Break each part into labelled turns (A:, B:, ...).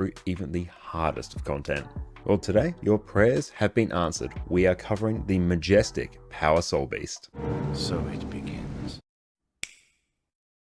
A: through even the hardest of content. Well, today your prayers have been answered. We are covering the majestic Power Soul Beast.
B: So it begins.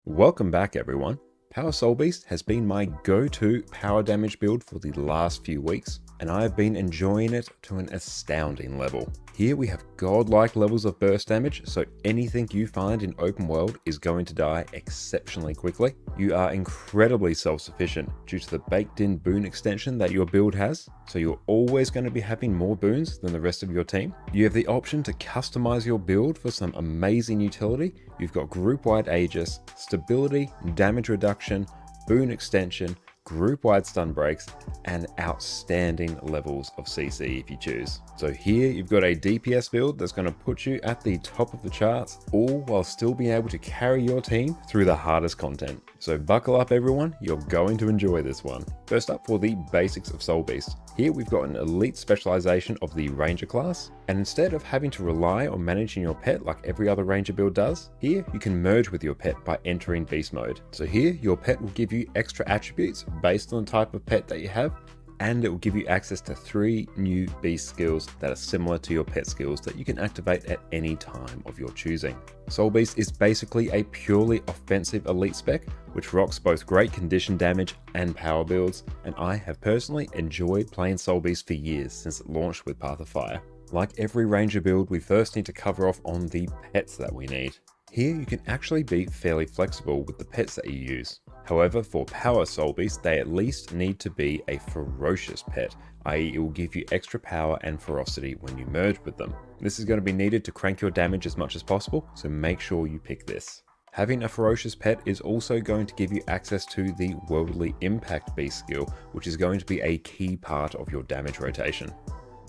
A: Welcome back, everyone. Power Soul Beast has been my go-to power damage build for the last few weeks, and I have been enjoying it to an astounding level. Here we have godlike levels of burst damage, so anything you find in open world is going to die exceptionally quickly. You are incredibly self-sufficient due to the baked-in boon extension that your build has, so you're always going to be having more boons than the rest of your team. You have the option to customize your build for some amazing utility. You've got group-wide Aegis, stability, damage reduction, boon extension, group-wide stun breaks, and outstanding levels of CC if you choose. So here you've got a DPS build that's going to put you at the top of the charts, all while still being able to carry your team through the hardest content. So buckle up, everyone, you're going to enjoy this one. First up, for the basics of Soul Beast. Here we've got an elite specialization of the Ranger class, and instead of having to rely on managing your pet like every other Ranger build does, here you can merge with your pet by entering Beast mode. So here your pet will give you extra attributes based on the type of pet that you have, and it will give you access to 3 new beast skills that are similar to your pet skills that you can activate at any time of your choosing. Soul Beast is basically a purely offensive elite spec, which rocks both great condition damage and power builds, and I have personally enjoyed playing Soul Beast for years since it launched with Path of Fire. Like every Ranger build, we first need to cover off on the pets that we need. Here you can actually be fairly flexible with the pets that you use. However, for Power Soul Beast, they at least need to be a ferocious pet, i.e. it will give you extra power and ferocity when you merge with them. This is going to be needed to crank your damage as much as possible, so make sure you pick this. Having a ferocious pet is also going to give you access to the Worldly Impact Beast skill, which is going to be a key part of your damage rotation.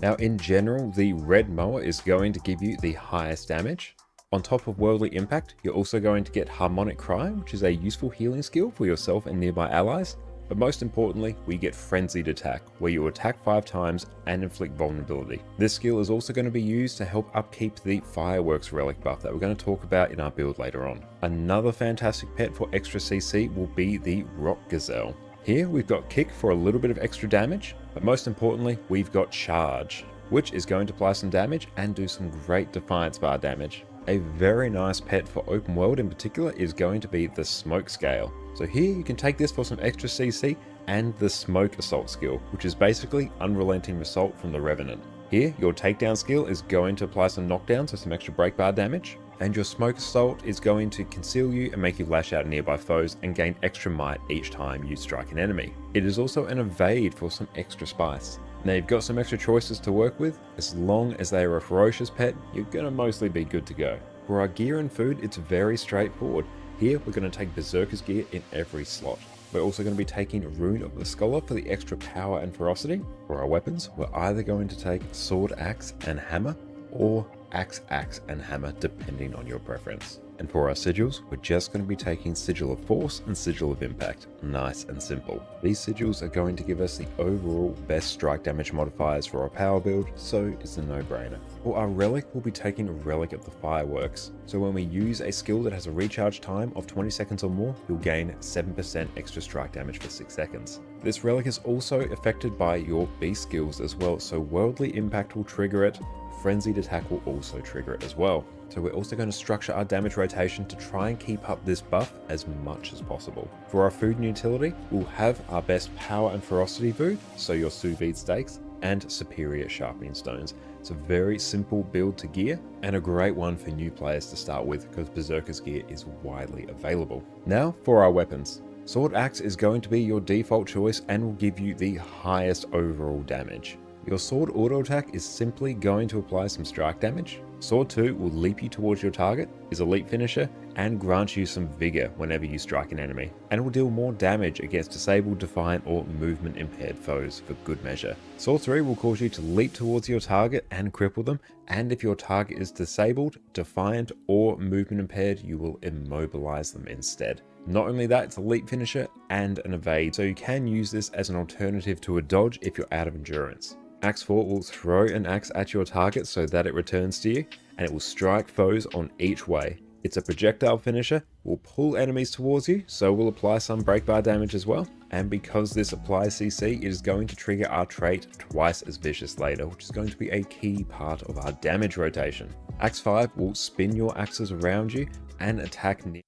A: Now in general, the Red Mower is going to give you the highest damage. On top of Worldly Impact, you're also going to get Harmonic Cry, which is a useful healing skill for yourself and nearby allies. But most importantly, we get Frenzied Attack, where you attack 5 times and inflict vulnerability. This skill is also going to be used to help upkeep the Fireworks relic buff that we're going to talk about in our build later on. Another fantastic pet for extra CC will be the Rock Gazelle. Here we've got Kick for a little bit of extra damage, but most importantly, we've got Charge, which is going to apply some damage and do some great Defiance bar damage. A very nice pet for open world in particular is going to be the Smoke Scale. So here you can take this for some extra CC and the Smoke Assault skill, which is basically unrelenting assault from the Revenant. Here your takedown skill is going to apply some knockdown, so some extra break bar damage, and your Smoke Assault is going to conceal you and make you lash out nearby foes and gain extra might each time you strike an enemy. It is also an evade for some extra spice. Now you've got some extra choices to work with. As long as they are a ferocious pet, you're going to mostly be good to go. For our gear and food, it's very straightforward. Here we're going to take Berserker's gear in every slot. We're also going to be taking Rune of the Scholar for the extra power and ferocity. For our weapons, we're either going to take Sword, Axe and Hammer, or Axe, and Hammer, depending on your preference. And for our sigils, we're just going to be taking Sigil of Force and Sigil of Impact. Nice and simple. These sigils are going to give us the overall best strike damage modifiers for our power build, so it's a no-brainer. For our relic, we'll be taking a Relic of the Fireworks. So when we use a skill that has a recharge time of 20 seconds or more, you'll gain 7% extra strike damage for 6 seconds. This relic is also affected by your beast skills as well, so Worldly Impact will trigger it. Frenzied Attack will also trigger it as well. So we're also going to structure our damage rotation to try and keep up this buff as much as possible. For our food and utility, we'll have our best power and ferocity food, so your sous vide steaks, and superior sharpening stones. It's a very simple build to gear, and a great one for new players to start with because Berserker's gear is widely available. Now for our weapons. Sword Axe is going to be your default choice and will give you the highest overall damage. Your sword auto attack is simply going to apply some strike damage. Sword 2 will leap you towards your target, is a leap finisher, and grant you some vigor whenever you strike an enemy, and will deal more damage against disabled, defiant, or movement impaired foes for good measure. Sword 3 will cause you to leap towards your target and cripple them, and if your target is disabled, defiant, or movement impaired, you will immobilize them instead. Not only that, it's a leap finisher and an evade, so you can use this as an alternative to a dodge if you're out of endurance. Axe 4 will throw an axe at your target so that it returns to you, and it will strike foes on each way. It's a projectile finisher, will pull enemies towards you, so will apply some break bar damage as well. And because this applies CC, it is going to trigger our trait twice as vicious later, which is going to be a key part of our damage rotation. Axe 5 will spin your axes around you and attack near.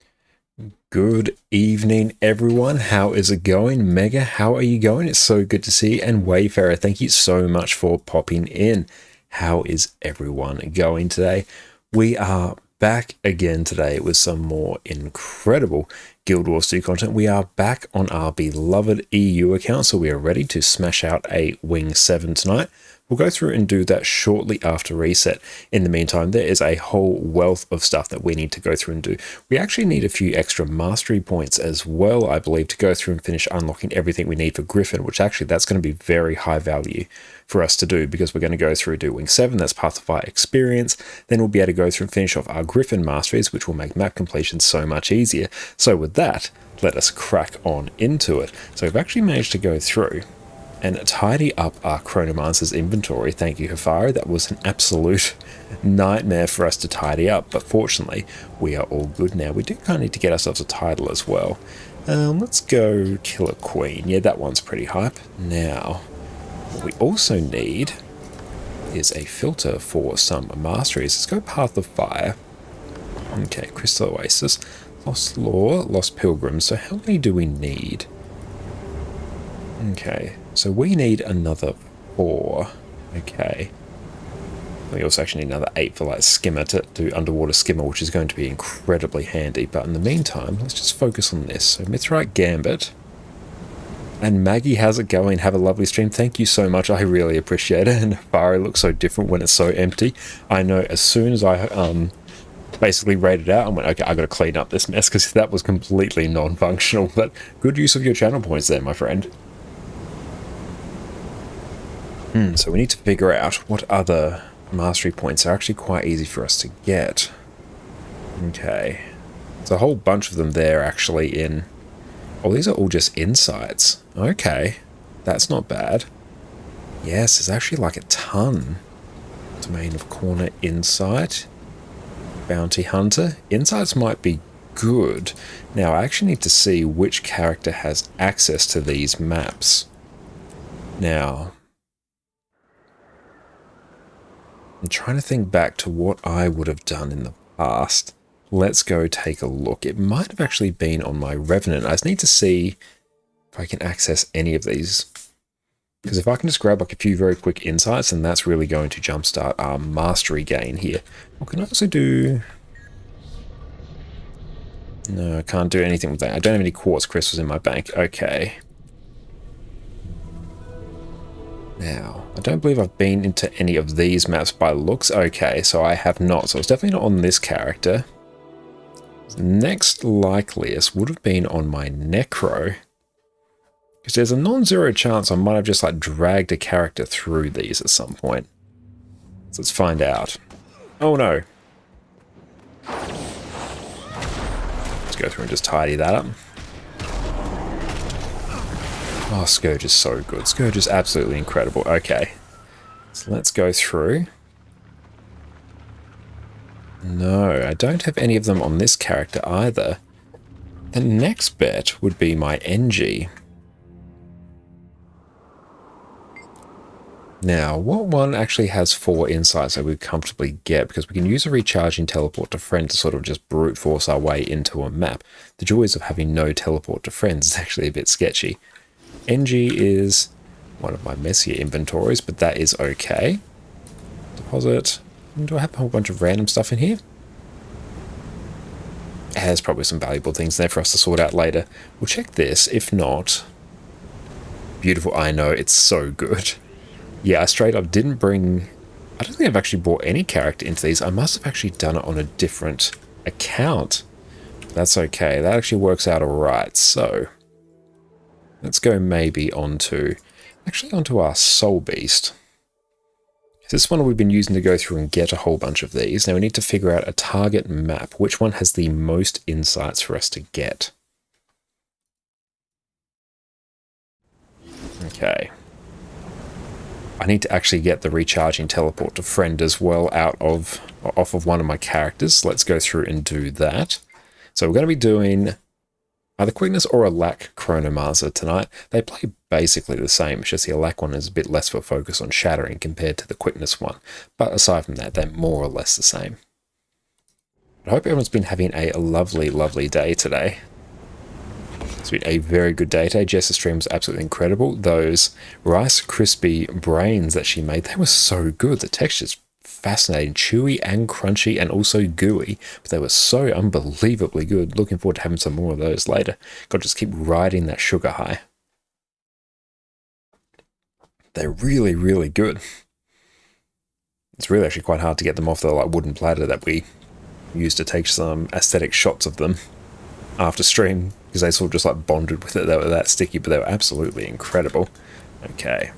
A: Good evening, everyone. How is it going? Mega, how are you going? It's so good to see you. And Wayfarer, thank you so much for popping in. How is everyone going today? We are back again today with some more incredible Guild Wars 2 content. We are back on our beloved EU account, so we are ready to smash out a Wing 7 tonight. We'll go through and do that shortly after reset. In the meantime, there is a whole wealth of stuff that we need to go through and do. We actually need a few extra mastery points as well, I believe, to go through and finish unlocking everything we need for Griffin, which actually that's going to be very high value for us to do because we're going to go through and do Wing 7. That's part of our experience. Then we'll be able to go through and finish off our Griffin masteries, which will make map completion so much easier. So with that, let us crack on into it. So we've actually managed to go through and tidy up our Chronomancer's inventory. Thank you, Hafari. That was an absolute nightmare for us to tidy up, but fortunately, we are all good now. We do kind of need to get ourselves a title as well. Let's go kill a queen. Yeah, that one's pretty hype. Now, what we also need is a filter for some masteries. Let's go Path of Fire. Okay, Crystal Oasis, Lost Lore, Lost Pilgrims. So how many do we need? Okay, so we need another 4. Okay. We also actually need another 8 for like skimmer to do underwater skimmer, which is going to be incredibly handy. But in the meantime, let's just focus on this. So Mithrite Gambit. And Maggie, how's it going? Have a lovely stream. Thank you so much. I really appreciate it. And Fire looks so different when it's so empty. I know as soon as I basically rated out, I went, okay, I got to clean up this mess because that was completely non-functional. But good use of your channel points there, my friend. So we need to figure out what other mastery points are actually quite easy for us to get. Okay. There's a whole bunch of them there actually in... Oh, these are all just insights. Okay. That's not bad. Yes, there's actually like a ton. Domain of Corner Insight. Bounty Hunter. Insights might be good. Now, I actually need to see which character has access to these maps. Now... I'm trying to think back to what I would have done in the past. Let's go take a look. It might have actually been on my Revenant. I just need to see if I can access any of these. Because if I can just grab like a few very quick insights, then that's really going to jumpstart our mastery gain here. What can I also do? No, I can't do anything with that. I don't have any quartz crystals in my bank. Okay. Now, I don't believe I've been into any of these maps by looks. Okay, so I have not. So it's definitely not on this character. Next likeliest would have been on my Necro. Because there's a non-zero chance I might have just like dragged a character through these at some point. So let's find out. Oh no. Let's go through and just tidy that up. Oh, Scourge is so good. Scourge is absolutely incredible. Okay. So let's go through. No, I don't have any of them on this character either. The next bet would be my NG. Now, what one actually has 4 insights that we comfortably get? Because we can use a recharging teleport to friend to sort of just brute force our way into a map. The joys of having no teleport to friends is actually a bit sketchy. NG is one of my messier inventories, but that is okay. Deposit. Do I have a whole bunch of random stuff in here? There's probably some valuable things there for us to sort out later. We'll check this. If not... Beautiful, I know. It's so good. Yeah, I straight up didn't bring... I don't think I've actually brought any character into these. I must have actually done it on a different account. That's okay. That actually works out alright. So... let's go maybe onto our Soul Beast. This is one we've been using to go through and get a whole bunch of these. Now we need to figure out a target map. Which one has the most insights for us to get? Okay. I need to actually get the recharging teleport to friend as well off of one of my characters. Let's go through and do that. So we're going to be doing either quickness or a lack Chronomancer tonight. They play basically the same, it's just the lack one is a bit less of a focus on shattering compared to the quickness one. But aside from that, they're more or less the same. I hope everyone's been having a lovely, lovely day today. It's been a very good day today. Jess's stream was absolutely incredible. Those Rice Krispie brains that she made, they were so good. The texture's fascinating, chewy and crunchy and also gooey, but they were so unbelievably good. Looking forward to having some more of those later. Got to just keep riding that sugar high. They're really, really good. It's really actually quite hard to get them off the wooden platter that we used to take some aesthetic shots of them after stream, because they sort of just bonded with it. They were that sticky, but they were absolutely incredible. Okay.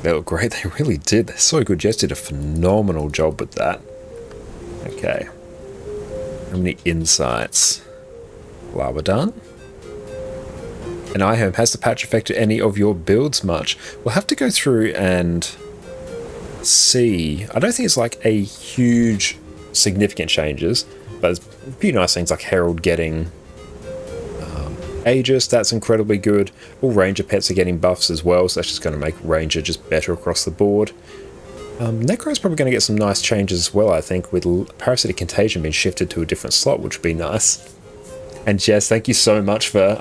A: They look great, they really did. They're so good. Jess did a phenomenal job with that. Okay. How many insights? Lava done. And iHome, has the patch affected any of your builds much? We'll have to go through and see. I don't think it's a huge significant changes, but there's a few nice things like Herald getting Aegis, that's incredibly good. All Ranger pets are getting buffs as well, so that's just going to make Ranger just better across the board. Necro's probably going to get some nice changes as well, I think, with Parasitic Contagion being shifted to a different slot, which would be nice. And Jess, thank you so much for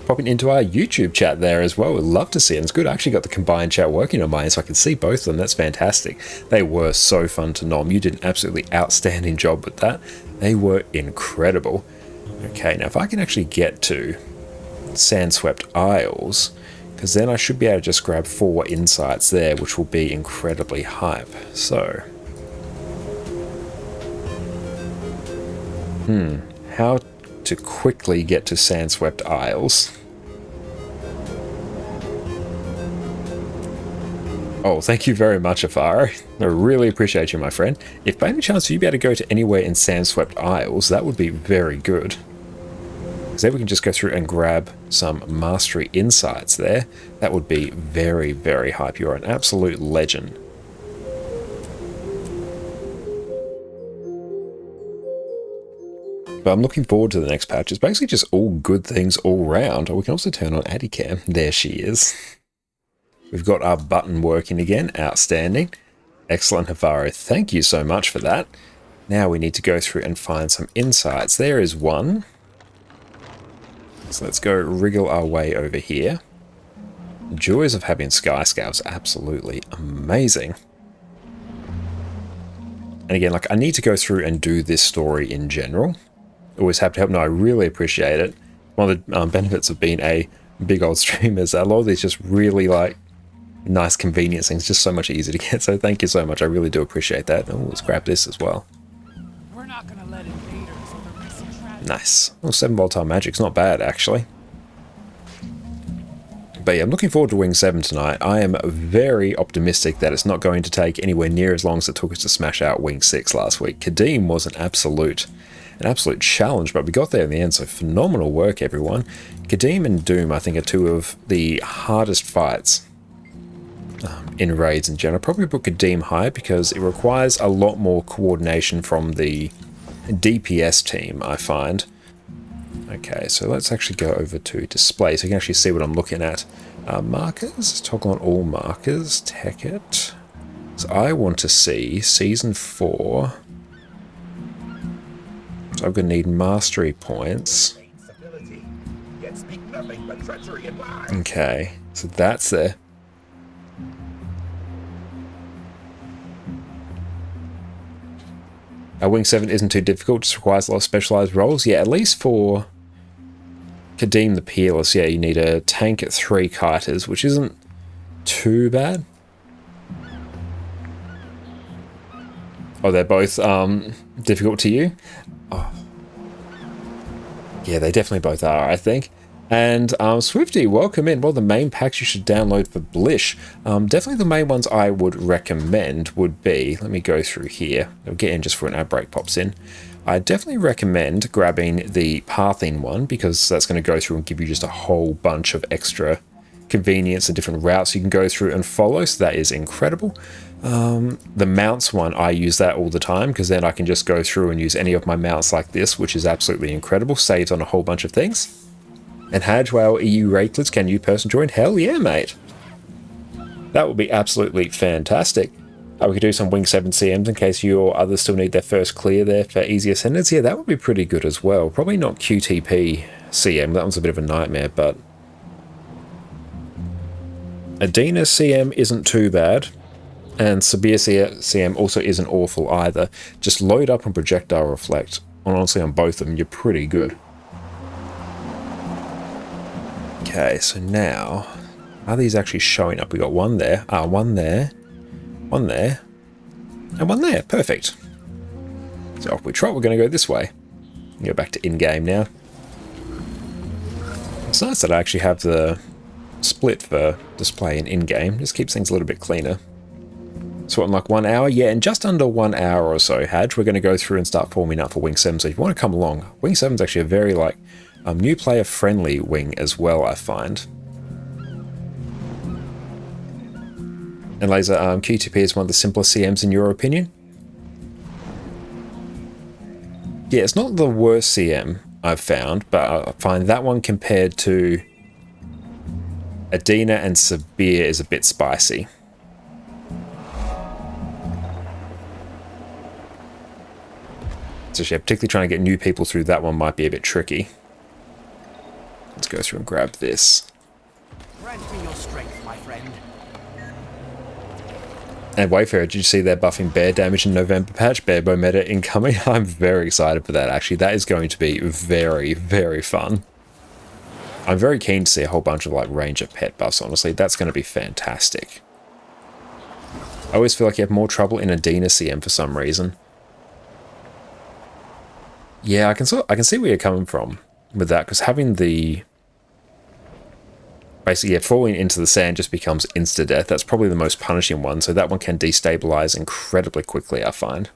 A: popping into our YouTube chat there as well. We'd love to see it. It's good. I actually got the combined chat working on mine, so I can see both of them. That's fantastic. They were so fun to nom. You did an absolutely outstanding job with that. They were incredible. Okay, now if I can actually get to Sandswept Isles, because then I should be able to just grab 4 insights there, which will be incredibly hype. So, how to quickly get to Sandswept Isles? Oh, thank you very much, Afaro. I really appreciate you, my friend. If by any chance you'd be able to go to anywhere in Sandswept Isles, that would be very good. Because then we can just go through and grab some Mastery Insights there. That would be very, very hype. You're an absolute legend. But I'm looking forward to the next patch. It's basically just all good things all round. We can also turn on Adicam. There she is. We've got our button working again. Outstanding. Excellent, Havaro. Thank you so much for that. Now we need to go through and find some insights. There is one. So let's go wriggle our way over here. Joys of having Sky Scouts. Absolutely amazing. And again, I need to go through and do this story in general. Always have to help. No, I really appreciate it. One of the benefits of being a big old streamer is that a lot of these just really nice convenience things, just so much easier to get. So thank you so much. I really do appreciate that. Oh, let's grab this as well.
C: We're not gonna let invaders or the recent tragedy.
A: Nice. Well, 7 volatile magic's not bad actually. But yeah, I'm looking forward to Wing 7 tonight. I am very optimistic that it's not going to take anywhere near as long as it took us to smash out Wing 6 last week. Kadeem was an absolute challenge, but we got there in the end, so phenomenal work, everyone. Kadeem and Doom, I think, are 2 of the hardest fights in raids in general. Probably put Kadeem high because it requires a lot more coordination from the DPS team, I find. Okay, so let's actually go over to display so you can actually see what I'm looking at. Markers, toggle on all markers, tech it. So I want to see Season 4. So I'm going to need mastery points. Okay, so that's there. Wing 7 isn't too difficult, just requires a lot of specialized roles. Yeah, at least for Kadeem the Peerless, yeah, you need a tank at 3 kiters, which isn't too bad. Oh, they're both difficult to you? Oh. Yeah, they definitely both are, I think. And Swifty, welcome in. Well, the main packs you should download for Blish. Definitely the main ones I would recommend would be, let me go through here. I'll get in just for an ad break pops in. I definitely recommend grabbing the Pathing one because that's going to go through and give you just a whole bunch of extra convenience and different routes you can go through and follow, so that is incredible. The mounts one, I use that all the time because then I can just go through and use any of my mounts like this, which is absolutely incredible. Saves on a whole bunch of things. And Hadgewell EU Rakelets, can you person join? Hell yeah, mate. That would be absolutely fantastic. We could do some Wing 7 CMs in case you or others still need their first clear there for easy ascendance. Yeah, that would be pretty good as well. Probably not QTP CM, that one's a bit of a nightmare, but Adina CM isn't too bad. And Sabir CM also isn't awful either. Just load up on projectile reflect. Honestly, on both of them, you're pretty good. Okay, so now, are these actually showing up? We got one there, one there, one there, and one there. Perfect. So off we trot. We're going to go this way. Go back to in-game now. It's nice that I actually have the split for display in in-game. Just keeps things a little bit cleaner. So in like 1 hour? Yeah, in just under 1 hour or so, Hadge, we're going to go through and start forming up for Wing 7. So if you want to come along, Wing 7 is actually a very like new player friendly wing as well, I find. And Laser, QTP is one of the simplest CMs in your opinion? Yeah, it's not the worst CM I've found, but I find that one compared to Adina and Sabir is a bit spicy. So yeah, particularly trying to get new people through that one might be a bit tricky. Let's go through and grab this.
C: Grant me your strength, my friend.
A: And Wayfarer, did you see they're buffing bear damage in November patch? Bear bow meta incoming. I'm very excited for that, actually. That is going to be very, very fun. I'm very keen to see a whole bunch of like ranger pet buffs, honestly. That's going to be fantastic. I always feel like you have more trouble in Adina CM for some reason. Yeah, I can see where you're coming from with that, because having the basically, yeah, falling into the sand just becomes insta-death. That's probably the most punishing one, so that one can destabilize incredibly quickly, I find.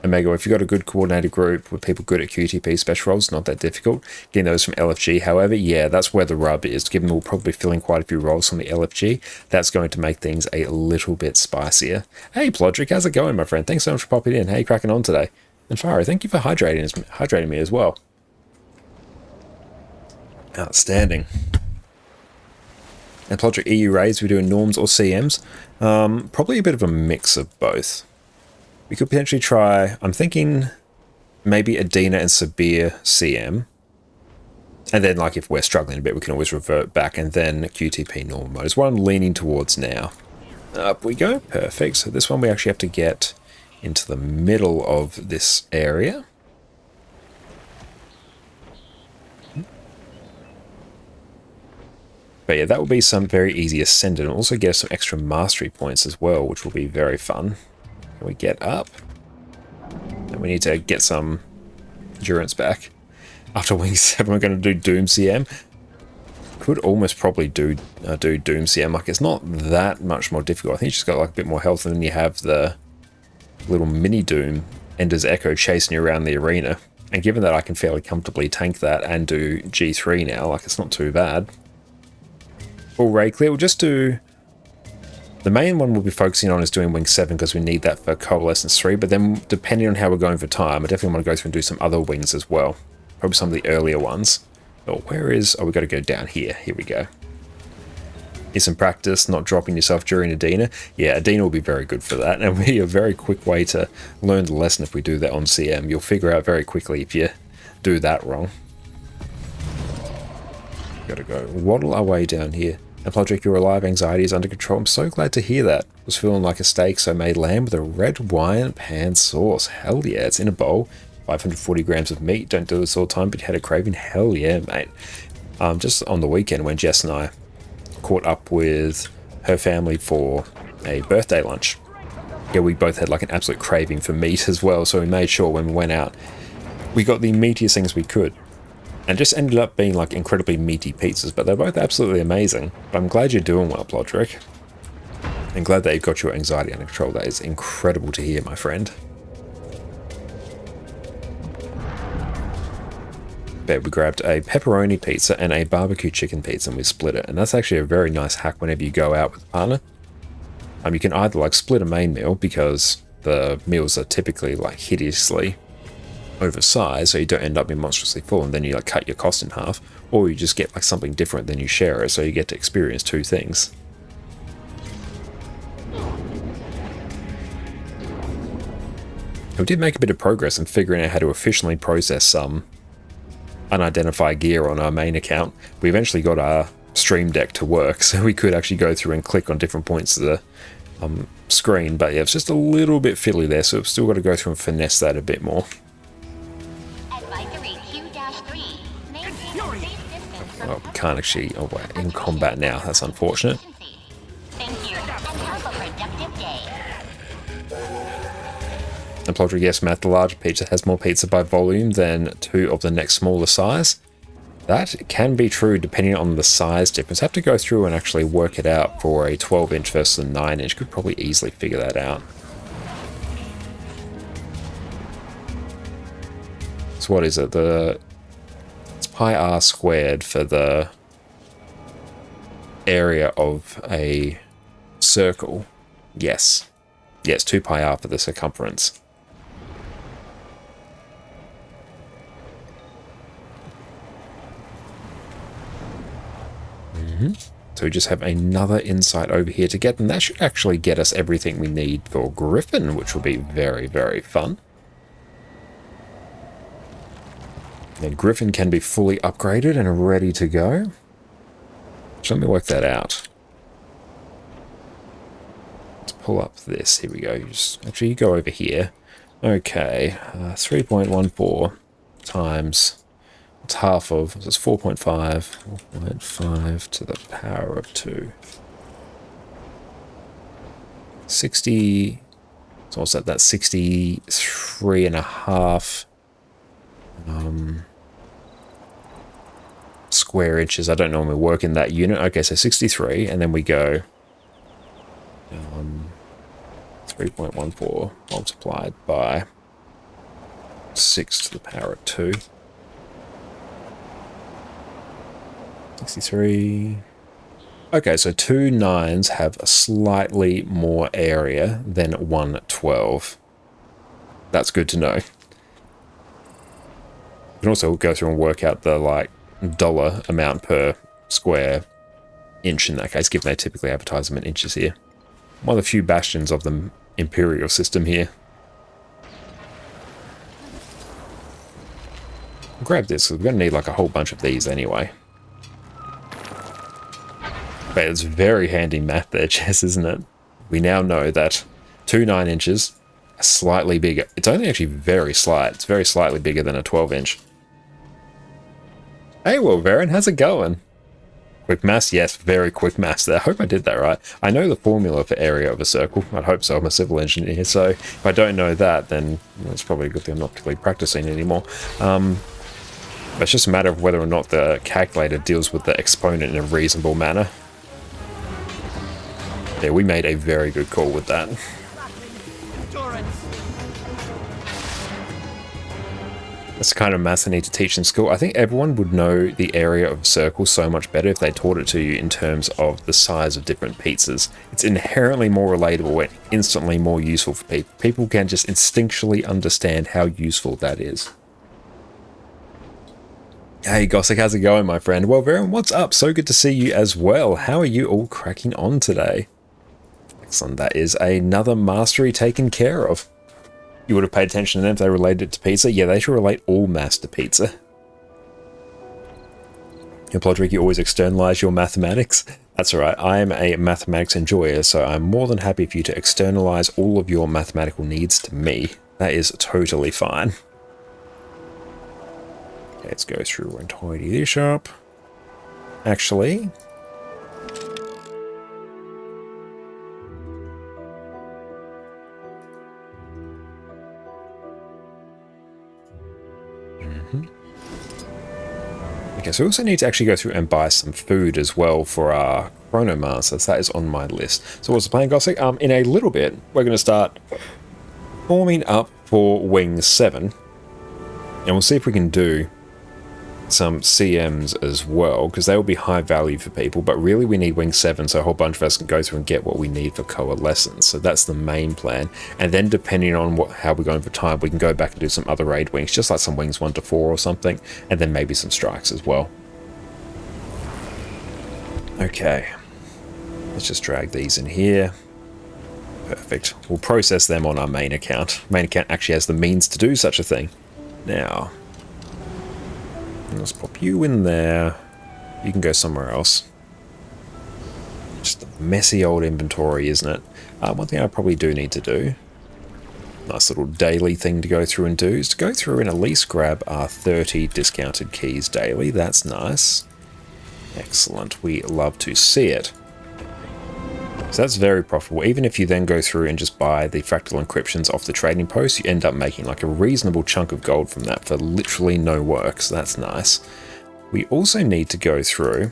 A: Omega, if you've got a good coordinated group with people good at QTP special roles, not that difficult. Getting those from LFG, however, yeah, that's where the rub is. Given we'll probably fill in quite a few roles from the LFG, that's going to make things a little bit spicier. Hey, Plodrick, how's it going, my friend? Thanks so much for popping in. How you cracking on today? And Faro, thank you for hydrating me as well. Outstanding. And Plodrick, EU raids, we doing norms or CMs? Probably a bit of a mix of both. We could potentially try, I'm thinking maybe Adina and Sabir CM. And then like if we're struggling a bit, we can always revert back, and then QTP normal mode is what I'm leaning towards now. Up we go, perfect. So this one we actually have to get into the middle of this area. But yeah, that will be some very easy ascent, and also get some extra mastery points as well, which will be very fun. Can we get up? And we need to get some endurance back. After Wing 7, we're going to do Doom CM. Could almost probably do Doom CM. Like, it's not that much more difficult. I think you just got like a bit more health, and then you have the little mini Doom Ender's Echo chasing you around the arena. And given that I can fairly comfortably tank that and do G3 now, like it's not too bad. Full Ray Clear, we'll just do... The main one we'll be focusing on is doing Wing 7 because we need that for Coalescence 3, but then depending on how we're going for time, I definitely want to go through and do some other wings as well. Probably some of the earlier ones. Oh, where is... Oh, we've got to go down here. Here we go. Here's some practice, not dropping yourself during Adina. Yeah, Adina will be very good for that, and it'll be a very quick way to learn the lesson if we do that on CM. You'll figure out very quickly if you do that wrong. Gotta go waddle our way down here. And Plodrick, your alive, anxiety is under control. I'm so glad to hear that. Was feeling like a steak, so made lamb with a red wine pan sauce. Hell yeah, it's in a bowl. 540 grams of meat. Don't do this all the time, but you had a craving. Hell yeah, mate. Just on the weekend when Jess and I caught up with her family for a birthday lunch. Yeah, we both had like an absolute craving for meat as well, so we made sure when we went out, we got the meatiest things we could. And just ended up being like incredibly meaty pizzas, but they're both absolutely amazing. But I'm glad you're doing well, Plodrick. And glad that you've got your anxiety under control. That is incredible to hear, my friend. But we grabbed a pepperoni pizza and a barbecue chicken pizza and we split it. And that's actually a very nice hack whenever you go out with a partner. You can either like split a main meal because the meals are typically like hideously oversized, so you don't end up being monstrously full, and then you like cut your cost in half, or you just get like something different, then you share it, so you get to experience two things. We did make a bit of progress in figuring out how to efficiently process some unidentified gear on our main account. We eventually got our stream deck to work, so we could actually go through and click on different points of the screen, but yeah, it's just a little bit fiddly there, so we've still got to go through and finesse that a bit more. Oh, we can't actually... Oh, we're in combat now. That's unfortunate. And Plodrick, yes, Matt, the larger pizza has more pizza by volume than two of the next smaller size. That can be true depending on the size difference. I have to go through and actually work it out for a 12-inch versus a 9-inch. Could probably easily figure that out. So what is it? It's pi r squared for the area of a circle. Yes. Yes, 2 pi r for the circumference. So we just have another insight over here to get, and that should actually get us everything we need for Griffin, which will be very, very fun. And Griffin can be fully upgraded and ready to go. So let me work that out. Let's pull up this. Here we go. Actually, you go over here. Okay, 3.14 times... It's half of, so it's 4.5 to the power of 2. 60, so what's that? That's 63 and a half square inches. I don't normally work in that unit. Okay, so 63, and then we go 3.14 multiplied by 6 to the power of 2. 63. Okay, so 2 9s have a slightly more area than 1 12. That's good to know. You can also go through and work out the like dollar amount per square inch in that case, given they typically advertise them in inches here. One of the few bastions of the imperial system here. Grab this, because we're going to need like a whole bunch of these anyway. But it's very handy math there, Jess, isn't it? We now know that 2 9 inches are slightly bigger. It's only actually very slight. It's very slightly bigger than a 12-inch. Hey, well, Varen, how's it going? Quick maths? Yes, very quick maths there. I hope I did that right. I know the formula for area of a circle. I'd hope so. I'm a civil engineer, so if I don't know that, then it's probably a good thing I'm not particularly practicing anymore. But it's just a matter of whether or not the calculator deals with the exponent in a reasonable manner. Yeah, we made a very good call with that. That's the kind of maths I need to teach in school. I think everyone would know the area of a circle so much better if they taught it to you in terms of the size of different pizzas. It's inherently more relatable and instantly more useful for people. People can just instinctually understand how useful that is. Hey Gossick, how's it going, my friend? Well, Varen, what's up? So good to see you as well. How are you all cracking on today? Excellent, that is another mastery taken care of. You would have paid attention to them if they related it to pizza. Yeah, they should relate all maths to pizza. And Plodrick, you always externalize your mathematics. That's alright, I am a mathematics enjoyer, so I'm more than happy for you to externalize all of your mathematical needs to me. That is totally fine. Okay, let's go through and tidy this up. Actually... Okay, so we also need to actually go through and buy some food as well for our Chronomancer. So that is on my list. So what's the plan, Gossick? In a little bit, we're going to start forming up for Wing 7. And we'll see if we can do some CMs as well, because they will be high value for people, but really we need Wing 7 so a whole bunch of us can go through and get what we need for Coalescence. So that's the main plan, and then depending on how we're going for time, we can go back and do some other raid wings, just like some Wings 1 to 4 or something, and then maybe some strikes as well. Okay, let's just drag these in here. Perfect. We'll process them on our main account. Main account actually has the means to do such a thing. Now, let's pop you in there. You can go somewhere else. Just a messy old inventory, isn't it? One thing I probably do need to do, nice little daily thing to go through and do, is to go through and at least grab our 30 discounted keys daily. That's nice. Excellent. We love to see it. So that's very profitable. Even if you then go through and just buy the fractal encryptions off the trading post, you end up making like a reasonable chunk of gold from that for literally no work. So that's nice. We also need to go through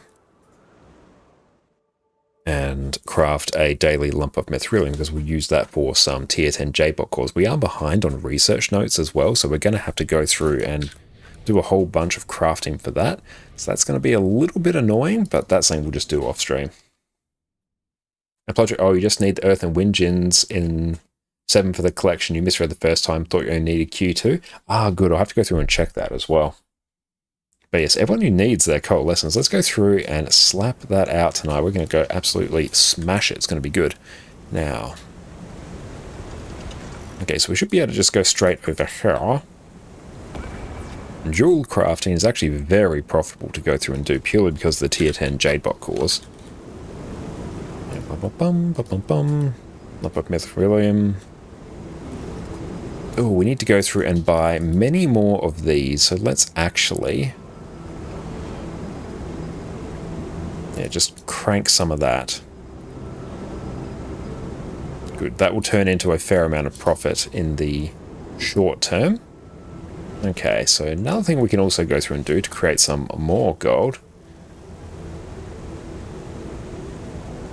A: and craft a daily lump of mithrilium, because we'll use that for some tier 10 JBot cores. We are behind on research notes as well, so we're going to have to go through and do a whole bunch of crafting for that. So that's going to be a little bit annoying, but that's something we'll just do off stream. Oh, you just need the Earth and Wind Gins in 7 for the collection. You misread the first time, thought you only needed Q2. Ah, good. I'll have to go through and check that as well. But yes, everyone who needs their Coalescence, let's go through and slap that out tonight. We're going to go absolutely smash it. It's going to be good. Now, okay, so we should be able to just go straight over here. Jewel crafting is actually very profitable to go through and do, purely because of the tier 10 Jadebot cores. Lump of mithrilium. Oh, we need to go through and buy many more of these, so let's actually... yeah, just crank some of that. Good, that will turn into a fair amount of profit in the short term. Okay, so another thing we can also go through and do to create some more gold.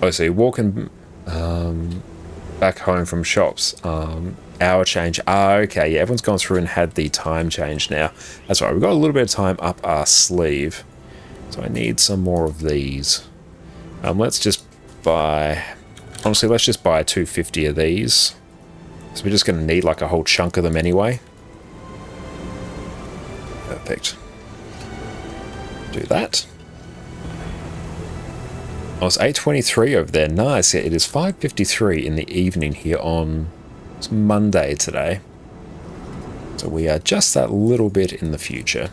A: Oh, so you're walking back home from shops. Hour change. Ah, okay, yeah, everyone's gone through and had the time change now. That's right, we've got a little bit of time up our sleeve. So I need some more of these. Let's just buy... honestly, let's just buy 250 of these. So we're just going to need like a whole chunk of them anyway. Perfect. Do that. Oh, it's 8:23 over there. Nice. Yeah, it is 5:53 in the evening here on... it's Monday today. So we are just that little bit in the future.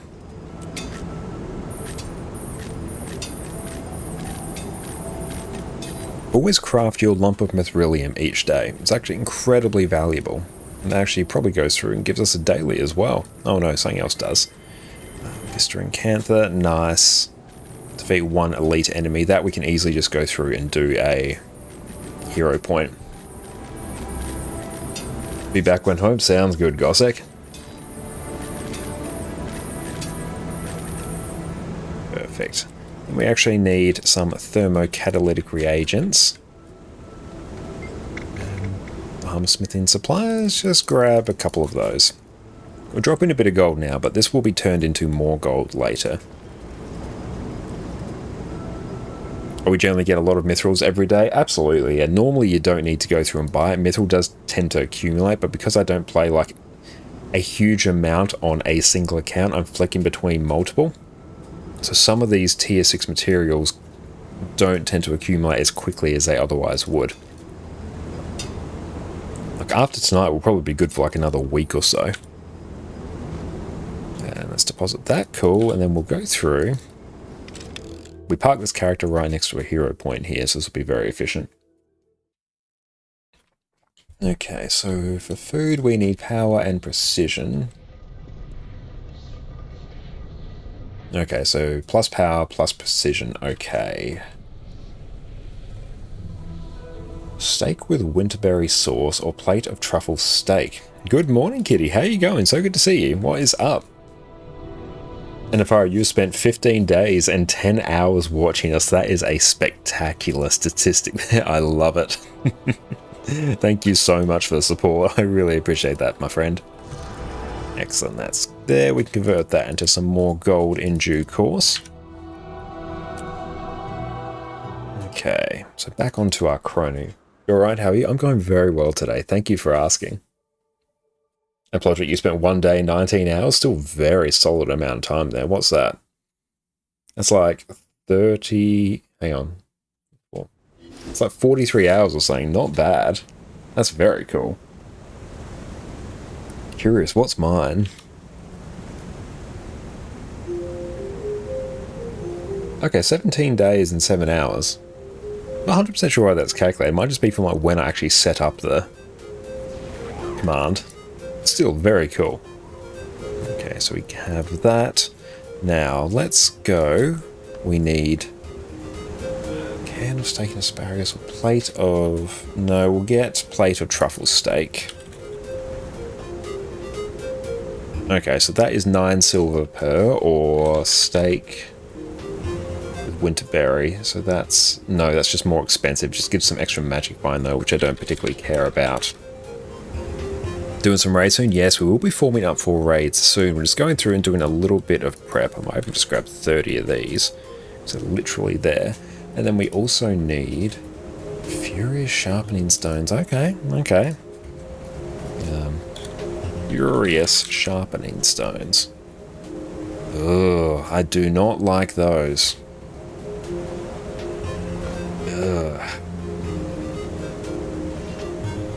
A: Always craft your lump of mithrilium each day. It's actually incredibly valuable. And actually probably goes through and gives us a daily as well. Oh no, something else does. Vista and Cantha, nice. Defeat one elite enemy. That we can easily just go through and do a hero point. Be back when home. Sounds good, Gossek. Perfect. And we actually need some thermocatalytic reagents. Armorsmithing supplies, just grab a couple of those. We're dropping a bit of gold now, but this will be turned into more gold later. We generally get a lot of mithrils every day. Absolutely, and normally you don't need to go through and buy it. Mithril does tend to accumulate, but because I don't play like a huge amount on a single account, I'm flicking between multiple. So some of these tier 6 materials don't tend to accumulate as quickly as they otherwise would. Like after tonight, we'll probably be good for like another week or so. And let's deposit that, cool, and then we'll go through. We park this character right next to a hero point here, so this will be very efficient. Okay, so for food we need power and precision. Okay, so plus power, plus precision, okay. Steak with winterberry sauce or plate of truffle steak. Good morning, Kitty. How you going? So good to see you. What is up? And if you spent 15 days and 10 hours watching us, that is a spectacular statistic there. I love it. Thank you so much for the support. I really appreciate that, my friend. Excellent. That's there. We can convert that into some more gold in due course. Okay, so back onto our chrono. You alright, how are you? I'm going very well today. Thank you for asking. And Project, you spent 1 day, 19 hours? Still very solid amount of time there. What's that? That's like 30... Hang on. It's like 43 hours or something. Not bad. That's very cool. Curious, what's mine? Okay, 17 days and 7 hours. Not 100% sure why that's calculated. It might just be from like when I actually set up the command. Still very cool. Okay, so we have that. Now, let's go. We need can of steak and asparagus, or plate of... No, we'll get plate of truffle steak. Okay, so that is 9 silver per, or steak with winterberry. So that's... No, that's just more expensive. Just gives some extra magic bind though, which I don't particularly care about. Doing some raids soon? Yes, we will be forming up for raids soon. We're just going through and doing a little bit of prep. I might even just grab 30 of these. So literally there. And then we also need Furious Sharpening Stones. Okay, okay. Furious Sharpening Stones. Ugh, I do not like those. Ugh.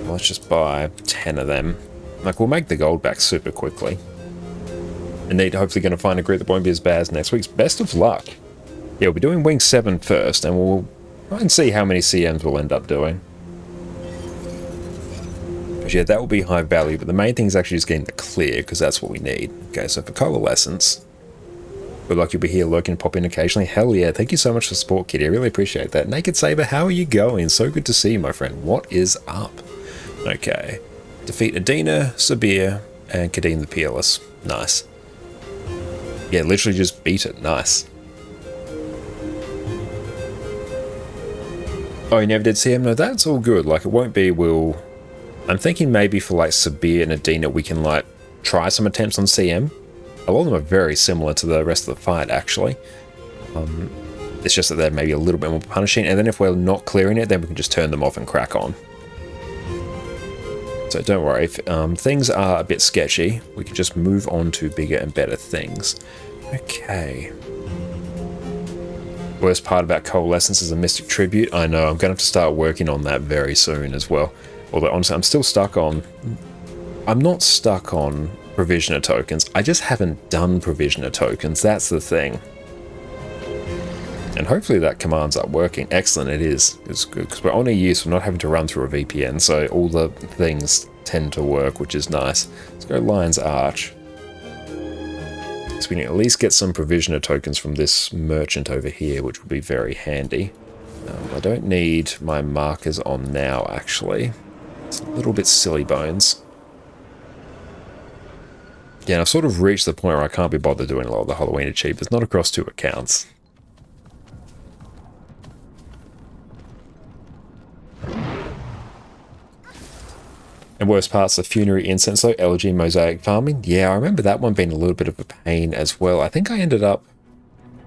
A: Let's just buy 10 of them. Like, we'll make the gold back super quickly. Indeed, hopefully going to find a group that won't be as bad as next week's. Best of luck. Yeah, we'll be doing Wing 7 first, and we'll try and see how many CMs we'll end up doing. But yeah, that will be high value, but the main thing is actually just getting the clear, because that's what we need. Okay, so for Coalescence, good luck, you'll be here lurking, pop in occasionally. Hell yeah, thank you so much for support, Kitty. I really appreciate that. Naked Saber, how are you going? So good to see you, my friend. What is up? Okay. Defeat Adina, Sabir, and Kadeen the Peerless. Nice. Yeah, literally just beat it. Nice. Oh, you never did see him? No, that's all good. Like, it won't be, I'm thinking maybe for, like, Sabir and Adina, we can, like, try some attempts on CM. A lot of them are very similar to the rest of the fight, actually. It's just that they're maybe a little bit more punishing, and then if we're not clearing it, then we can just turn them off and crack on. So don't worry, if things are a bit sketchy, we can just move on to bigger and better things. Okay. Worst part about Coalescence is a Mystic Tribute. I know, I'm going to have to start working on that very soon as well. Although, honestly, I'm still stuck on... I'm not stuck on Provisioner tokens. I just haven't done Provisioner tokens. That's the thing. And hopefully that command's up working. Excellent, it is. It's good, because we're on a use, we're not having to run through a VPN, so all the things tend to work, which is nice. Let's go Lion's Arch. So we can at least get some Provisioner tokens from this merchant over here, which would be very handy. I don't need my markers on now, actually. It's a little bit silly bones. Yeah, I've sort of reached the point where I can't be bothered doing a lot of the Halloween achievements, not across 2 accounts. And worst parts, the Funerary Incense, though, Elegy, Mosaic Farming. Yeah, I remember that one being a little bit of a pain as well. I think I ended up...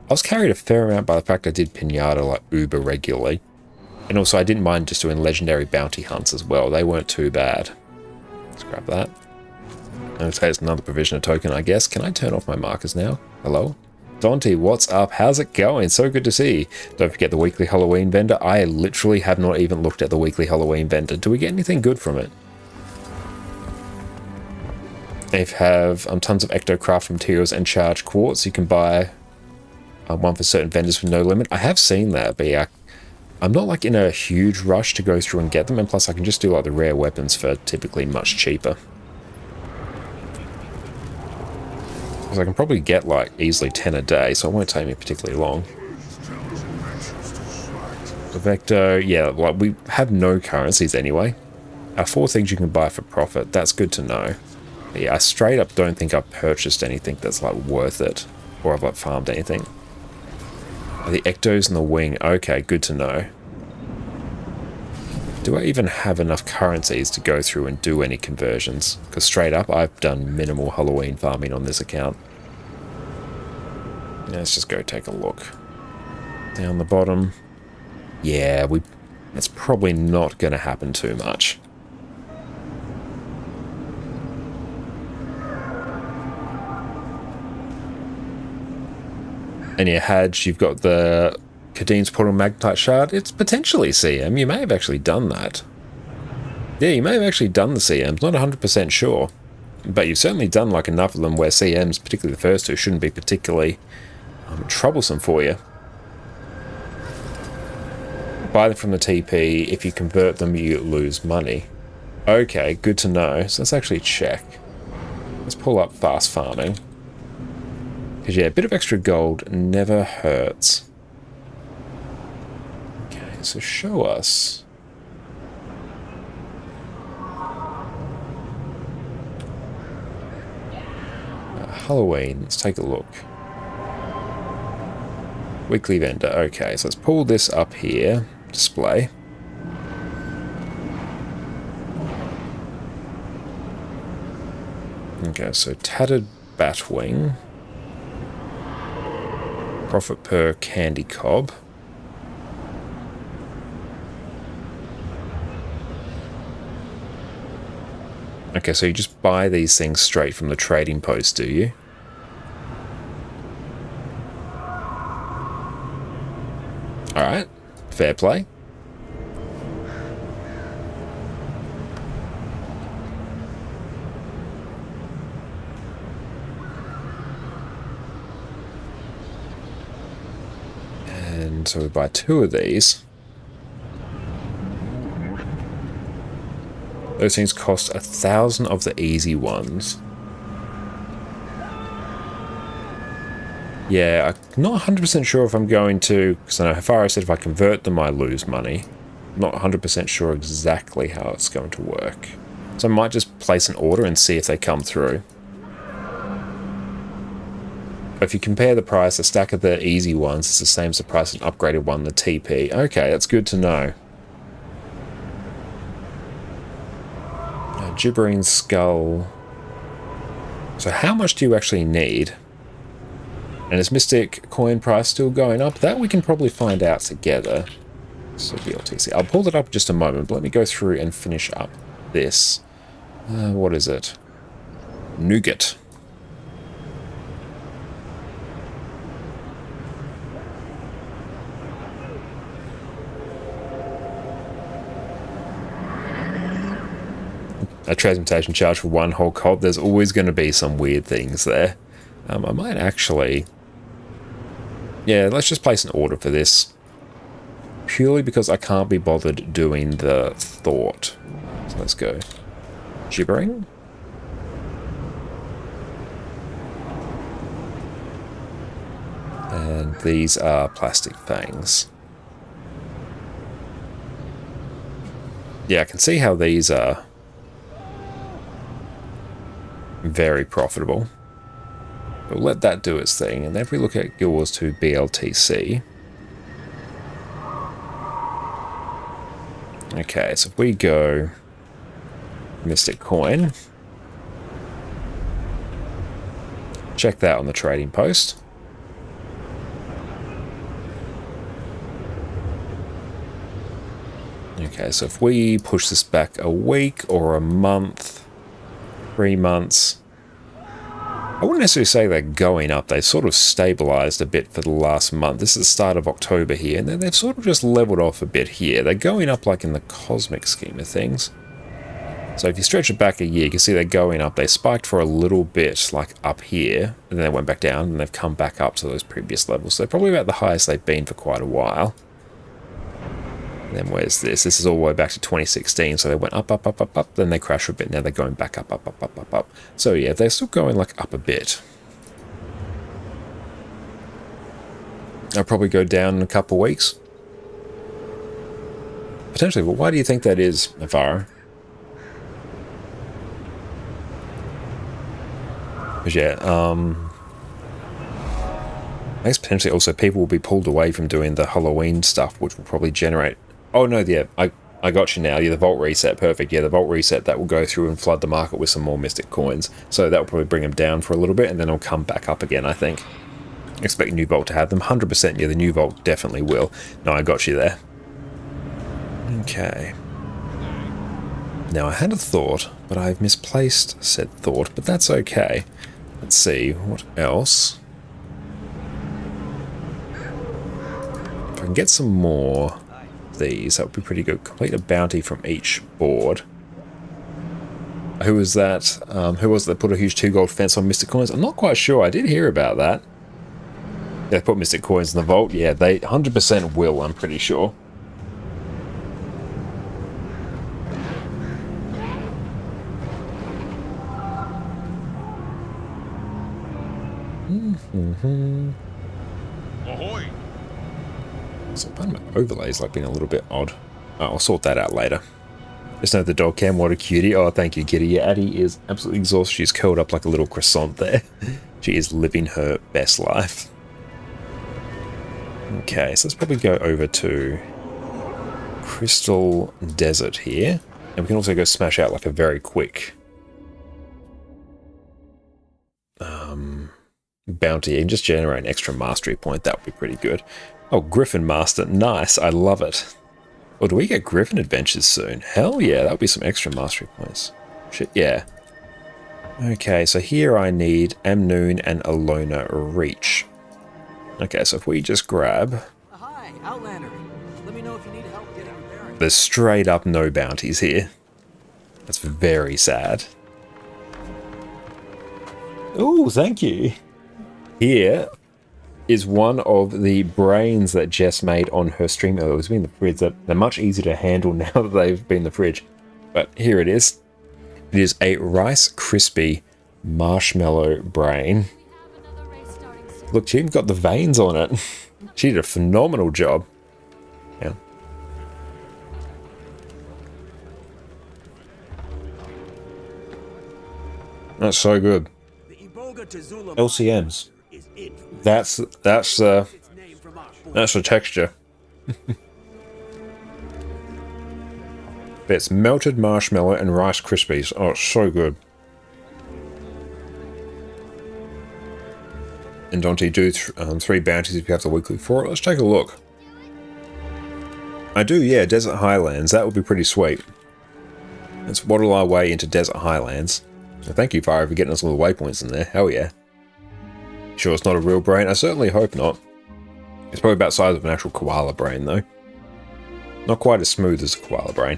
A: I was carried a fair amount by the fact I did Pinata, like, uber regularly. And also, I didn't mind just doing Legendary Bounty Hunts as well. They weren't too bad. Let's grab that. Okay, it's another Provisioner token, I guess. Can I turn off my markers now? Hello? Dante, what's up? How's it going? So good to see you. Don't forget the weekly Halloween vendor. I literally have not even looked at the weekly Halloween vendor. Do we get anything good from it? They have tons of ectocraft materials and charged quartz. You can buy one for certain vendors with no limit. I have seen that, but yeah, I'm not like in a huge rush to go through and get them, and plus I can just do like the rare weapons for typically much cheaper. Because I can probably get like easily 10 a day, so it won't take me particularly long. The Vector, yeah, like we have no currencies anyway. 4 things you can buy for profit, that's good to know. But yeah, I straight up don't think I've purchased anything that's like worth it, or I've like farmed anything. The Ectos and the Wing, okay, good to know. Do I even have enough currencies to go through and do any conversions? Because straight up, I've done minimal Halloween farming on this account. Let's just go take a look. Down the bottom. Yeah, that's probably not going to happen too much. And your Hadge, you've got the Kadeen's Portal Magnetite Shard. It's potentially CM. You may have actually done that. Yeah, you may have actually done the CMs. Not 100% sure. But you've certainly done like enough of them where CMs, particularly the first two, shouldn't be particularly troublesome for you. Buy them from the TP. If you convert them, you lose money. Okay, good to know. So let's actually check. Let's pull up fast farming. Because, yeah, a bit of extra gold never hurts. Okay, so show us. Halloween, let's take a look. Weekly vendor, okay, so let's pull this up here. Display. Okay, so tattered batwing. Profit per candy cob. Okay, so you just buy these things straight from the trading post, do you? Alright, fair play. And so we buy 2 of these. Those things cost 1,000 of the easy ones. Yeah, I'm not 100% sure if I'm going to, because I know Hafara said if I convert them I lose money. I'm not 100% sure exactly how it's going to work. So I might just place an order and see if they come through. If you compare the price, a stack of the easy ones is the same as the price of an upgraded one, the TP. Okay, that's good to know. Gibbering Skull. So how much do you actually need? And is Mystic coin price still going up? That we can probably find out together. So BLTC. I'll pull it up in just a moment, but let me go through and finish up this. What is it? Nougat. A transmutation charge for 1 whole cob. There's always going to be some weird things there. I might actually... Yeah, let's just place an order for this. Purely because I can't be bothered doing the thought. So let's go. Gibbering. And these are plastic fangs. Yeah, I can see how these are very profitable. But we'll let that do its thing. And then if we look at Guild Wars 2 BLTC. Okay, so if we go Mystic Coin. Check that on the trading post. Okay, so if we push this back a week or a month, 3 months, I wouldn't necessarily say they're going up. They've sort of stabilized a bit for the last month. This is the start of October here, and then they've sort of just leveled off a bit here. They're going up like in the cosmic scheme of things. So if you stretch it back a year, you can see they're going up. They spiked for a little bit, like up here, and then they went back down, and they've come back up to those previous levels. So they're probably about the highest they've been for quite a while. And then where's this? This is all the way back to 2016, so they went up, up, up, up, up, then they crashed a bit, now they're going back up, up, up, up, up, up. So yeah, they're still going like up a bit. I'll probably go down in a couple weeks. Potentially, but why do you think that is, Navarro? Because yeah, I guess potentially also people will be pulled away from doing the Halloween stuff, which will probably generate... Oh no, yeah, I I got you now. Yeah, the vault reset. Perfect. Yeah, the vault reset, that will go through and flood the market with some more mystic coins. So that will probably bring them down for a little bit, and then it'll come back up again, I think. Expect new vault to have them. 100%, yeah, the new vault definitely will. No, I got you there. Okay. Now, I had a thought, but I've misplaced said thought, but that's okay. Let's see, what else? If I can get some more of these, that would be pretty good. Complete a bounty from each board. Who was that? Who was it that put a huge 2 gold fence on Mystic Coins? I'm not quite sure. I did hear about that. They put Mystic Coins in the vault. Yeah, they 100% will, I'm pretty sure.
B: Ahoy!
A: So part of my overlays like being a little bit odd. I'll sort that out later. Just know the dog cam, what a cutie. Oh, thank you, kitty. Yeah, Addie is absolutely exhausted. She's curled up like a little croissant there. She is living her best life. Okay, so let's probably go over to Crystal Desert here. And we can also go smash out like a very quick bounty and just generate an extra mastery point. That would be pretty good. Oh, Griffin Master. Nice. I love it. Or do we get Griffin Adventures soon? Hell yeah, that would be some extra mastery points. Shit, yeah. Okay, so here I need Amnoon and Alona Reach. Okay, so if we just grab...
D: Hi, Outlander. Let me know if you need help getting your bearings.
A: There's straight up no bounties here. That's very sad. Oh, thank you. Here is one of the brains that Jess made on her stream. Oh, it was in the fridge. They're much easier to handle now that they've been in the fridge. But here it is. It is a Rice Krispie marshmallow brain. Look, she even got the veins on it. She did a phenomenal job. Yeah. That's so good. LCMs. That's the texture. It's melted marshmallow and Rice Krispies. Oh, it's so good. And Dante, do 3 bounties if you have the weekly for it. Let's take a look. I do, yeah, Desert Highlands. That would be pretty sweet. Let's waddle our way into Desert Highlands. So thank you, Fire, for getting us all the waypoints in there. Hell yeah. Sure it's not a real brain? I certainly hope not. It's probably about the size of an actual koala brain, though. Not quite as smooth as a koala brain.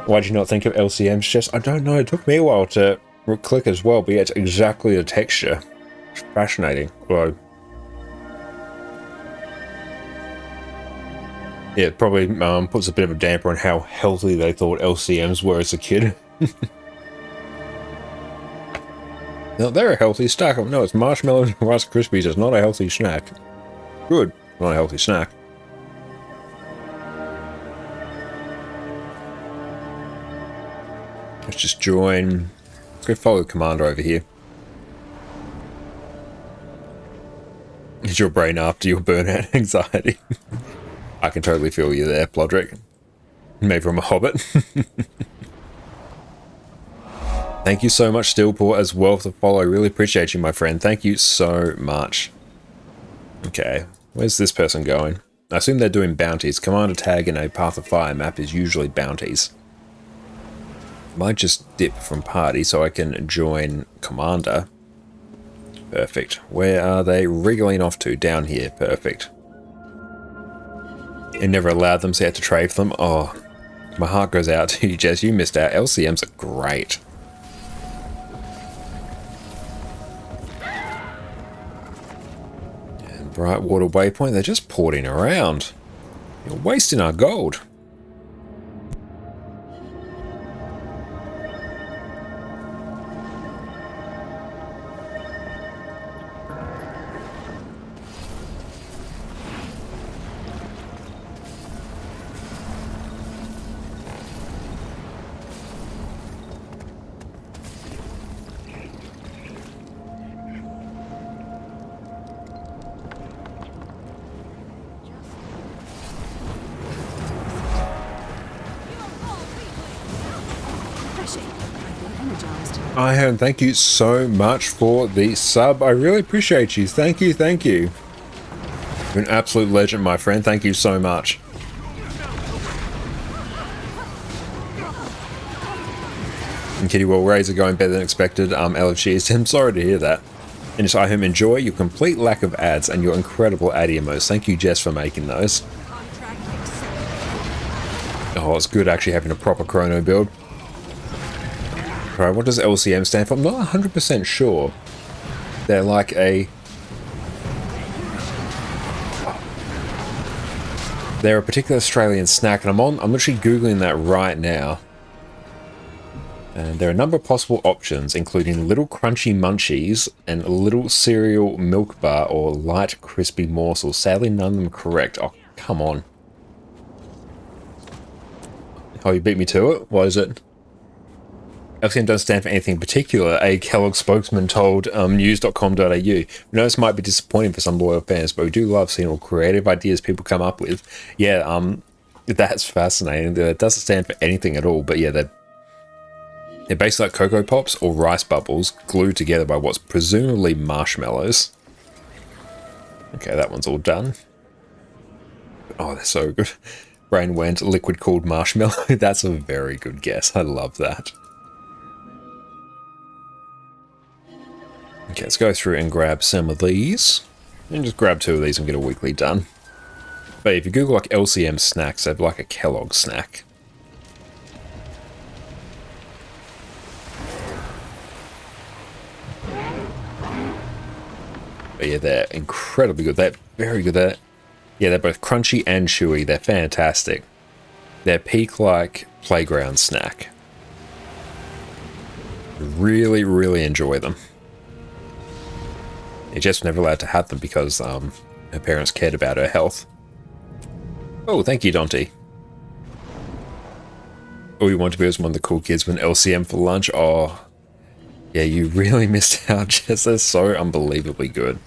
A: Why did you not think of LCMs, Jess? I don't know. It took me a while to click as well, but yeah, it's exactly the texture. It's fascinating. Although, yeah, it probably puts a bit of a damper on how healthy they thought LCMs were as a kid. No, they're a healthy snack. No, it's marshmallows and Rice Krispies. It's not a healthy snack. Good. Not a healthy snack. Let's just join. Let's go follow the commander over here. Is your brain after your burnout anxiety? I can totally feel you there, Plodrick. Maybe from a hobbit. Thank you so much, Stillport, as well for the follow. I really appreciate you, my friend. Thank you so much. Okay, where's this person going? I assume they're doing bounties. Commander tag in a Path of Fire map is usually bounties. Might just dip from party so I can join Commander. Perfect. Where are they wriggling off to? Down here. Perfect. It never allowed them, so you had to trade for them. Oh, my heart goes out to you, Jess. You missed out. LCMs are great. And Brightwater Waypoint, they're just porting around. You're wasting our gold. Ian, thank you so much for the sub. I really appreciate you. Thank you, thank you. You're an absolute legend, my friend. Thank you so much. And Kitty, well, raids are going better than expected. LFG, I'm sorry to hear that. And just I hope enjoy your complete lack of ads and your incredible ad emos. Thank you, Jess, for making those. Oh, it's good actually having a proper chrono build. Alright, what does LCM stand for? I'm not 100% sure. They're like a... They're a particular Australian snack, and I'm literally Googling that right now. And there are a number of possible options, including little crunchy munchies and little cereal milk bar or light crispy morsels. Sadly, none of them are correct. Oh, come on. Oh, you beat me to it? What is it? LCM doesn't stand for anything in particular, a Kellogg spokesman told news.com.au. We know this might be disappointing for some loyal fans, but we do love seeing all creative ideas people come up with. Yeah, that's fascinating. It doesn't stand for anything at all, but yeah, they're basically like Cocoa Pops or rice bubbles glued together by what's presumably marshmallows. Okay, that one's all done. Oh, they're so good. Brain went liquid cooled marshmallow. That's a very good guess. I love that. Okay, let's go through and grab some of these. And just grab 2 of these and get a weekly done. But if you Google like LCM snacks, they have like a Kellogg snack. But yeah, they're incredibly good. They're very good. Yeah, they're both crunchy and chewy. They're fantastic. They're peak like playground snack. Really, really enjoy them. Jess was never allowed to have them because her parents cared about her health. Oh, thank you, Dante. All you want to be was one of the cool kids when LCM for lunch. Oh, yeah, you really missed out, Jess. They're so unbelievably good.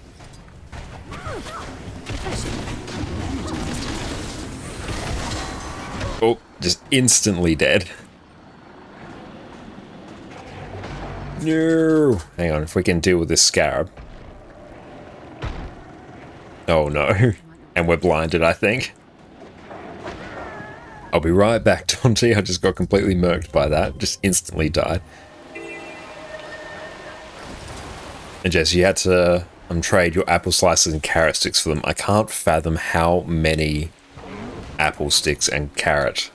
A: Oh, just instantly dead. No. Hang on, if we can deal with this scarab. Oh no. And we're blinded, I think. I'll be right back, Dante. I just got completely murked by that. Just instantly died. And Jess, you had to trade your apple slices and carrot sticks for them. I can't fathom how many apple sticks and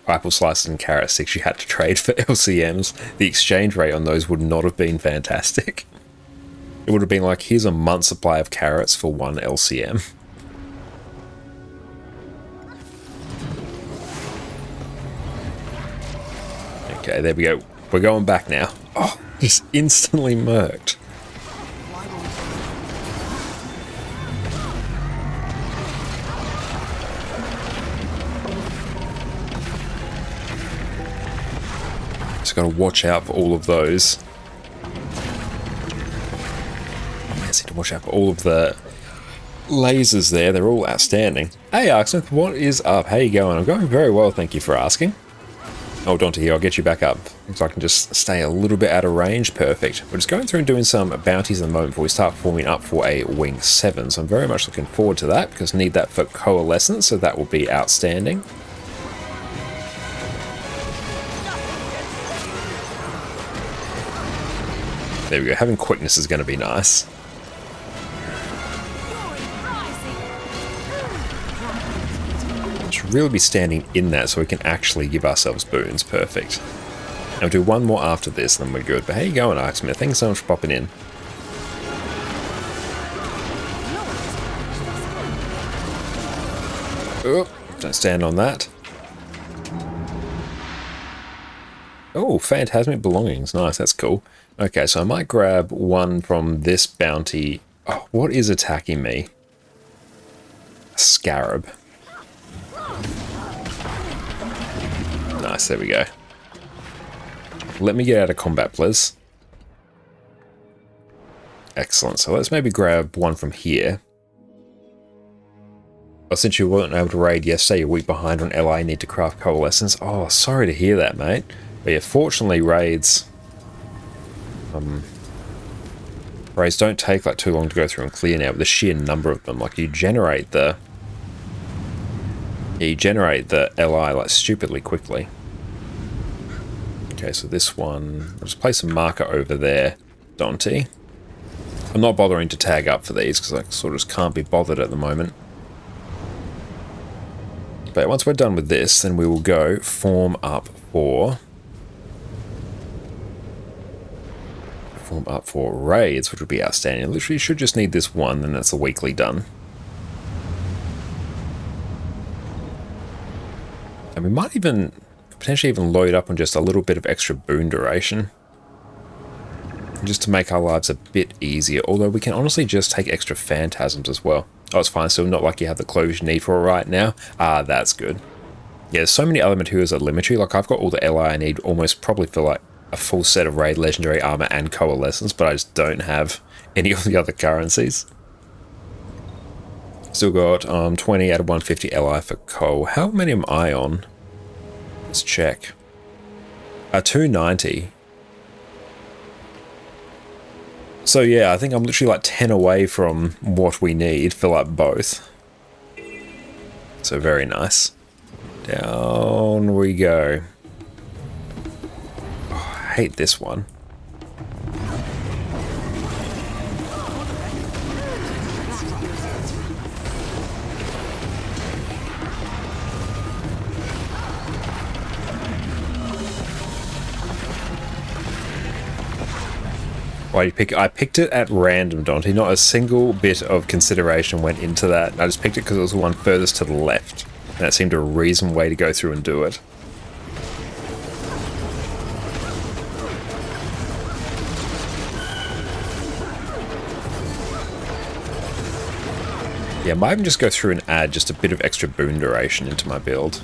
A: apple slices and carrot sticks you had to trade for LCMs. The exchange rate on those would not have been fantastic. It would have been like, here's a month's supply of carrots for 1 LCM. Okay, there we go. We're going back now. Oh, just instantly murked. Just gotta watch out for all of those. I need to watch out for all of the lasers there. They're all outstanding. Hey, Arksmith, what is up? How you going? I'm going very well, thank you for asking. Oh, Dante here, I'll get you back up. So I can just stay a little bit out of range. Perfect. We're just going through and doing some bounties at the moment before we start forming up for a Wing 7. So I'm very much looking forward to that because I need that for Coalescence, so that will be outstanding. There we go. Having quickness is going to be nice. Should really be standing in that so we can actually give ourselves boons. Perfect. And we'll do one more after this, and then we're good. But how you going, Arksmith? Thanks so much for popping in. Oh, don't stand on that. Oh, Phantasmic Belongings. Nice, that's cool. Okay, so I might grab one from this bounty. Oh, what is attacking me? A scarab. Nice, there we go. Let me get out of combat, please. Excellent, so let's maybe grab one from here. Oh, since you weren't able to raid yesterday, you're week behind on LI, need to craft Coalescence. Oh, sorry to hear that, mate. But yeah, fortunately, raids Rays don't take like too long to go through and clear now with the sheer number of them. Like you generate the LI like stupidly quickly. Okay, so this one, I'll just place a marker over there, Dante. I'm not bothering to tag up for these because I sort of just can't be bothered at the moment. But once we're done with this, then we will go form up for raids, which would be outstanding. Literally should just need this one, then that's the weekly done. And we might even potentially even load up on just a little bit of extra boon duration, just to make our lives a bit easier. Although we can honestly just take extra phantasms as well. Oh, it's fine. So not like you have the clothes you need for it right now. Ah, that's good. Yeah, there's so many other materials that limit you. Like I've got all the LI I need almost probably for like a full set of raid legendary armor and coalescence, but I just don't have any of the other currencies. Still got 20 out of 150 LI for coal. How many am I on? Let's check. 290. So yeah, I think I'm literally like 10 away from what we need for like both. So very nice. Down we go. Oh, I hate this one. Why you pick? I picked it at random, Dante. Not a single bit of consideration went into that. I just picked it because it was the one furthest to the left. And that seemed a reasonable way to go through and do it. Yeah, I might even just go through and add just a bit of extra boon duration into my build.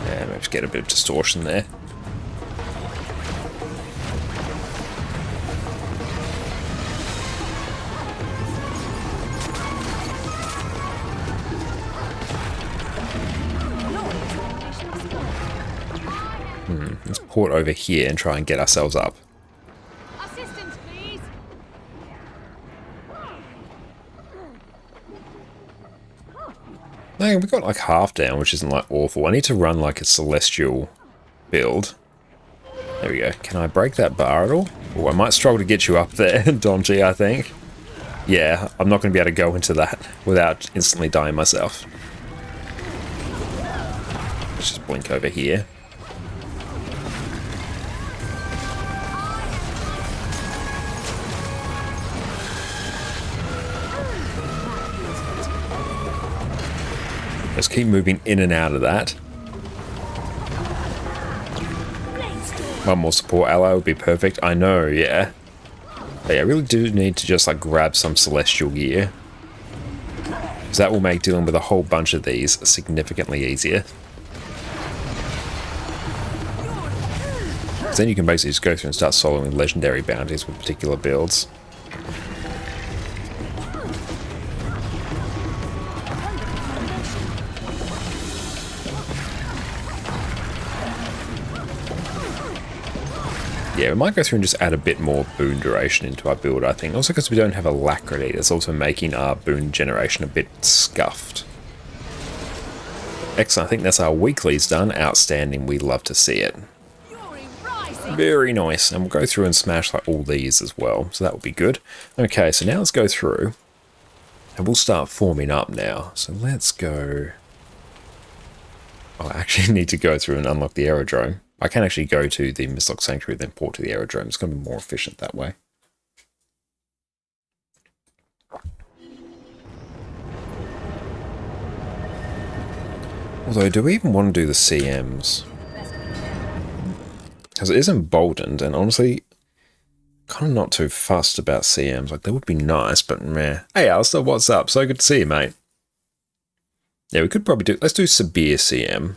A: Yeah, maybe just get a bit of distortion there. Let's port over here and try and get ourselves up.
E: Assistance, please.
A: No, we got like half down, which isn't like awful. I need to run like a celestial build. There we go. Can I break that bar at all? Oh, I might struggle to get you up there, Dante, I think. Yeah, I'm not going to be able to go into that without instantly dying myself. Let's just blink over here. Just keep moving in and out of that. One more support ally would be perfect. I know, yeah. But yeah, I really do need to just like grab some celestial gear. Because that will make dealing with a whole bunch of these significantly easier. Then you can basically just go through and start soloing legendary bounties with particular builds. Yeah, we might go through and just add a bit more boon duration into our build, I think. Also because we don't have alacrity, it's also making our boon generation a bit scuffed. Excellent, I think that's our weeklies done. Outstanding, we love to see it. Very nice, and we'll go through and smash like all these as well, so that will be good. Okay, so now let's go through, and we'll start forming up now. So let's go... Oh, I actually need to go through and unlock the aerodrome. I can actually go to the Mistlock Sanctuary, then port to the aerodrome. It's going to be more efficient that way. Although, do we even want to do the CMs? Because it is emboldened, and honestly, kind of not too fussed about CMs. Like, they would be nice, but meh. Hey, Alistair, what's up? So good to see you, mate. Yeah, we could probably do... Let's do Sabir CM.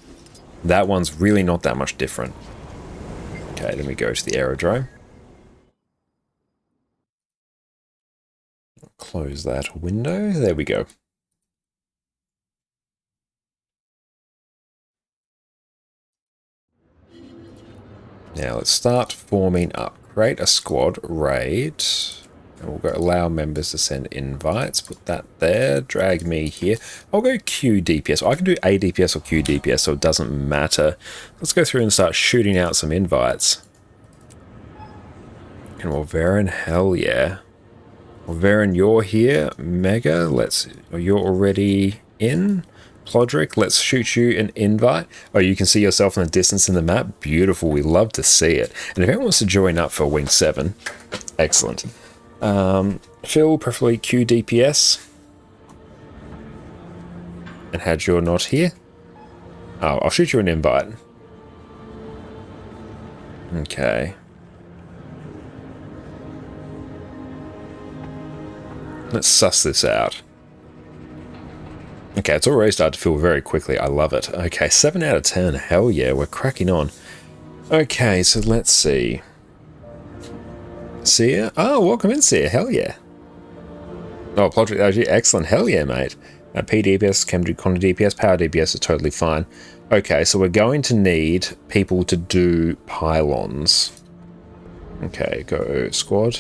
A: That one's really not that much different. Okay, then we go to the aerodrome. Close that window. There we go. Now let's start forming up. Create a squad raid. And we'll go allow members to send invites. Put that there. Drag me here. I'll go Q DPS. I can do A DPS or Q DPS, so it doesn't matter. Let's go through and start shooting out some invites. And Wolverine, hell yeah. Wolverine, you're here. Mega, you're already in. Plodrick, let's shoot you an invite. Oh, you can see yourself in the distance in the map. Beautiful, we love to see it. And if anyone wants to join up for Wing 7, excellent. Phil, preferably Q DPS. And had you're not here. Oh, I'll shoot you an invite. Okay. Let's suss this out. Okay, it's already started to fill very quickly. I love it. Okay, 7 out of 10. Hell yeah, we're cracking on. Okay, so let's see. Seer? Oh, welcome in, Seer. Hell yeah. Oh, Plodrick, excellent. Hell yeah, mate. P DPS, can do Con DPS, Power DPS is totally fine. Okay, so we're going to need people to do pylons. Okay, go squad.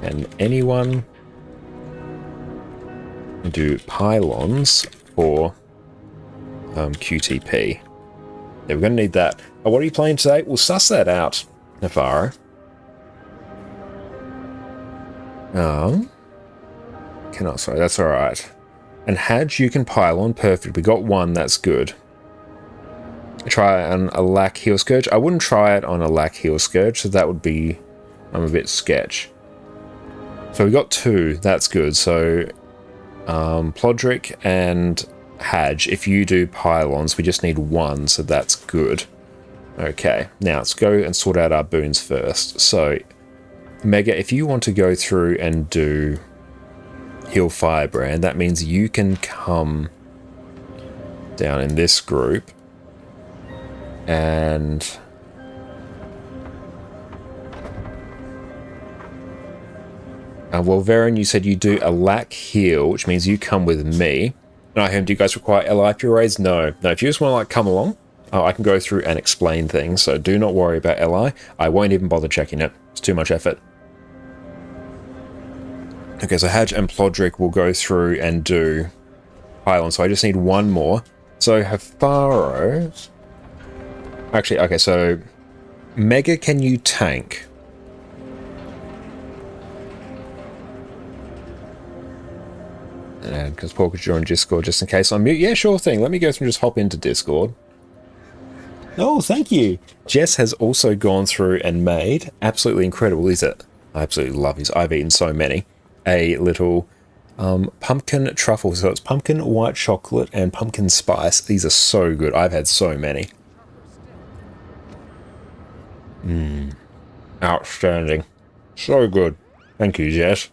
A: And anyone do pylons for QTP. Yeah, we're going to need that. Oh, what are you playing today? We'll suss that out, Navarro. Cannot, sorry, that's alright. And Hadge, you can pylon, perfect. We got one, that's good. Try it on a lack heal scourge. I wouldn't try it on a lack heal scourge, so that would be, I'm a bit sketch. So we got 2, that's good. So Plodrick and Hadge, if you do pylons, we just need 1, so that's good. Okay, now let's go and sort out our boons first. So, Mega, if you want to go through and do heal Firebrand, that means you can come down in this group and well, Varen, you said you do a lack heal, which means you come with me. And do you guys require LI for your raids? No. No, if you just want to like come along, I can go through and explain things, so do not worry about LI. I won't even bother checking it. It's too much effort. Okay, so Hadge and Plodrick will go through and do pylon, so I just need 1 more. So Hafaro... Actually, okay, so Mega, can you tank? And because Paul could join Discord just in case I'm mute. Yeah, sure thing. Let me go through and just hop into Discord. Oh, thank you. Jess has also gone through and made, absolutely incredible, is it? I absolutely love these. I've eaten so many. A little pumpkin truffle. So it's pumpkin white chocolate and pumpkin spice. These are so good. I've had so many. Outstanding. So good. Thank you, Jess.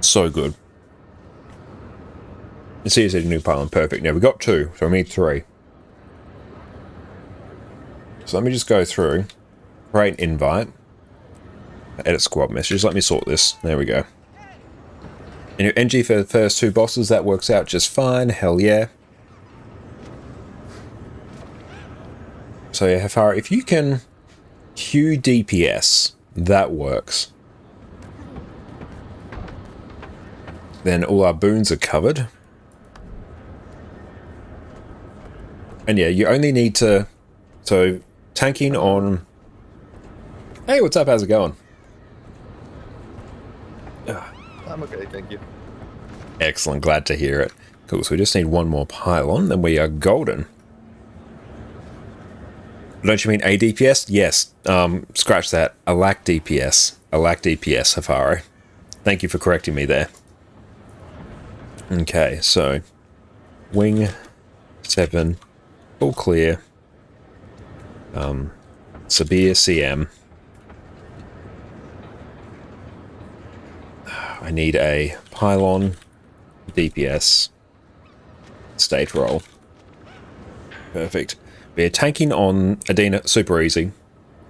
A: So good. You see, it's a new pylon. Perfect. Now we got 2, so we need 3. So let me just go through, create invite, edit squad messages. Let me sort this. There we go. And your NG for the first 2 bosses, that works out just fine. Hell yeah. So yeah, Hafara, if you can Q DPS, that works. Then all our boons are covered. And yeah, you only need to... So, tanking on... Hey, what's up? How's it going?
F: I'm okay, thank you.
A: Excellent, glad to hear it. Cool, so we just need 1 more pylon, then we are golden. Don't you mean a DPS? Yes, scratch that. A lack DPS. A lack DPS, Hafaro. Thank you for correcting me there. Okay, so Wing 7, all clear. Sabir CM. I need a pylon, DPS, stage roll. Perfect. We're tanking on Adina, super easy.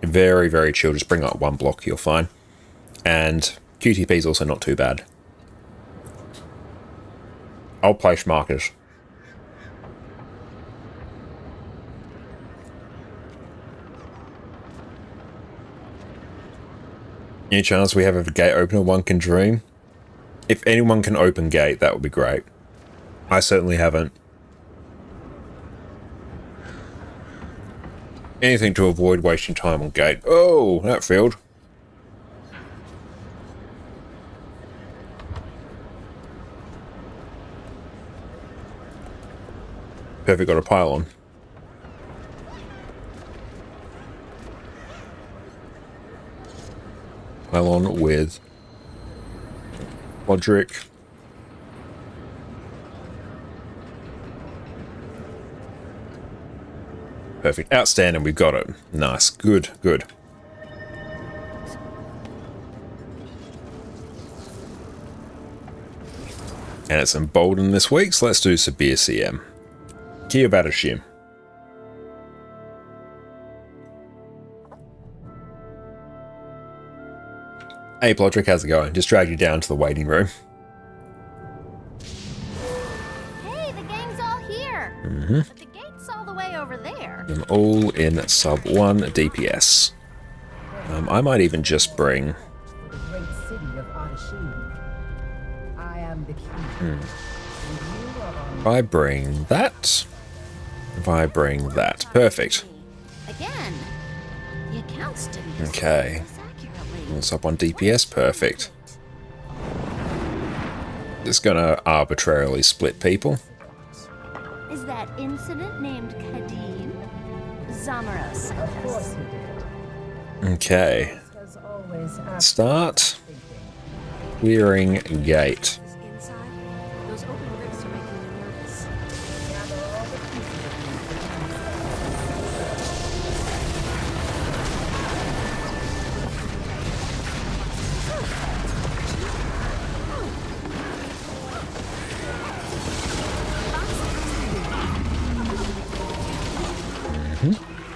A: Very, very chill, just bring up 1 block, you're fine. And QTP is also not too bad. I'll place markers. Any chance we have a gate opener one can dream? If anyone can open gate, that would be great. I certainly haven't. Anything to avoid wasting time on gate. Oh, that failed. Perfect, got a pylon. Pylon with Podrick. Perfect. Outstanding. We've got it. Nice. Good. Good. And it's emboldened this week, so let's do Sabir CM. Kia Badashim. Hey, Plodrick, how's it going? Just dragged you down to the waiting room.
E: Hey, the gang's all here. But the gate's all the way over there.
A: I'm all in sub 1 DPS. I might even just bring...
G: The great city of Adashim. I am the king.
A: If I bring that... If I bring that. Perfect.
E: Again, the accounts didn't
A: Okay.
E: this accurately.
A: All sub 1 DPS. Perfect. Just gonna arbitrarily split people.
E: Is that incident named Kadim? Zamara sent
G: Of
E: us.
G: course he did.
A: Okay.
G: As always,
A: Start clearing gate.
H: Inside, those open rifts are making me nervous.
G: gather all the pieces of me for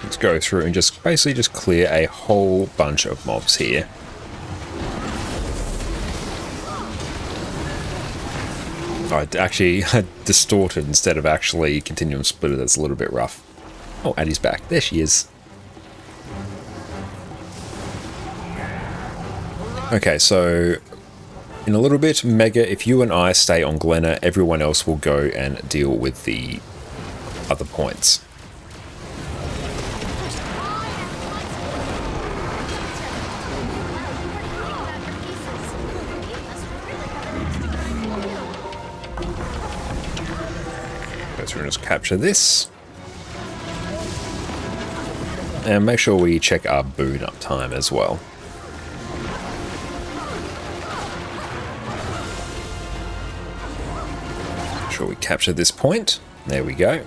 A: Let's go through and just basically just clear a whole bunch of mobs here. Oh, it actually distorted instead of actually continuum splitter. That's a little bit rough. Oh, Addie's back. There she is. Okay, so in a little bit, Mega, if you and I stay on Glenna, everyone else will go and deal with the other points. Go through and just capture this. And make sure we check our boon up time as well. Make sure we capture this point. There we go.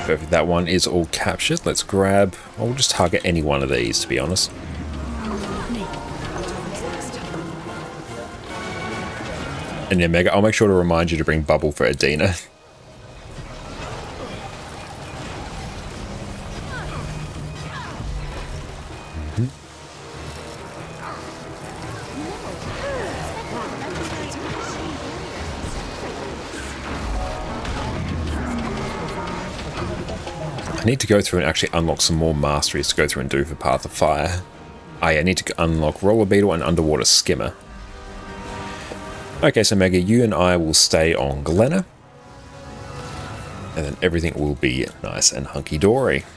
A: Perfect, that one is all captured. Let's grab... I'll just target any one of these, to be honest. And yeah, Mega, I'll make sure to remind you to bring Bubble for Adina. I need to go through and actually unlock some more masteries to go through and do for Path of Fire. Ah, yeah, I need to unlock Roller Beetle and Underwater Skimmer. Okay, so Mega, you and I will stay on Glenna. And then everything will be nice and hunky-dory.
E: This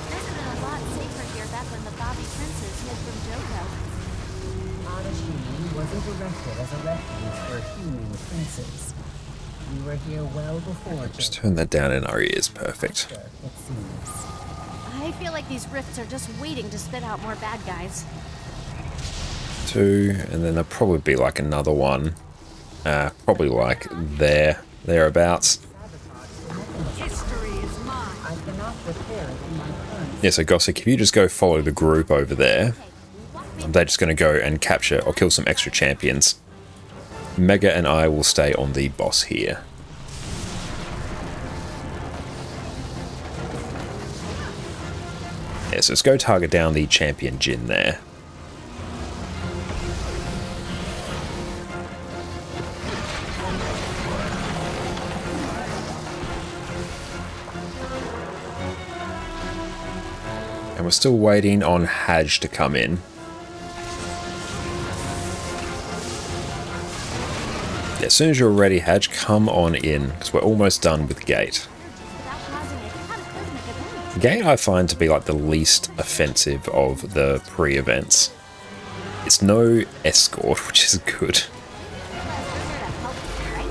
E: has been a lot safer here back when the Bobby Princes hid from Joko.
G: Adashim wasn't erected as a refuge for human princes. We were here well before
A: Just
G: Joko,
A: turn that down in our ears. Perfect.
G: it seems.
E: I feel like these rifts are just waiting to spit out more bad guys.
A: 2, and then there'll probably be like another one. Probably like thereabouts.
H: History is mine.
G: I cannot repair it in my current
A: Yeah, so Gossick, if you just go follow the group over there, they're just going to go and capture or kill some extra champions. Mega and I will stay on the boss here. Yeah, so let's go target down the champion Jin there. And we're still waiting on Haj to come in. Yeah, as soon as you're ready, Haj, come on in, because we're almost done with Gate.
E: Without causing a cataclysmic event.
A: Gate I find to be like the least offensive of the pre-events. It's no escort, which is good.
E: We're here to help, right?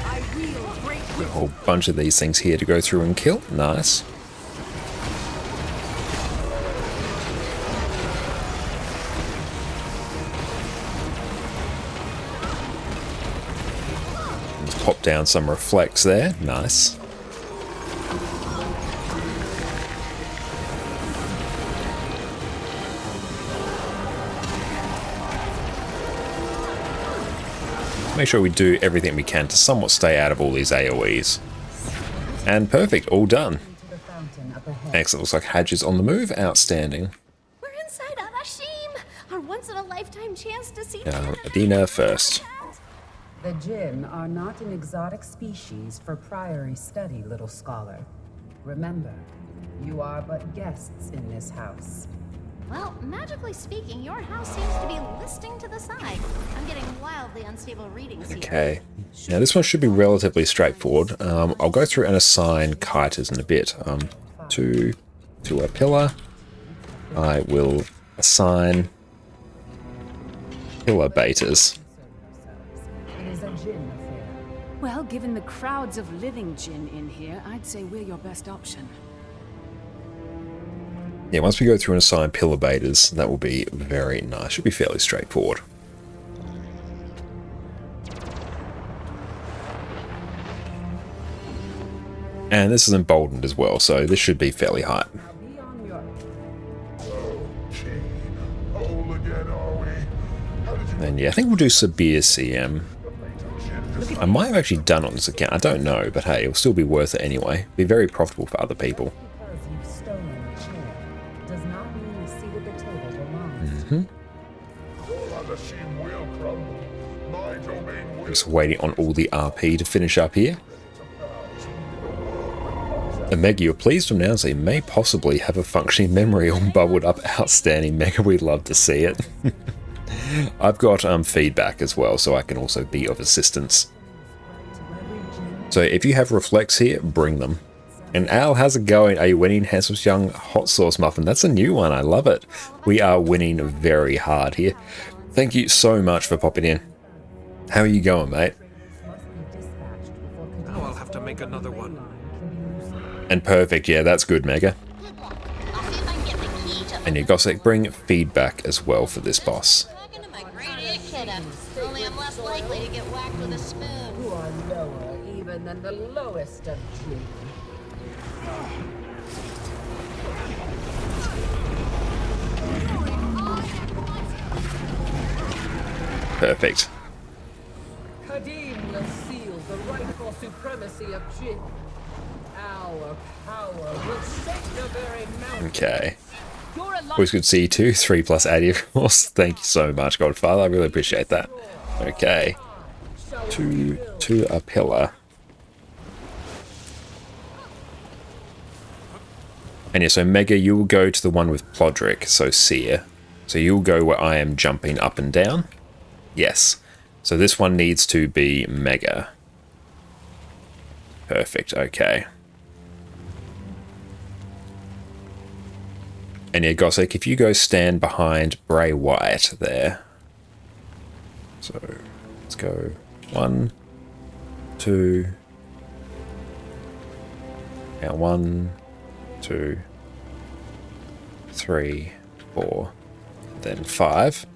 D: I wield great
A: A whole bunch of these things here to go through and kill. Nice. Let's pop down some reflects there. Nice. Make sure we do everything we can to somewhat stay out of all these AoEs. And perfect, all done.
G: To the fountain up ahead.
A: Excellent, looks like Haj is on the move. Outstanding.
E: We're inside Arashim! Our once-in-a-lifetime chance to see
A: Adina first.
G: The Jinn are not an exotic species for priory study, little scholar. Remember, you are but guests in this house.
E: Well, magically speaking, your house seems to be listing to the side. I'm getting wildly unstable readings here.
A: Okay. Now this one should be relatively straightforward. I'll go through and assign kiters in a bit. To a pillar, I will assign pillar betas.
G: It is a Jinn affair.
H: Well, given the crowds of living Jinn in here, I'd say we're your best option.
A: Yeah, once we go through and assign pillar betas, that will be very nice. Should be fairly straightforward. And this is emboldened as well, so this should be fairly high.
G: Now be on your...
A: And yeah, I think we'll do Sabir CM. I might have actually done on this account, I don't know, but hey, it'll still be worth it anyway. Be very profitable for other people.
G: Because you've stolen a chair does not mean the seat at the table belongs.
A: Just waiting on all the RP to finish up here. And Mega, you're pleased to announce they may possibly have a functioning memory all bubbled up. Outstanding, Mega, we'd love to see it. I've got feedback as well, so I can also be of assistance. So if you have reflects here, bring them. And Al, how's it going? Are you winning Handsome's Young Hot Sauce Muffin? That's a new one, I love it. We are winning very hard here. Thank you so much for popping in. How are you going, mate?
D: Now I'll have to make another one.
A: And perfect, yeah, that's good, Mega.
E: Good luck. I'll see if I can get the key to
A: And you Gossick, bring feedback as well for this boss.
E: Talking to my great aunt kidda. Only I'm less likely to get whacked with a spoon.
G: You are lower even than the lowest of Jinn.
A: Perfect.
G: Kadim will seal the rightful supremacy of Jinn. Our power will shake the very mountain.
A: Okay.
G: You're a
A: Always good to see you too. 3+ 80, of course. Thank you so much, Godfather. I really appreciate that. Okay. To a pillar. And yeah, so Mega, you will go to the one with Plodric, so Seer. So you'll go where I am jumping up and down. Yes. So this one needs to be Mega. Perfect, okay. And yeah, Gossick, if you go stand behind Bray Wyatt there. So let's go 1, 2. Now 1, 2, 3, 4, then 5.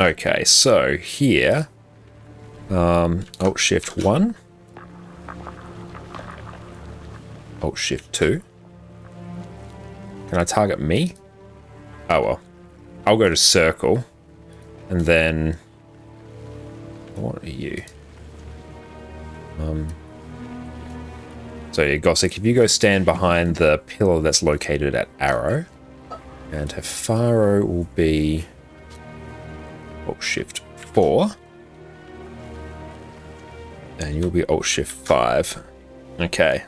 A: Okay, so here, Alt Shift 1, Alt Shift 2. Can I target me? Oh well, I'll go to circle. And then... what are you? So yeah, Gossick, if you go stand behind the pillar that's located at Arrow, and Hafaro will be... Alt Shift 4. And you'll be Alt Shift 5. Okay.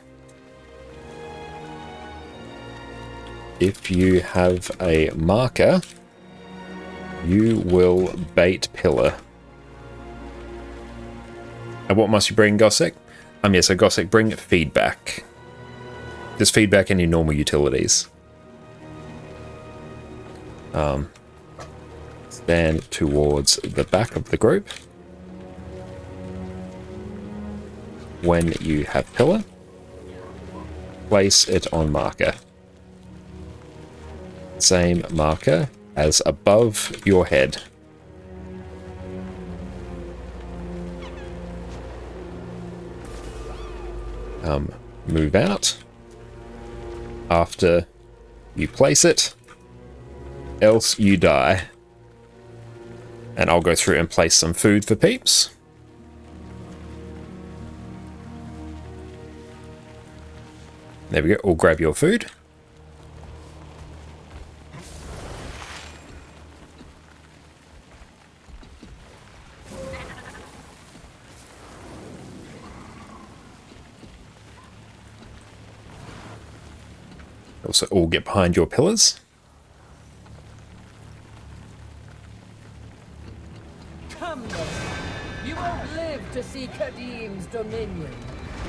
A: If you have a marker, you will bait pillar. And what must you bring, Gossick? Yeah, so Gossick, bring feedback. Just feedback any normal utilities. Stand towards the back of the group. When you have pillar, place it on marker. Same marker as above your head. Move out after you place it, else you die. And I'll go through and place some food for peeps. There we go, all grab your food. Also all get behind your pillars.
G: Come then. You won't live to see Kadim's dominion.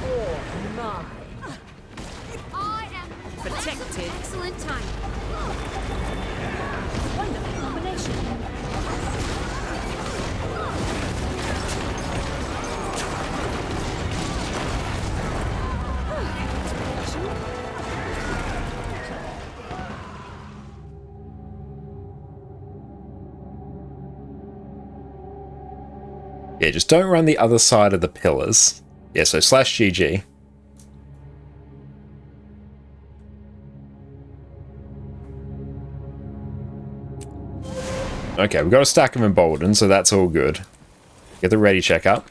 G: Or mine.
E: I am
H: Protected.
E: excellent time. Wonderful combination.
A: Yeah, just don't run the other side of the pillars. Yeah, so /GG. Okay, we've got a stack of emboldened, so that's all good. Get the ready check up.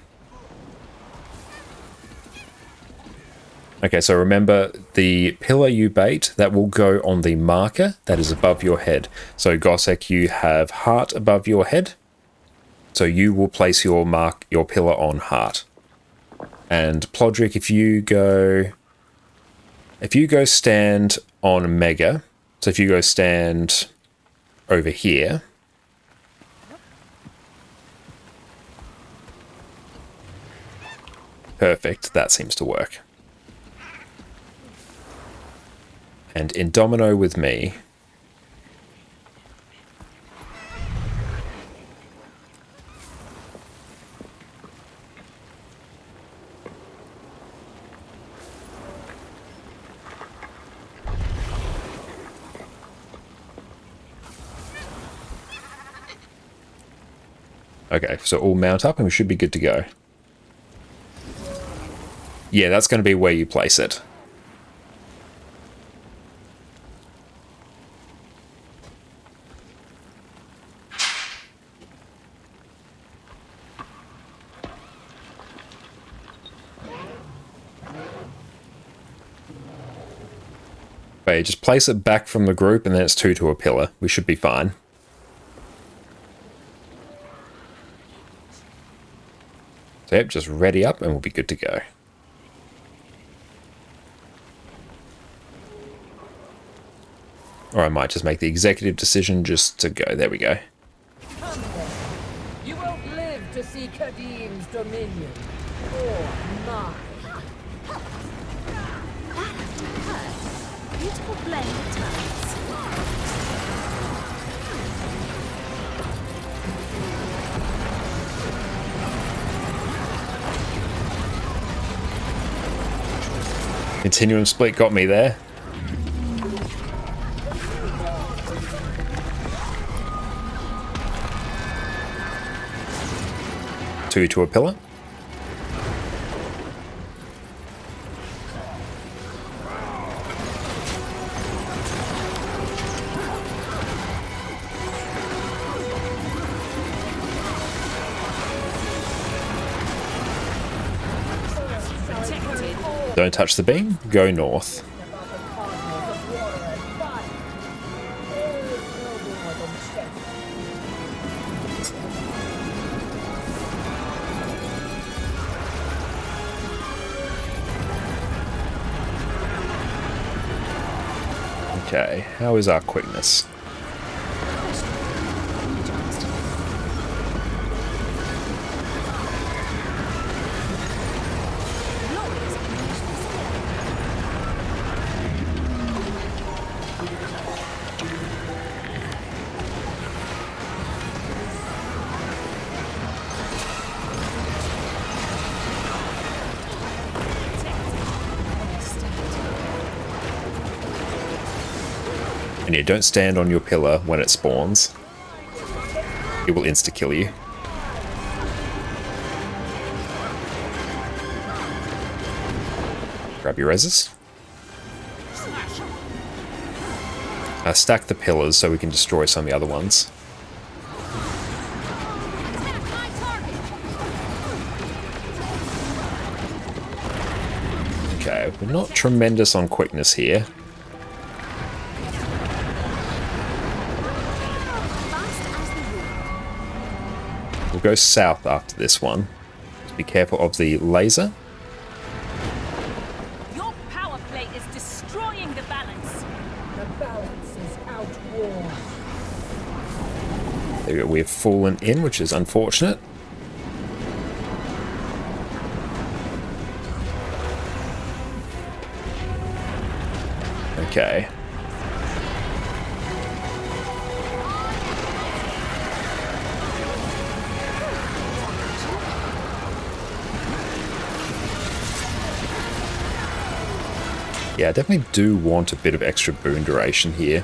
A: Okay, so remember, the pillar you bait, that will go on the marker that is above your head. So Gossek, you have heart above your head. So you will place your pillar on heart. And Plodrick, if you go stand on Mega, so if you go stand over here, perfect, that seems to work. And in Domino with me, okay, so all mount up and we should be good to go. Yeah, that's going to be where you place it. Okay, just place it back from the group and then it's 2 to a pillar. We should be fine. So yep, just ready up and we'll be good to go. Or I might just make the executive decision just to go. There we go.
G: Come then. You won't live to see Kadim's dominion. Or mine.
E: Beautiful blend of tones.
A: Continuum split got me there. Two to a pillar. Don't touch the beam, go north. Okay, how is our quickness? And yeah, don't stand on your pillar when it spawns. It will insta-kill you. Grab your reses. Stack the pillars so we can destroy some of the other ones. Okay, we're not tremendous on quickness here. We'll go south after this one. Just be careful of the laser.
H: Your power play is destroying the balance.
G: The balance is outworn.
A: There we go, we've fallen in, which is unfortunate. Okay. Yeah, I definitely do want a bit of extra boon duration here.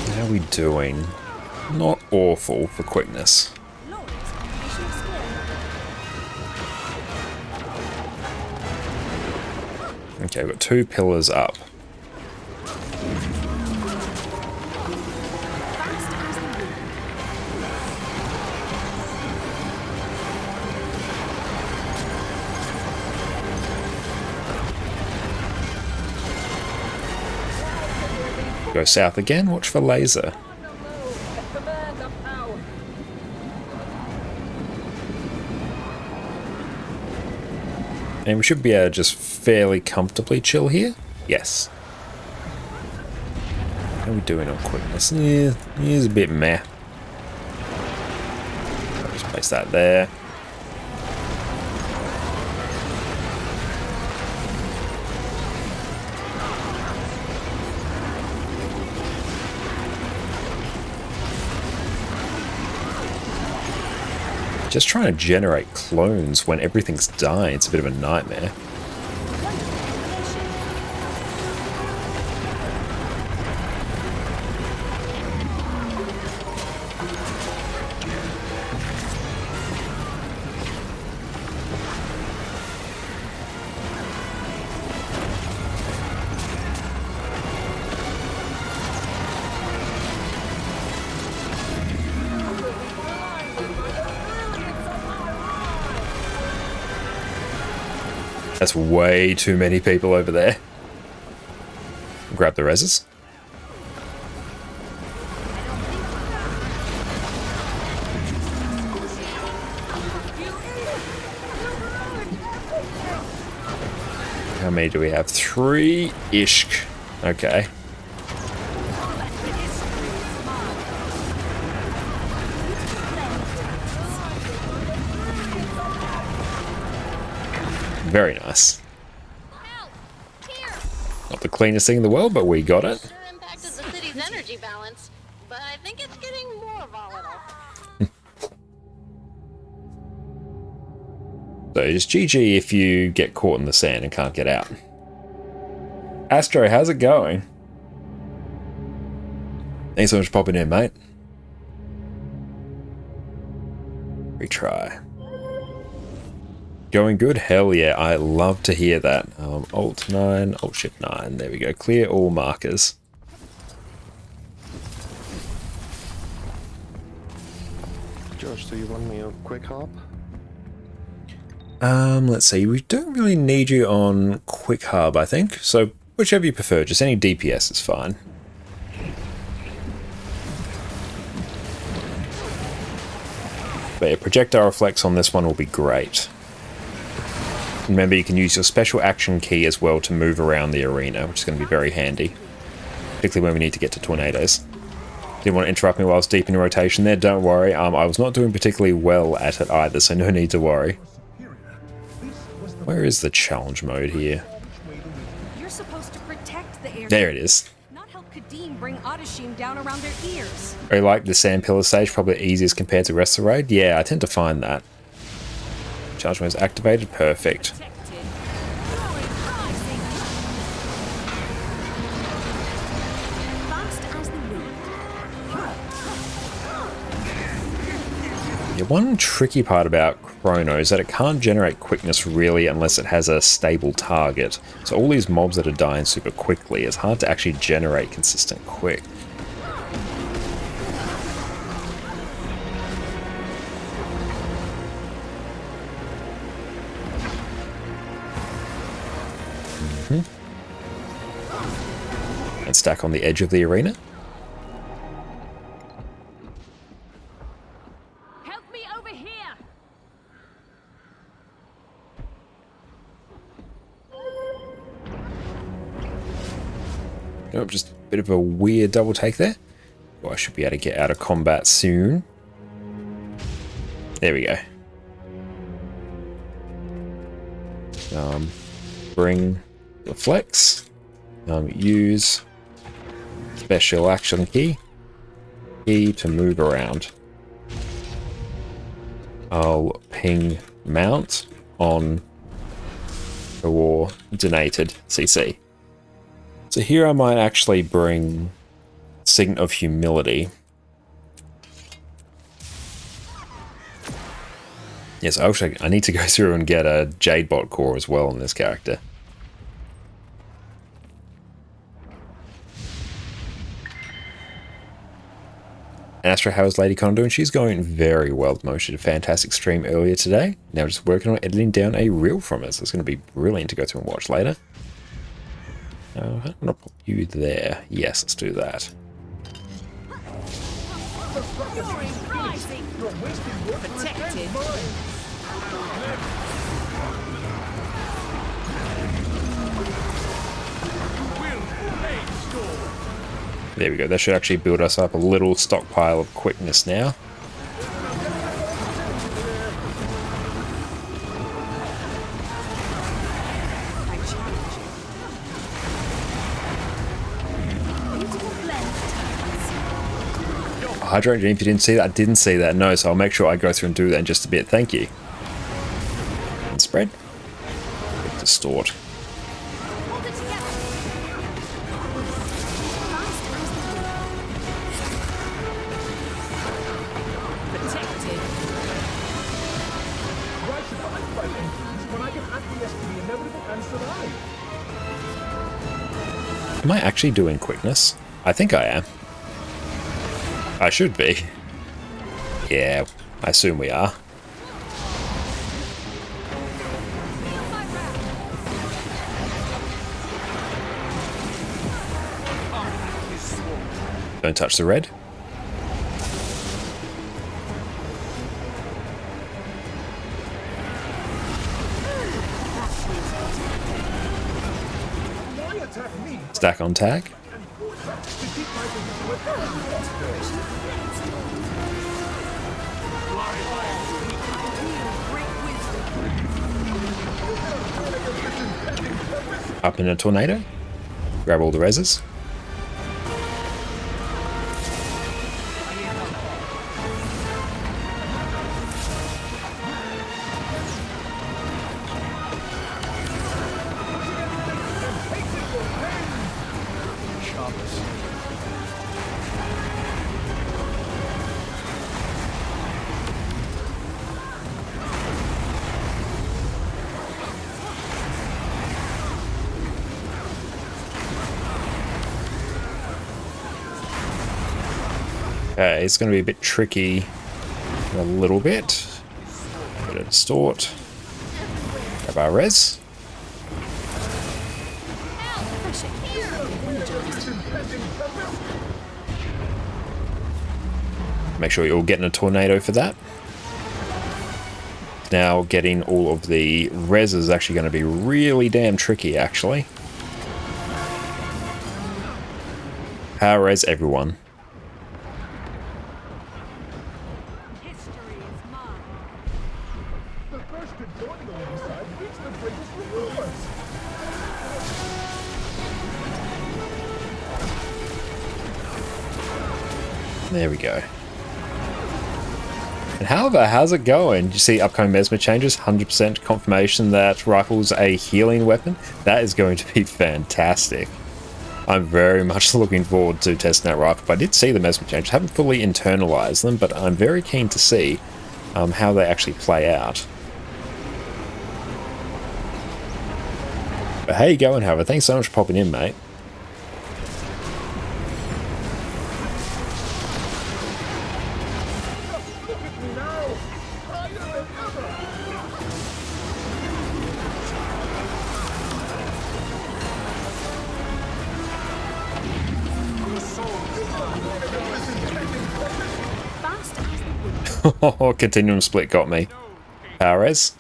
A: How are we doing? Not awful for quickness. Okay, we've got 2 pillars up. Go south again, watch for laser. And we should be able to just fairly comfortably chill here. Yes. How are we doing on quickness? Yeah, he's a bit meh. I'll just place that there. Just trying to generate clones when everything's dying, it's a bit of a nightmare. That's way too many people over there. Grab the reses. How many do we have? 3-ish. Okay. Very nice. Not the cleanest thing in the world, but we got it.
E: Sure impacted the city's energy balance, but I think it's getting more volatile.
A: So just GG if you get caught in the sand and can't get out. Astro, how's it going? Thanks so much for popping in, mate. Retry. Going good? Hell yeah, I love to hear that. Alt 9, Alt Shift 9, there we go. Clear all markers.
F: Josh, do you want me a quick hop?
A: Let's see, we don't really need you on Quick Hub, I think. So whichever you prefer, just any DPS is fine. But yeah, projectile reflex on this one will be great. Remember, you can use your special action key as well to move around the arena, which is going to be very handy. Particularly when we need to get to tornadoes. Didn't want to interrupt me while I was deep in rotation there, don't worry. I was not doing particularly well at it either, so no need to worry. Where is the challenge mode here?
I: You're supposed to protect the area.
A: There it is.
I: Not help Kadim bring Otashim down around their ears.
A: I like the Sand Pillar stage, probably the easiest compared to the rest of the raid. Yeah, I tend to find that. Challenge mode is activated, perfect. Yeah, one tricky part about Chrono is that it can't generate quickness really unless it has a stable target. So all these mobs that are dying super quickly, it's hard to actually generate consistent quick. And stack on the edge of the arena. Nope, just a bit of a weird double take there. Well, I should be able to get out of combat soon. There we go. Bring the flex. Use special action key. Key to move around. I'll ping mount on coordinated CC. So here I might actually bring Signet of Humility. Yes, actually, I need to go through and get a Jadebot core as well in this character. Astro, how is Lady Con doing? She's going very well. She did a fantastic stream earlier today. Now just working on editing down a reel from it. So it's going to be brilliant to go through and watch later. I'm going to put you there. Yes, let's do that.
I: Protected.
A: There we go. That should actually build us up a little stockpile of quickness now. Hydrant, if you didn't see that, I didn't see that. No, so I'll make sure I go through and do that in just a bit. Thank you. And spread. Distort. Am I actually doing quickness? I think I am. I should be. Yeah, I assume we are. Don't touch the red. Stack on tag. Up in a tornado. Grab all the reses. Okay, it's going to be a bit tricky in a little bit. Bit of distort. Grab our res. Make sure you're all getting a tornado for that. Now getting all of the res is actually going to be really damn tricky, actually. Power res everyone. There we go. And however, how's it going? You see upcoming mesmer changes, 100% confirmation that rifle's a healing weapon. That is going to be fantastic. I'm very much looking forward to testing that rifle. But I did see the mesmer changes. I haven't fully internalized them, but I'm very keen to see how they actually play out. But how you going, however? Thanks so much for popping in, mate. Continuum split got me. Power res.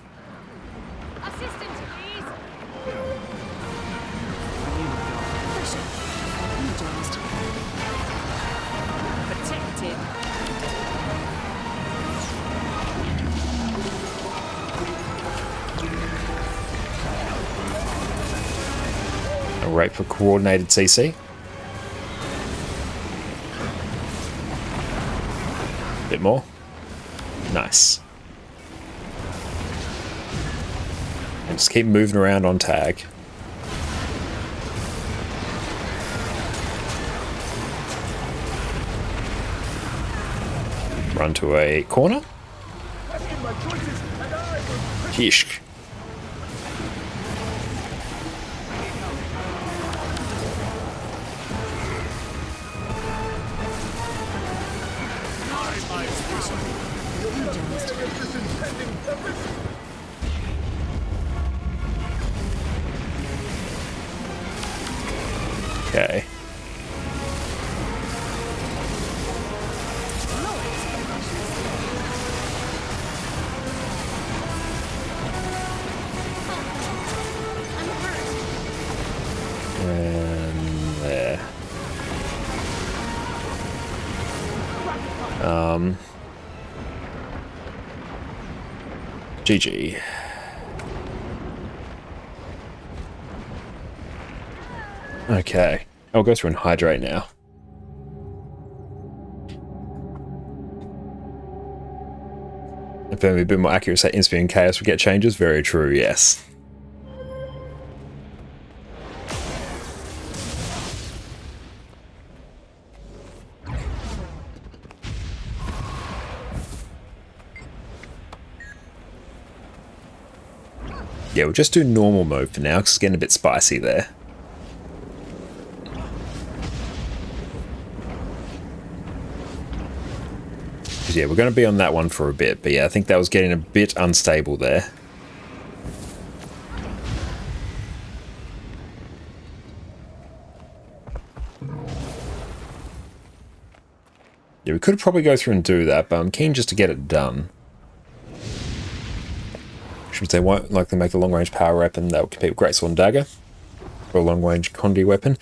I: Assistance, please. Protected.
A: Alright, for coordinated CC. Bit more. Nice. And just keep moving around on tag. Run to a corner. Yeesh. Okay. And there. GG. Okay, I'll go through and hydrate now. If only a bit more accurate, say Inspire and Chaos would get changes. Very true, yes. Yeah, we'll just do normal mode for now because it's getting a bit spicy there. Yeah, we're going to be on that one for a bit, but yeah, I think that was getting a bit unstable there. Yeah, we could probably go through and do that, but I'm keen just to get it done. Should they won't likely make a long-range power weapon that will compete with Greatsword and Dagger, or a long-range Condi weapon.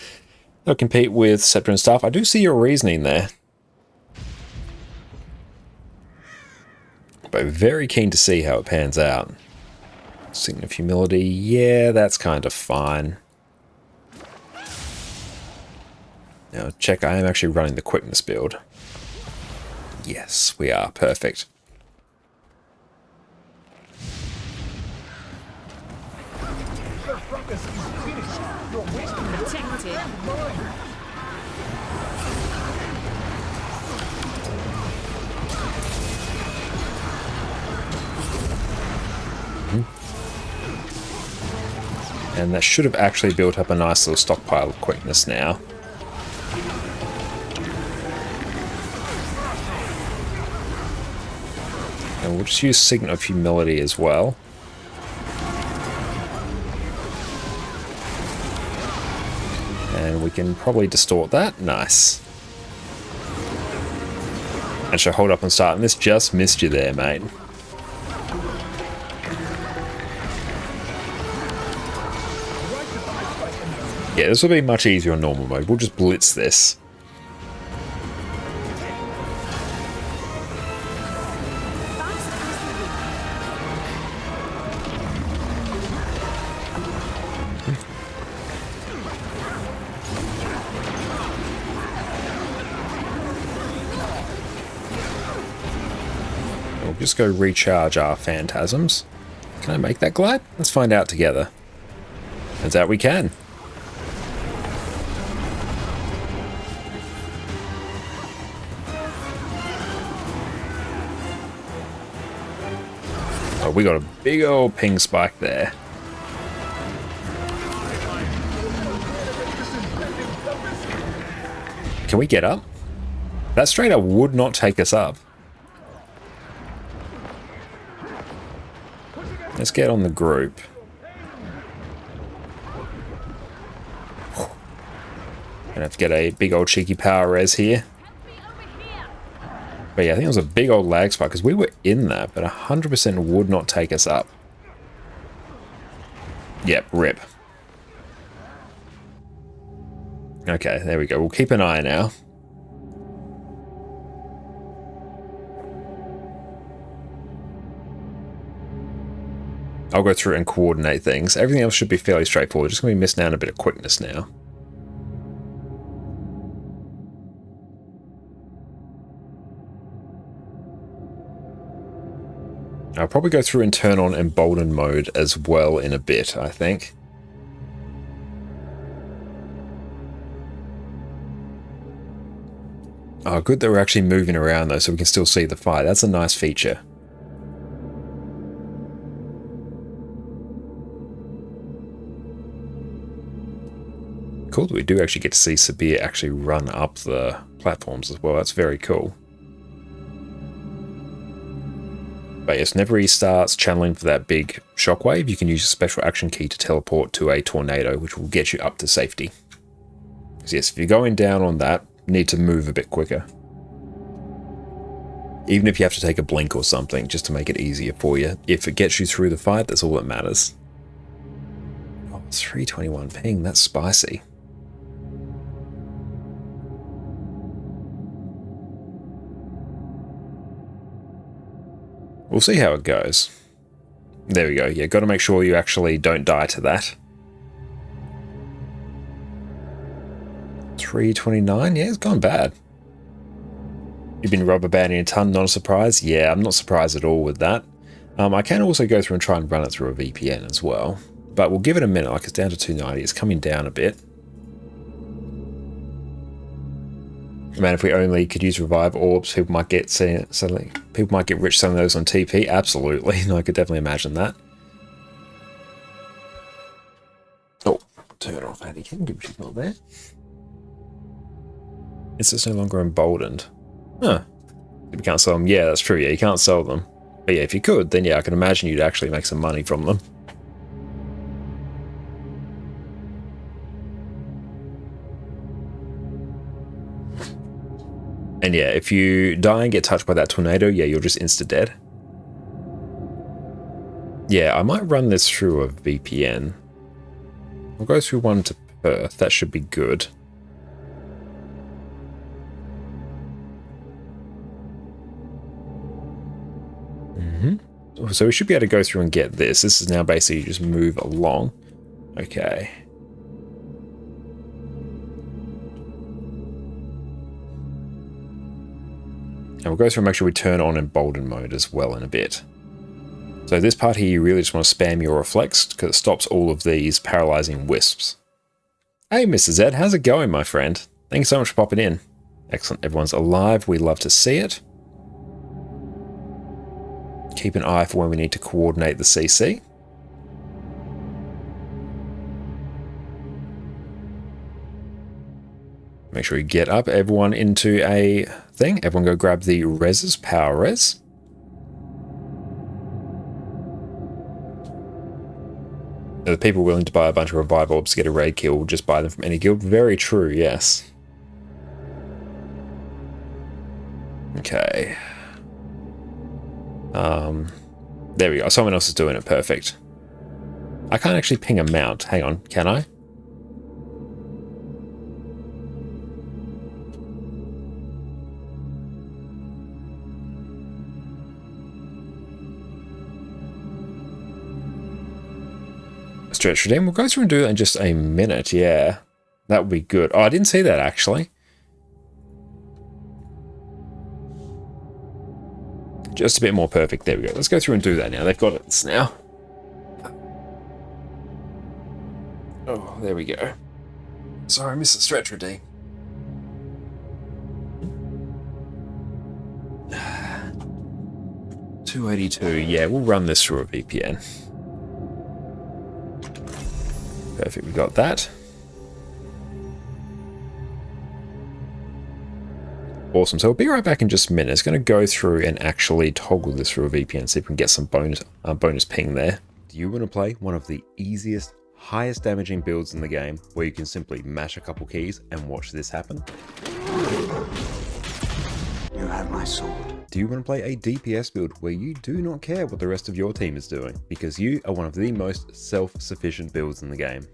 A: They'll compete with Scepter and Staff. I do see your reasoning there. But very keen to see how it pans out. Sign of Humility, yeah, that's kind of fine. Now check, I am actually running the quickness build. Yes, we are, perfect.
I: Protected.
A: And that should have actually built up a nice little stockpile of quickness now. And we'll just use Signet of Humility as well. And we can probably distort that. Nice. And she'll hold up and start. And this just missed you there, mate. Yeah, this will be much easier on normal mode. We'll just blitz this. We'll just go recharge our phantasms. Can I make that glide? Let's find out together. Turns out we can. Oh, we got a big old ping spike there. Can we get up? That straight up would not take us up. Let's get on the group. Gonna have to get a big old cheeky power res here. But yeah, I think it was a big old lag spike because we were in that, but 100% would not take us up. Yep, rip. Okay, there we go. We'll keep an eye now. I'll go through and coordinate things. Everything else should be fairly straightforward. Just going to be missing out a bit of quickness now. I'll probably go through and turn on Emboldened mode as well in a bit, I think. Oh, good that we're actually moving around though, so we can still see the fight. That's a nice feature. Cool that we do actually get to see Sabir actually run up the platforms as well. That's very cool. But yes, whenever he starts channeling for that big shockwave, you can use a special action key to teleport to a tornado, which will get you up to safety. Because yes, if you're going down on that, you need to move a bit quicker. Even if you have to take a blink or something, just to make it easier for you. If it gets you through the fight, that's all that matters. Oh, 321 ping, that's spicy. We'll see how it goes. There we go. Yeah, got to make sure you actually don't die to that. 329? Yeah, it's gone bad. You've been rubber banding a ton, not a surprise? Yeah, I'm not surprised at all with that. I can also go through and try and run it through a VPN as well. But we'll give it a minute, like it's down to 290. It's coming down a bit. Man, if we only could use revive orbs, people might get suddenly. People might get rich selling those on TP. Absolutely, no, I could definitely imagine that. Oh, turn off Addy. Can give she's not there. It's just no longer emboldened. Huh? You can't sell them. Yeah, that's true. Yeah, you can't sell them. But yeah, if you could, then yeah, I can imagine you'd actually make some money from them. And yeah, if you die and get touched by that tornado, yeah, you're just insta-dead. Yeah, I might run this through a VPN. We'll go through one to Perth. That should be good. So we should be able to go through and get this. This is now basically just move along. Okay. And we'll go through and make sure we turn on Emboldened mode as well in a bit. So this part here, you really just want to spam your reflex because it stops all of these paralyzing wisps. Hey, Mr. Z, how's it going, my friend? Thanks so much for popping in. Excellent, everyone's alive. We love to see it. Keep an eye for when we need to coordinate the CC. Make sure you get up, everyone into a thing. Everyone go grab the reses, power res. The people willing to buy a bunch of revive orbs to get a raid kill will just buy them from any guild. Very true, yes. Okay. There we go. Someone else is doing it. Perfect. I can't actually ping a mount. Hang on. Can I? Stretch redeem. We'll go through and do that in just a minute. Yeah. That would be good. Oh, I didn't see that actually. Just a bit more perfect. There we go. Let's go through and do that now. They've got it now. Oh, there we go. Sorry, I missed the stretch redeem. $282. Yeah, we'll run this through a VPN. Perfect, we got that. Awesome, so we'll be right back in just a minute. It's going to go through and actually toggle this through a VPN, see if we can get some bonus ping there. Do you want to play one of the easiest, highest damaging builds in the game, where you can simply mash a couple keys and watch this happen?
B: You have my sword.
A: Do you want to play a DPS build where you do not care what the rest of your team is doing, because you are one of the most self-sufficient builds in the game?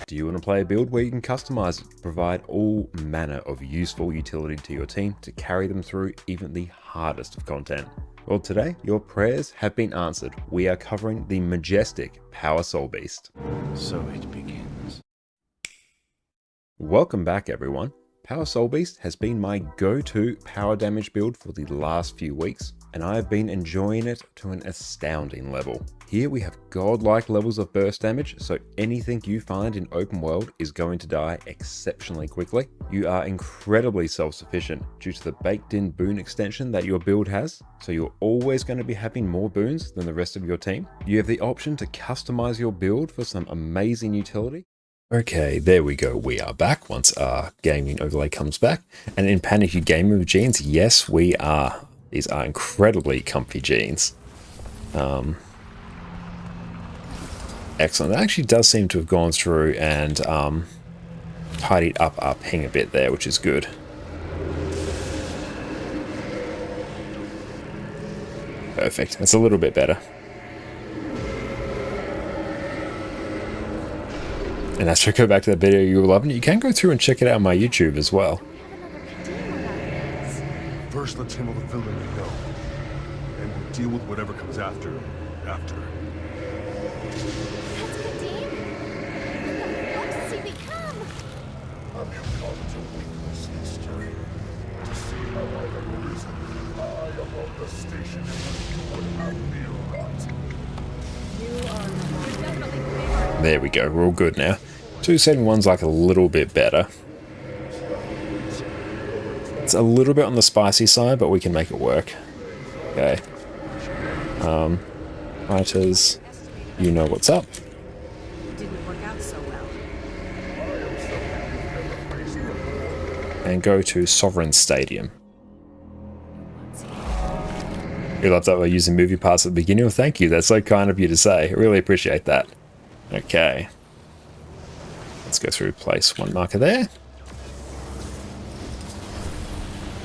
A: Do you want to play a build where you can customize it to provide all manner of useful utility to your team to carry them through even the hardest of content? Well, today your prayers have been answered. We are covering the majestic Power Soul Beast.
B: So it begins.
A: Welcome back, everyone. Power Soul Beast has been my go-to power damage build for the last few weeks, and I have been enjoying it to an astounding level. Here we have godlike levels of burst damage, so anything you find in open world is going to die exceptionally quickly. You are incredibly self-sufficient due to the baked-in boon extension that your build has, so you're always going to be having more boons than the rest of your team. You have the option to customize your build for some amazing utility. Okay, there we go. We are back once our gaming overlay comes back. And in Panicky Gaming with jeans, yes, we are. These are incredibly comfy jeans. Excellent. That actually does seem to have gone through and tidied up our ping a bit there, which is good. Perfect. That's a little bit better. And as to go back to that video you were loving, you can go through and check it out on my YouTube as well.
J: First, let's handle the villain we know, and we'll deal with whatever comes after.
E: That's Kadim? What the fuck does he become?
J: Have you come to witness history? To see how I have risen high above the station in which you would have me rot?
A: There we go, we're all good now. 271's like a little bit better. It's a little bit on the spicy side, but we can make it work. Okay. Fighters, you know what's up.
I: Didn't work out so well.
A: And go to Sovereign Stadium. You love that we're using movie parts at the beginning. Well, thank you. That's so kind of you to say. I really appreciate that. Okay. Let's go through, place one marker there.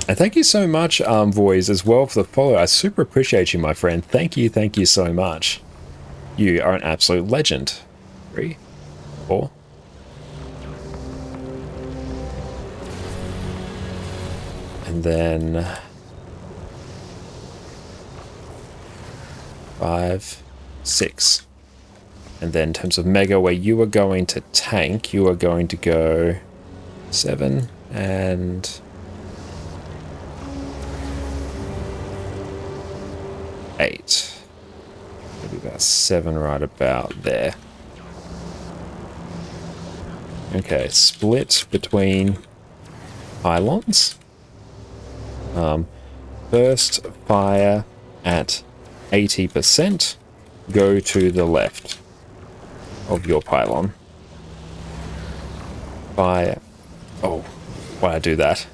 A: And thank you so much, Voice, as well for the follow. I super appreciate you, my friend. Thank you so much. You are an absolute legend. 3, 4. And then 5, 6. And then in terms of Mega, where you are going to tank, you are going to go 7 and 8. Maybe about 7 right about there. Okay, split between pylons. First fire at 80%. Go to the left of your pylon. Fire. Oh, why did I do that?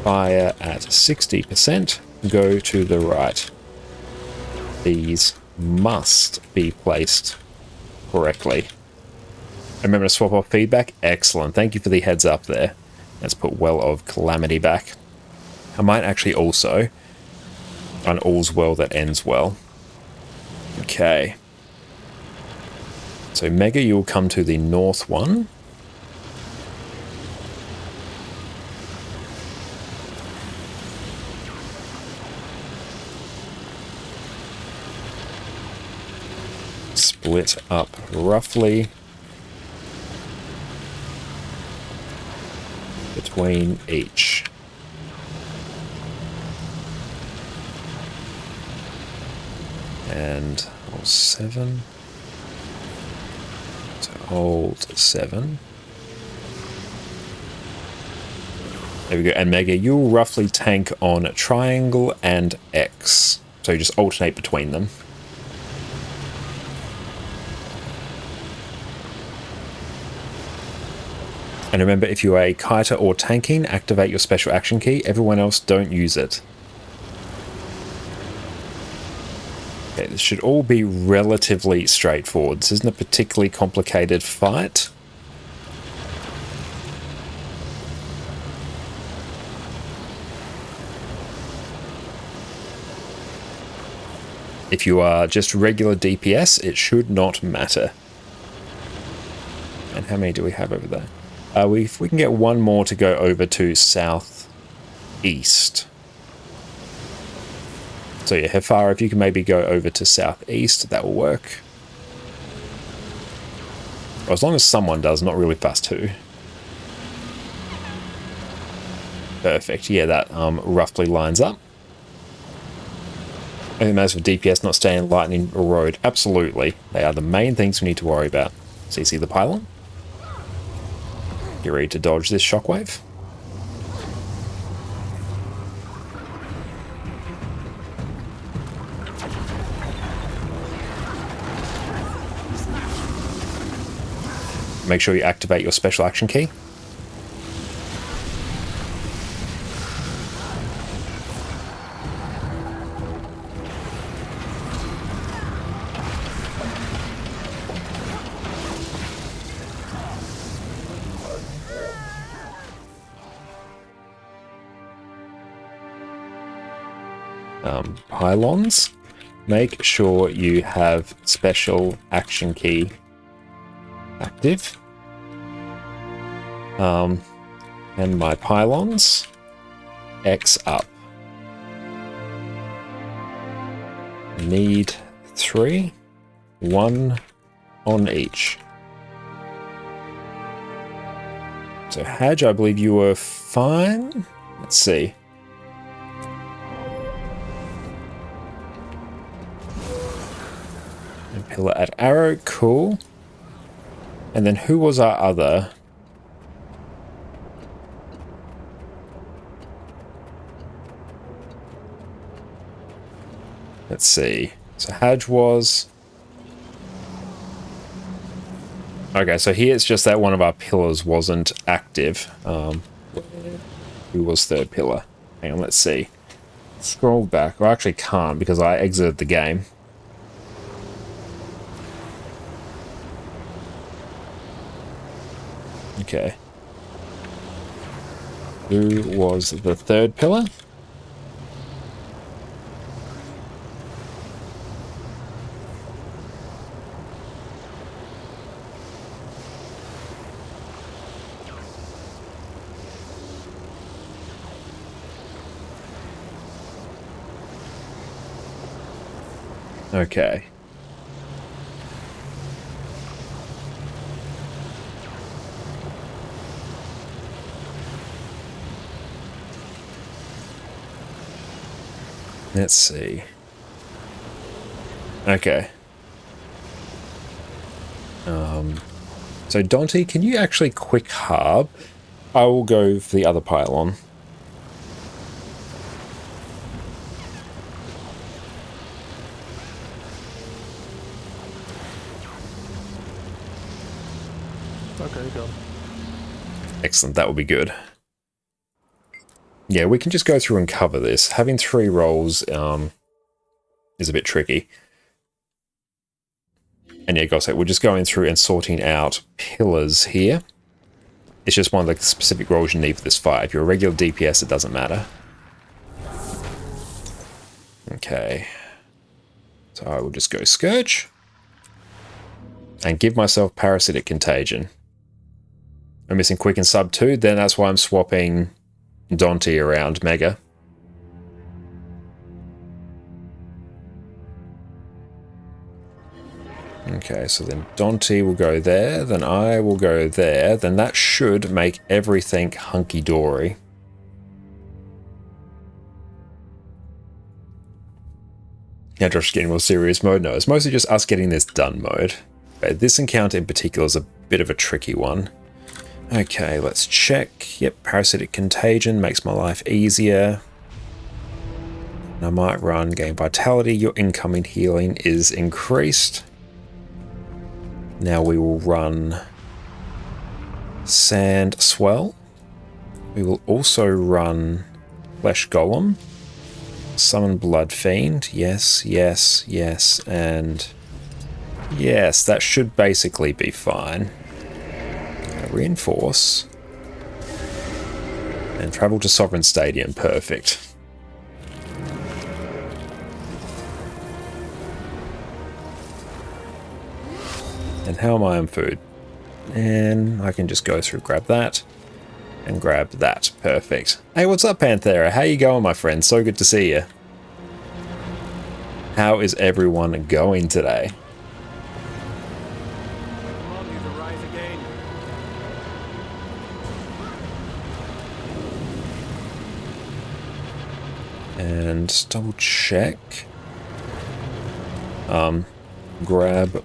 A: Fire at 60%. Go to the right. These must be placed correctly. Remember to swap off feedback? Excellent. Thank you for the heads up there. Let's put Well of Calamity back. I might actually also run All's Well That Ends Well. Okay. So Mega, you'll come to the north one. Split up roughly between each. And hold 7 to hold 7. There we go. And Mega, you'll roughly tank on triangle and X. So you just alternate between them. And remember, if you are a kiter or tanking, activate your special action key. Everyone else, don't use it. Okay, this should all be relatively straightforward. This isn't a particularly complicated fight. If you are just regular DPS, it should not matter. And how many do we have over there? If we can get one more to go over to southeast. So yeah, Hefara, if you can maybe go over to southeast, that will work. Well, as long as someone does, not really fast too. Perfect. Yeah, that roughly lines up. Anything matters for DPS not staying in lightning or road? Absolutely. They are the main things we need to worry about. So you see the pylon? Get ready to dodge this shockwave. Make sure you activate your special action key. Pylons, make sure you have special action key active. And my pylons, X up. Need 3, 1 on each. So Hadge, I believe you were fine. Let's see. Pillar at arrow, cool. And then who was our other? Let's see. So Hadge was... Okay, so here it's just that one of our pillars wasn't active. Who was third pillar? Hang on, let's see. Scroll back. I actually can't because I exited the game. Okay. Who was the third pillar? Okay. Let's see. Okay. So Dante, can you actually quick harb? I will go for the other pylon.
F: Okay, go.
A: Excellent, that would be good. Yeah, we can just go through and cover this. Having 3 rolls is a bit tricky. And yeah, guys, we're just going through and sorting out pillars here. It's just one of the specific roles you need for this fight. If you're a regular DPS, it doesn't matter. Okay. So I will just go Scourge. And give myself Parasitic Contagion. I'm missing Quick and Sub 2, then that's why I'm swapping Dante around Mega. Okay, so then Dante will go there, then I will go there, then that should make everything hunky-dory. Now Josh getting more serious mode? No, it's mostly just us getting this done mode. Okay, this encounter in particular is a bit of a tricky one. Okay, let's check. Yep, Parasitic Contagion makes my life easier. And I might run Gain Vitality. Your incoming healing is increased. Now we will run Sand Swell. We will also run Flesh Golem. Summon Blood Fiend. Yes, yes, yes, and yes, that should basically be fine. Reinforce. And travel to Sovereign Stadium. Perfect. And how am I on food? And I can just go through, grab that, and grab that. Perfect. Hey, what's up, Panthera? How you going, my friend? So good to see you. How is everyone going today? And double check. Grab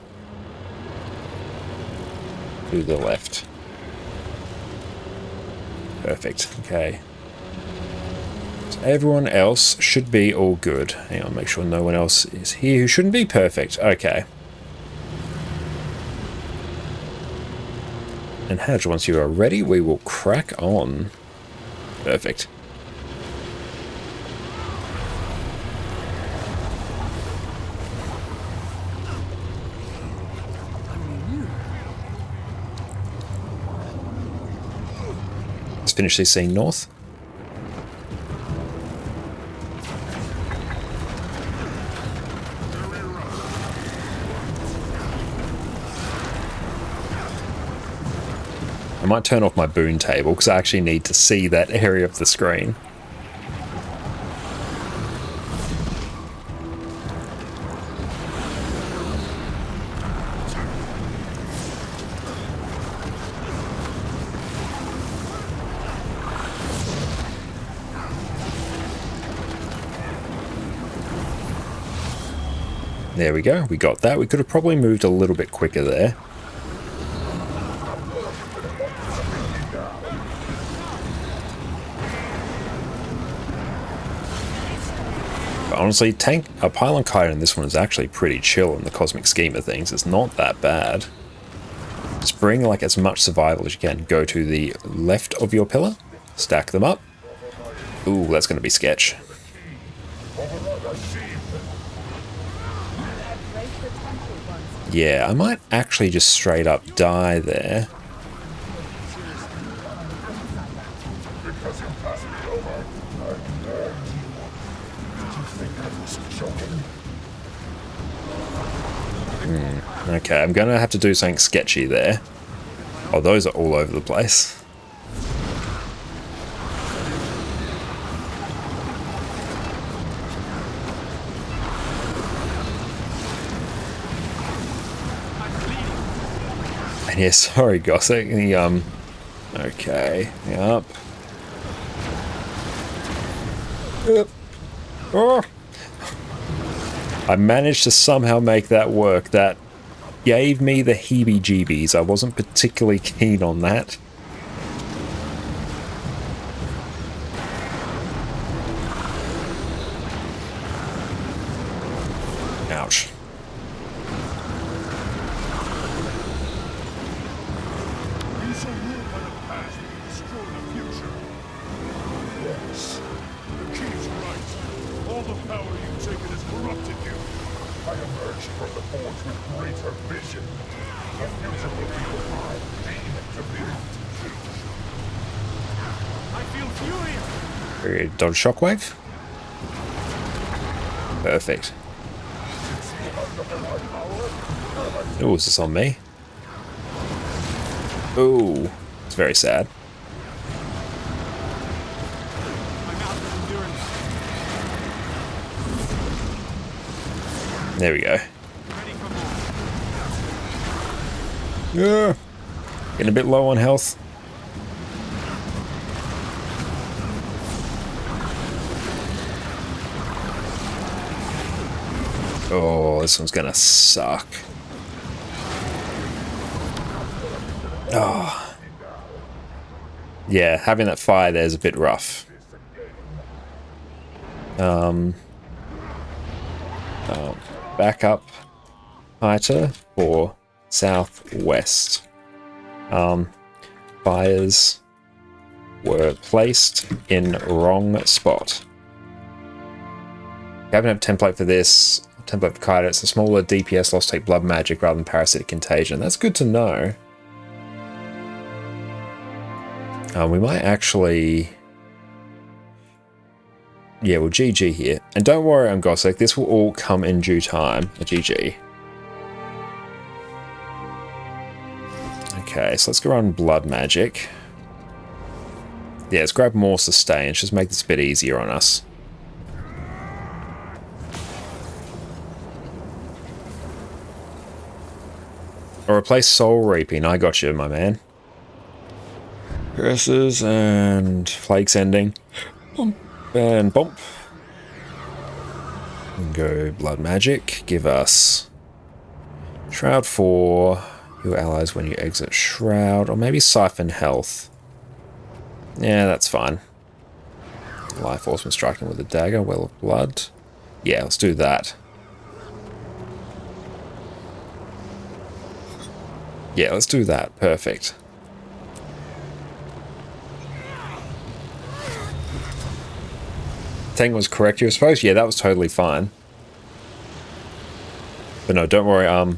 A: to the left. Perfect. Okay. So everyone else should be all good. Hang on, make sure no one else is here who shouldn't be. Perfect. Okay. And Hadge, once you are ready, we will crack on. Perfect. Finish this scene north. I might turn off my boon table because I actually need to see that area of the screen. There we go, we got that. We could have probably moved a little bit quicker there. But honestly, a Pylon Kite in this one is actually pretty chill in the cosmic scheme of things. It's not that bad. Just bring like as much survival as you can. Go to the left of your pillar, stack them up. Ooh, that's going to be sketch. Yeah, I might actually just straight up die there. Okay, I'm going to have to do something sketchy there. Oh, those are all over the place. Yeah, sorry, Gothic. Okay, up. Oh. I managed to somehow make that work. That gave me the heebie-jeebies. I wasn't particularly keen on that. Ouch.
J: I emerged from the forge with greater vision. The future will be what I deem to be.
C: I feel furious.
A: Very good. Dodge shockwave. Perfect. Oh, is this on me? Oh, it's very sad.
C: I'm out of endurance.
A: There we go.
C: Ready for more.
A: Yeah. Getting a bit low on health. Oh, this one's gonna suck. Oh. Yeah, having that fire there is a bit rough. Back up fighter for southwest. Fires were placed in wrong spot. You haven't have a template for this. Template for Kaida. It's a smaller DPS loss take blood magic rather than parasitic contagion. That's good to know. We might actually... Yeah, well, GG here. And don't worry, I'm Gossek. This will all come in due time. A GG. Okay, so let's go run blood magic. Yeah, let's grab more sustain. Let's just make this a bit easier on us. Or replace soul reaping. I got you, my man. Curses and flakes ending. Bump and bump. And go blood magic. Give us Shroud 4. Your allies when you exit Shroud. Or maybe siphon health. Yeah, that's fine. Life Force when striking with a dagger. Well of blood. Yeah, let's do that. Yeah, let's do that. Perfect. Tang was correct, you were supposed? Yeah, that was totally fine. But no, don't worry.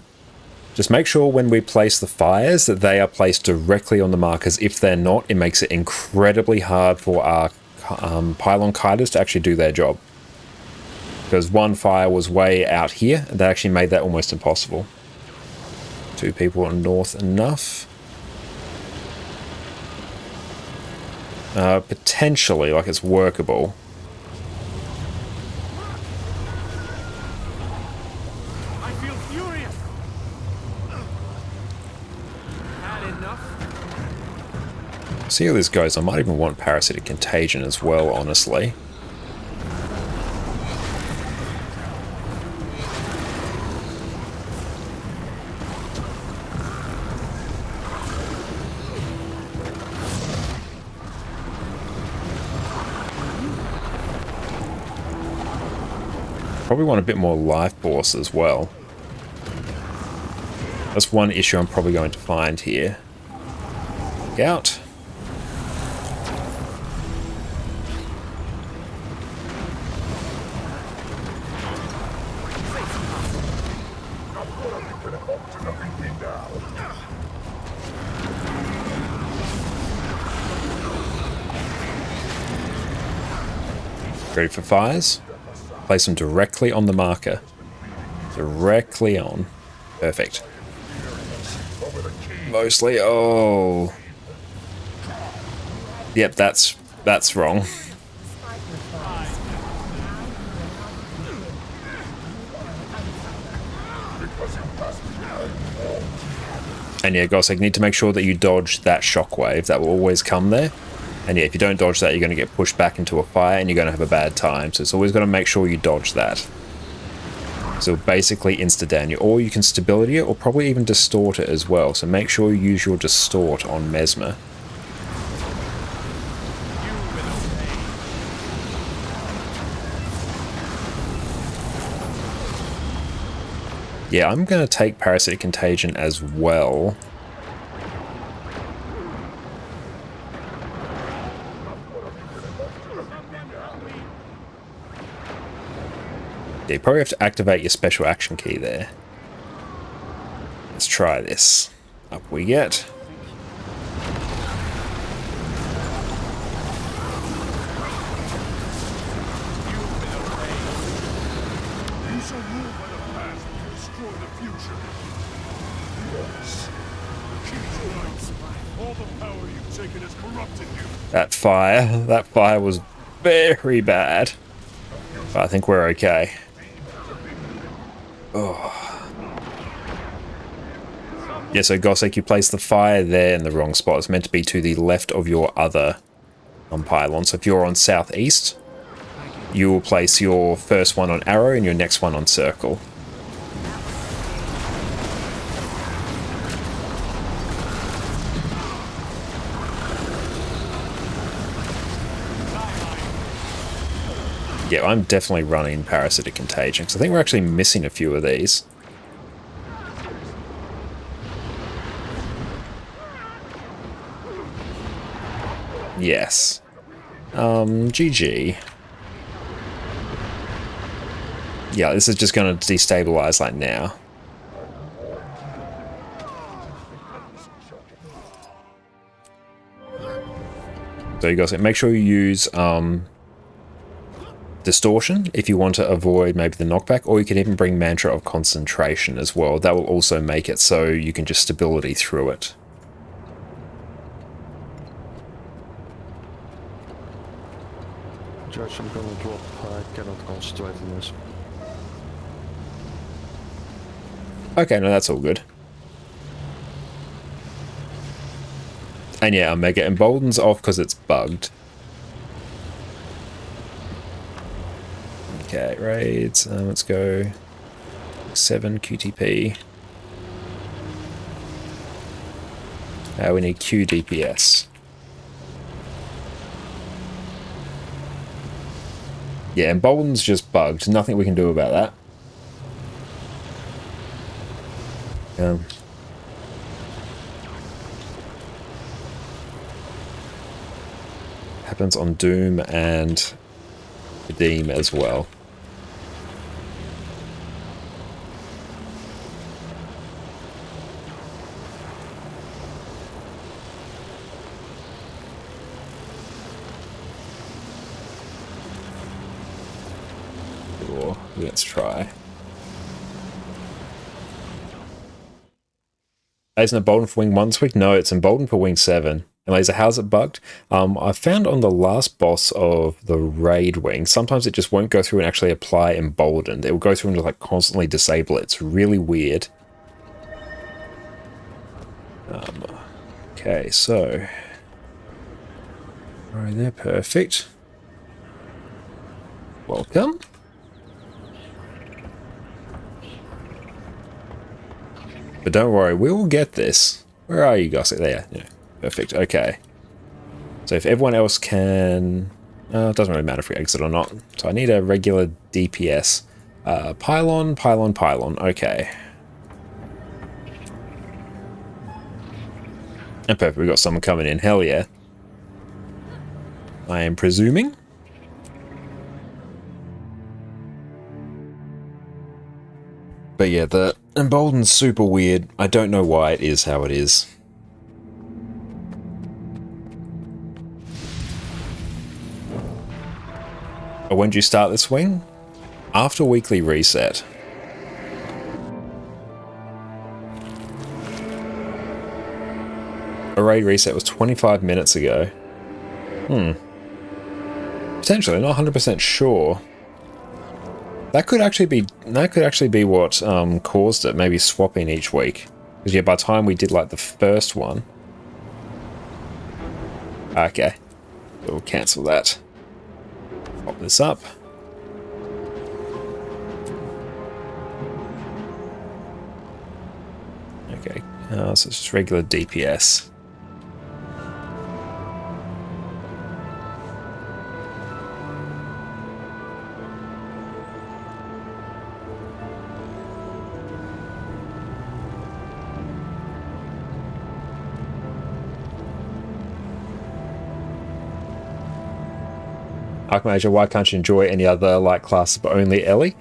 A: Just make sure when we place the fires that they are placed directly on the markers. If they're not, it makes it incredibly hard for our pylon kiters to actually do their job. Because one fire was way out here, and that actually made that almost impossible. 2 people on north enough. Potentially, like it's workable.
C: I feel furious. Had enough.
A: See how this goes. I might even want parasitic contagion as well, honestly. Probably want a bit more life force as well. That's one issue I'm probably going to find here. Look out. Ready for fires? Place them directly on the marker. Directly on. Perfect. Mostly. Oh. Yep, that's wrong. And yeah, Gossek, need to make sure that you dodge that shockwave. That will always come there. And yeah, if you don't dodge that, you're going to get pushed back into a fire and you're going to have a bad time. So it's always got to make sure you dodge that. So basically insta-down you, or you can stability it, or probably even distort it as well. So make sure you use your distort on Mesmer. Yeah, I'm going to take Parasitic Contagion as well. Yeah, you probably have to activate your special action key there. Let's try this. Up we get.
J: You shall rule by the past and destroy the future. Yes. The key tonight. All the power you've taken has corrupted you.
A: That fire was very bad. But I think we're okay. Oh. Yeah, so Gossek, you place the fire there in the wrong spot. It's meant to be to the left of your other pylon. So if you're on southeast, you will place your first one on arrow and your next one on circle. Yeah, I'm definitely running Parasitic Contagion, because I think we're actually missing a few of these. Yes. GG. Yeah, this is just going to destabilize like now. So you guys make sure you use Distortion if you want to avoid maybe the knockback, or you can even bring Mantra of Concentration as well. That will also make it so you can just stability through it.
F: Judge, I'm gonna drop. I cannot concentrate on this.
A: Okay, no, that's all good. And yeah, Omega Embolden's off because it's bugged. Okay, raids. Let's go 7 QTP. We need Q DPS. Yeah, Embolden's just bugged. Nothing we can do about that. Happens on Doom and Redeem as well. Let's try. Isn't it emboldened for wing 1 this week? No, it's emboldened for wing 7. And Laser, how's it bugged? I found on the last boss of the raid wing, sometimes it just won't go through and actually apply emboldened. It will go through and like constantly disable it. It's really weird. Okay, so right there, perfect. Welcome. But don't worry, we will get this. Where are you guys? There. Yeah, perfect. Okay. So if everyone else can... it doesn't really matter if we exit or not. So I need a regular DPS. Pylon, pylon, pylon. Okay. And perfect, we got someone coming in. Hell yeah. I am presuming. But yeah, the embolden's super weird. I don't know why it is how it is. But when do you start this wing? After weekly reset. A raid reset was 25 minutes ago. Potentially, not 100% sure. That could actually be what caused it, maybe swapping each week. Because yeah, by the time we did like the first one... Okay. We'll cancel that. Pop this up. Okay, so it's just regular DPS. Archmage, why can't you enjoy any other light classes but only Ellie?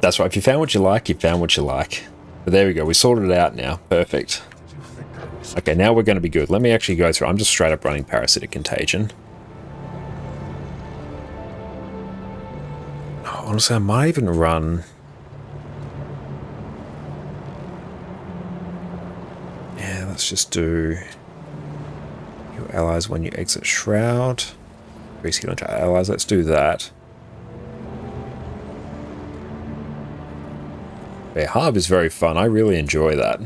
A: That's right. If you found what you like, you found what you like. But there we go. We sorted it out now. Perfect. Okay, now we're going to be good. Let me actually go through. I'm just straight up running Parasitic Contagion. Oh, honestly, I might even run... Yeah, let's just do... Your allies when you exit Shroud. Increase heal onto allies. Let's do that. Yeah, Harb is very fun. I really enjoy that.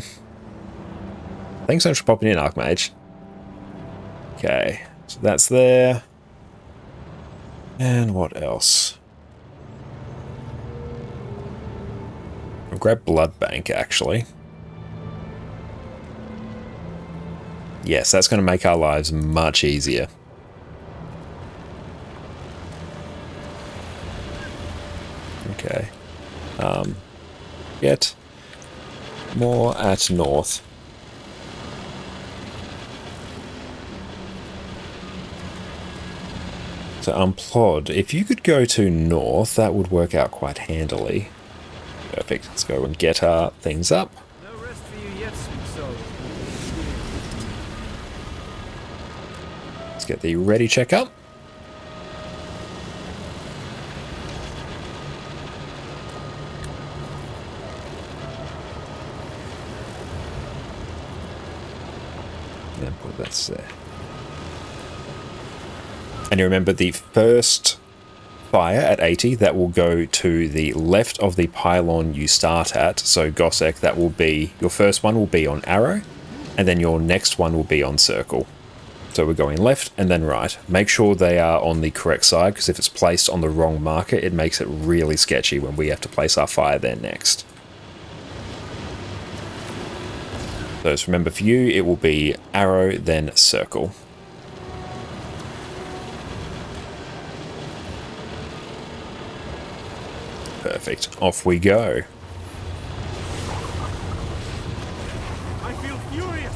A: Thanks so much for popping in, Archmage. Okay, so that's there. And what else? I'll grab Blood Bank, actually. Yes, that's going to make our lives much easier. Okay. Get more at north. So Unplod, if you could go to north, that would work out quite handily. Perfect. Let's go and get our things up.
D: No rest for you yet, sweet soul.
A: Let's get the ready check up. And put that there. And you remember the first fire at 80, that will go to the left of the pylon you start at. So Gossek, that will be, your first one will be on arrow, and then your next one will be on circle. So we're going left and then right. Make sure they are on the correct side, because if it's placed on the wrong marker, it makes it really sketchy when we have to place our fire there next. So just remember, for you, it will be arrow, then circle. Perfect. Off we go.
D: I feel furious.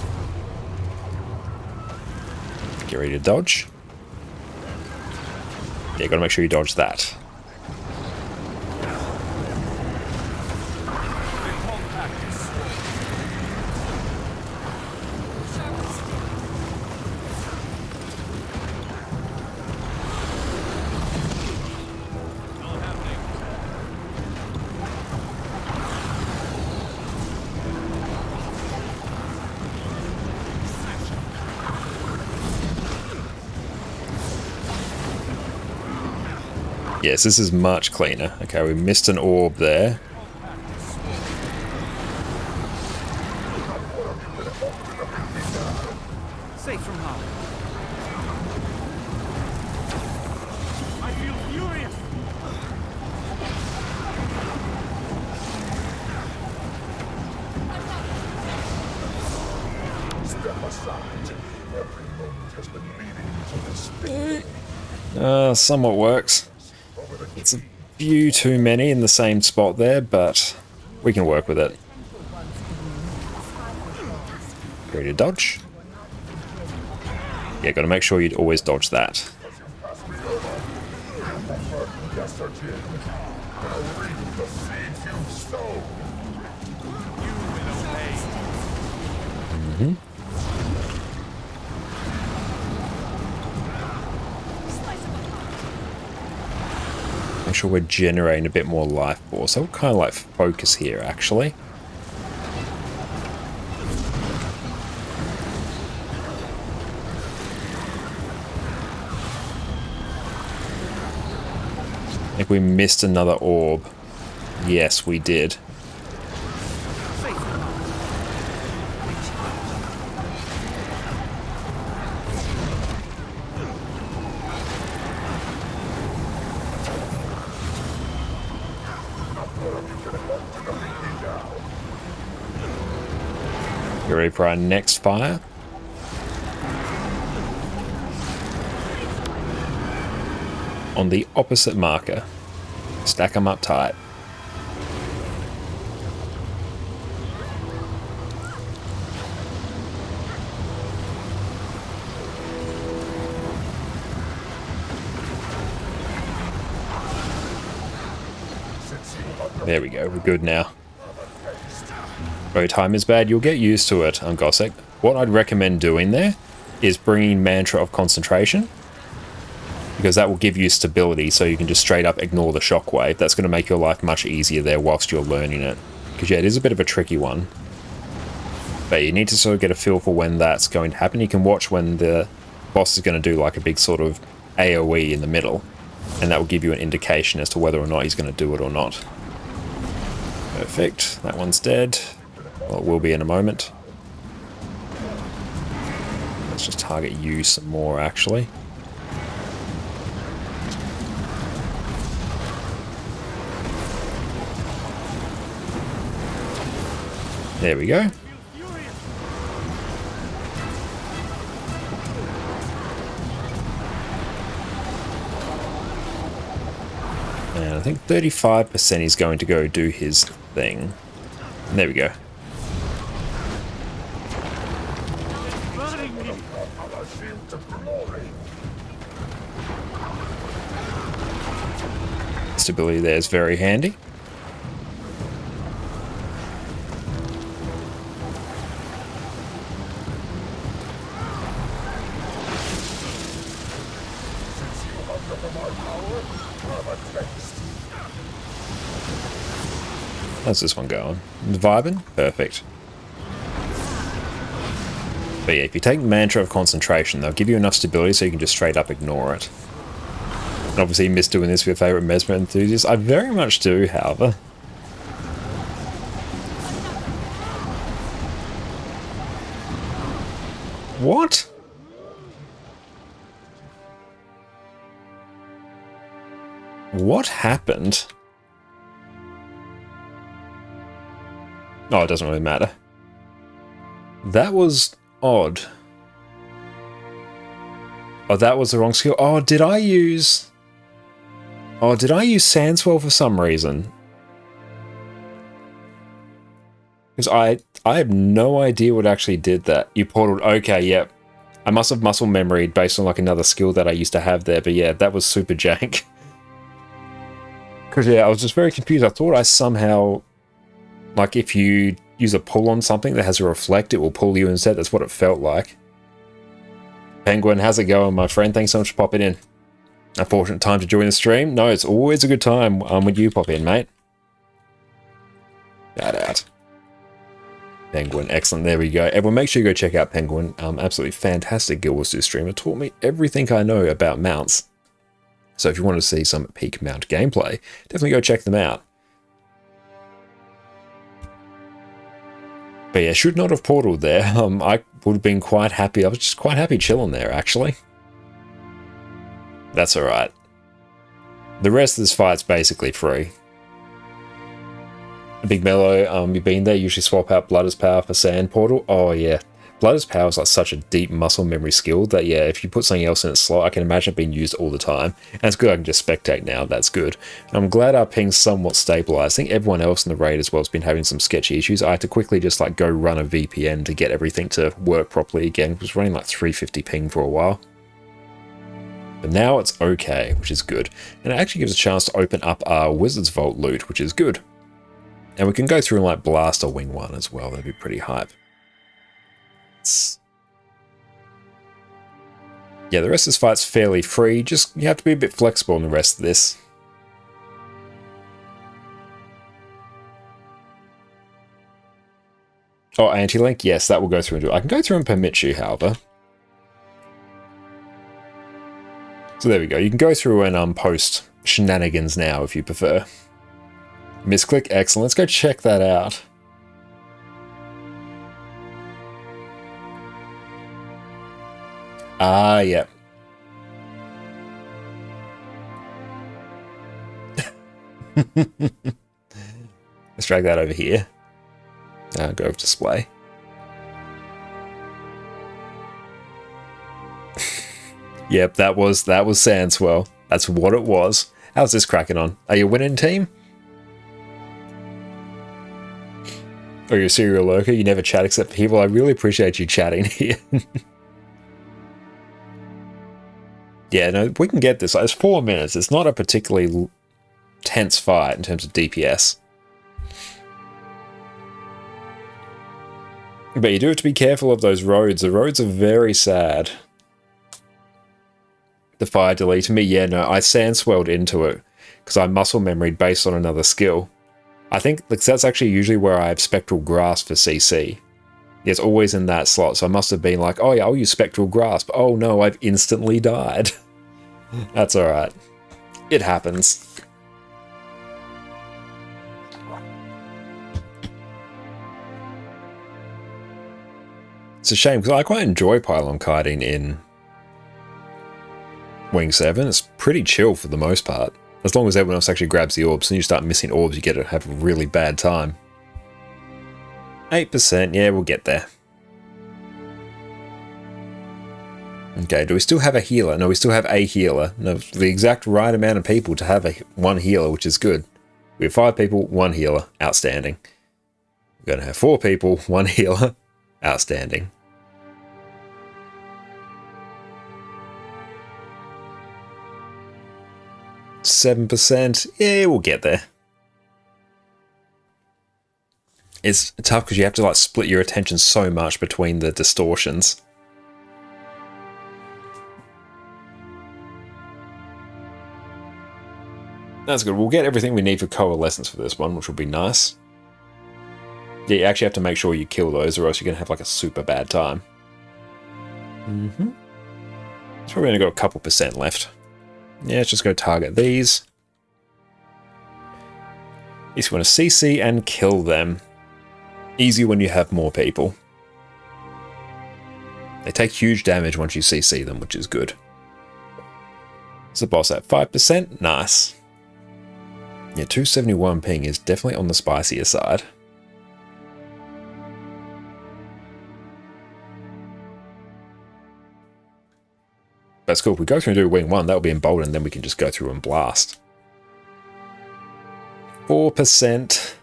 A: Get ready to dodge. Yeah, gotta make sure you dodge that. Yes, this is much cleaner. Okay, we missed an orb there.
D: Safe from harm. I feel furious.
J: Step aside. Every moment has been leading to this.
A: Somewhat works. It's a few too many in the same spot there, but we can work with it. Ready to dodge? Yeah, gotta make sure you always dodge that. Mm-hmm. Make sure we're generating a bit more life force. So we'll kind of like focus here, actually. I think we missed another orb. Yes, we did. You ready for our next fire? On the opposite marker. Stack them up tight. There we go, we're good now. Bow time is bad, you'll get used to it, Gossek. What I'd recommend doing there is bringing Mantra of Concentration, because that will give you stability so you can just straight up ignore the shockwave. That's going to make your life much easier there whilst you're learning it. Because yeah, it is a bit of a tricky one. But you need to sort of get a feel for when that's going to happen. You can watch when the boss is going to do like a big sort of AoE in the middle, and that will give you an indication as to whether or not he's going to do it or not. Perfect. That one's dead. Well, it will be in a moment. Let's just target you some more, actually. There we go. And I think 35% is going to go do his thing. And there we go. Stability there is very handy. How's this one going? Vibing? Perfect. But yeah, if you take Mantra of Concentration, they'll give you enough stability so you can just straight up ignore it. And obviously you miss doing this with your favourite Mesmer enthusiast. I very much do, however. What? What happened? Oh, it doesn't really matter. That was odd. Oh, that was the wrong skill. Oh, did I use... Oh, did I use Sandswell for some reason? Because I have no idea what actually did that. You portaled... Okay, yep. I must have muscle memoried based on like another skill that I used to have there. But yeah, that was super jank. Because yeah, I was just very confused. I thought I somehow... Like, if you use a pull on something that has a reflect, it will pull you instead. That's what it felt like. Penguin, how's it going, my friend? Thanks so much for popping in. Unfortunate time to join the stream. No, it's always a good time when you pop in, mate. Shout out. Penguin, excellent. There we go. Everyone, make sure you go check out Penguin. Absolutely fantastic Guild Wars 2 streamer. Taught me everything I know about mounts. So if you want to see some peak mount gameplay, definitely go check them out. But yeah, should not have portaled there. I would have been quite happy. I was just quite happy chilling there, actually. That's alright. The rest of this fight's basically free. Big Mellow, you've been there. Usually swap out Blood as Power for Sand Portal. Oh yeah. Blood as Power is like such a deep muscle memory skill that yeah, if you put something else in its slot, I can imagine it being used all the time. And it's good I can just spectate now, that's good. I'm glad our ping's somewhat stabilized. I think everyone else in the raid as well has been having some sketchy issues. I had to quickly just like go run a VPN to get everything to work properly again. It was running like 350 ping for a while. But now it's okay, which is good. And it actually gives a chance to open up our Wizard's Vault loot, which is good. And we can go through and like blast a wing one as well, that'd be pretty hype. Yeah, the rest of this fight's fairly free, just you have to be a bit flexible in the rest of this. Oh, anti-link? Yes, that will go through and do it. I can go through and permit you, however. So there we go, you can go through and post shenanigans now if you prefer. Misclick, excellent, let's go check that out. Ah, yeah. Let's drag that over here. Go over display. Yep, that was Sandswell. That's what it was. How's this cracking on? Are you a winning team? Or you're a serial lurker? You never chat except for here? Well, I really appreciate you chatting here. Yeah, no, we can get this. It's 4 minutes. It's not a particularly tense fight in terms of DPS. But you do have to be careful of those roads. The roads are very sad. The fire deleted me. Yeah, no, I sand swelled into it because I muscle memoried based on another skill. I think that's actually usually where I have Spectral Grasp for CC. It's always in that slot, so I must have been like, oh yeah, I'll use Spectral Grasp. Oh no, I've instantly died. That's alright. It happens. It's a shame, because I quite enjoy pylon kiting in Wing 7. It's pretty chill for the most part. As long as everyone else actually grabs the orbs, and you start missing orbs, you get to have a really bad time. 8%, yeah, we'll get there. Okay, do we still have a healer? No, we still have a healer. No, the exact right amount of people to have one healer, which is good. We have 5 people, 1 healer. Outstanding. We're going to have 4 people, 1 healer. Outstanding. %, yeah, we'll get there. It's tough because you have to like split your attention so much between the distortions. That's good. We'll get everything we need for coalescence for this one, which will be nice. Yeah, you actually have to make sure you kill those, or else you're going to have like a super bad time. It's probably only got a couple % left. Yeah, let's just go target these. At least we want to CC and kill them. Easy when you have more people. They take huge damage once you CC them, which is good. Is the boss at 5%? Nice. Yeah, 271 ping is definitely on the spicier side. That's cool. If we go through and do Wing 1, that'll be emboldened, then we can just go through and blast. 4%.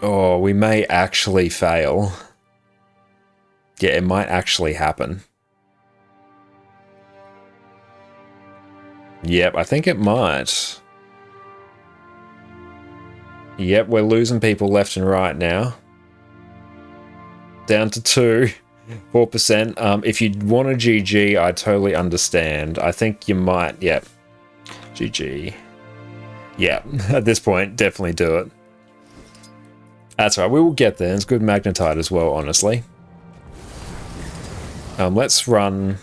A: Oh, we may actually fail. Yeah, it might actually happen. Yep, I think it might. Yep, we're losing people left and right now. Down to 2. 4%. If you want a GG, I totally understand. I think you might, yep. GG. Yeah, at this point, definitely do it. That's right, we will get there. It's good magnetite as well, honestly. Let's run...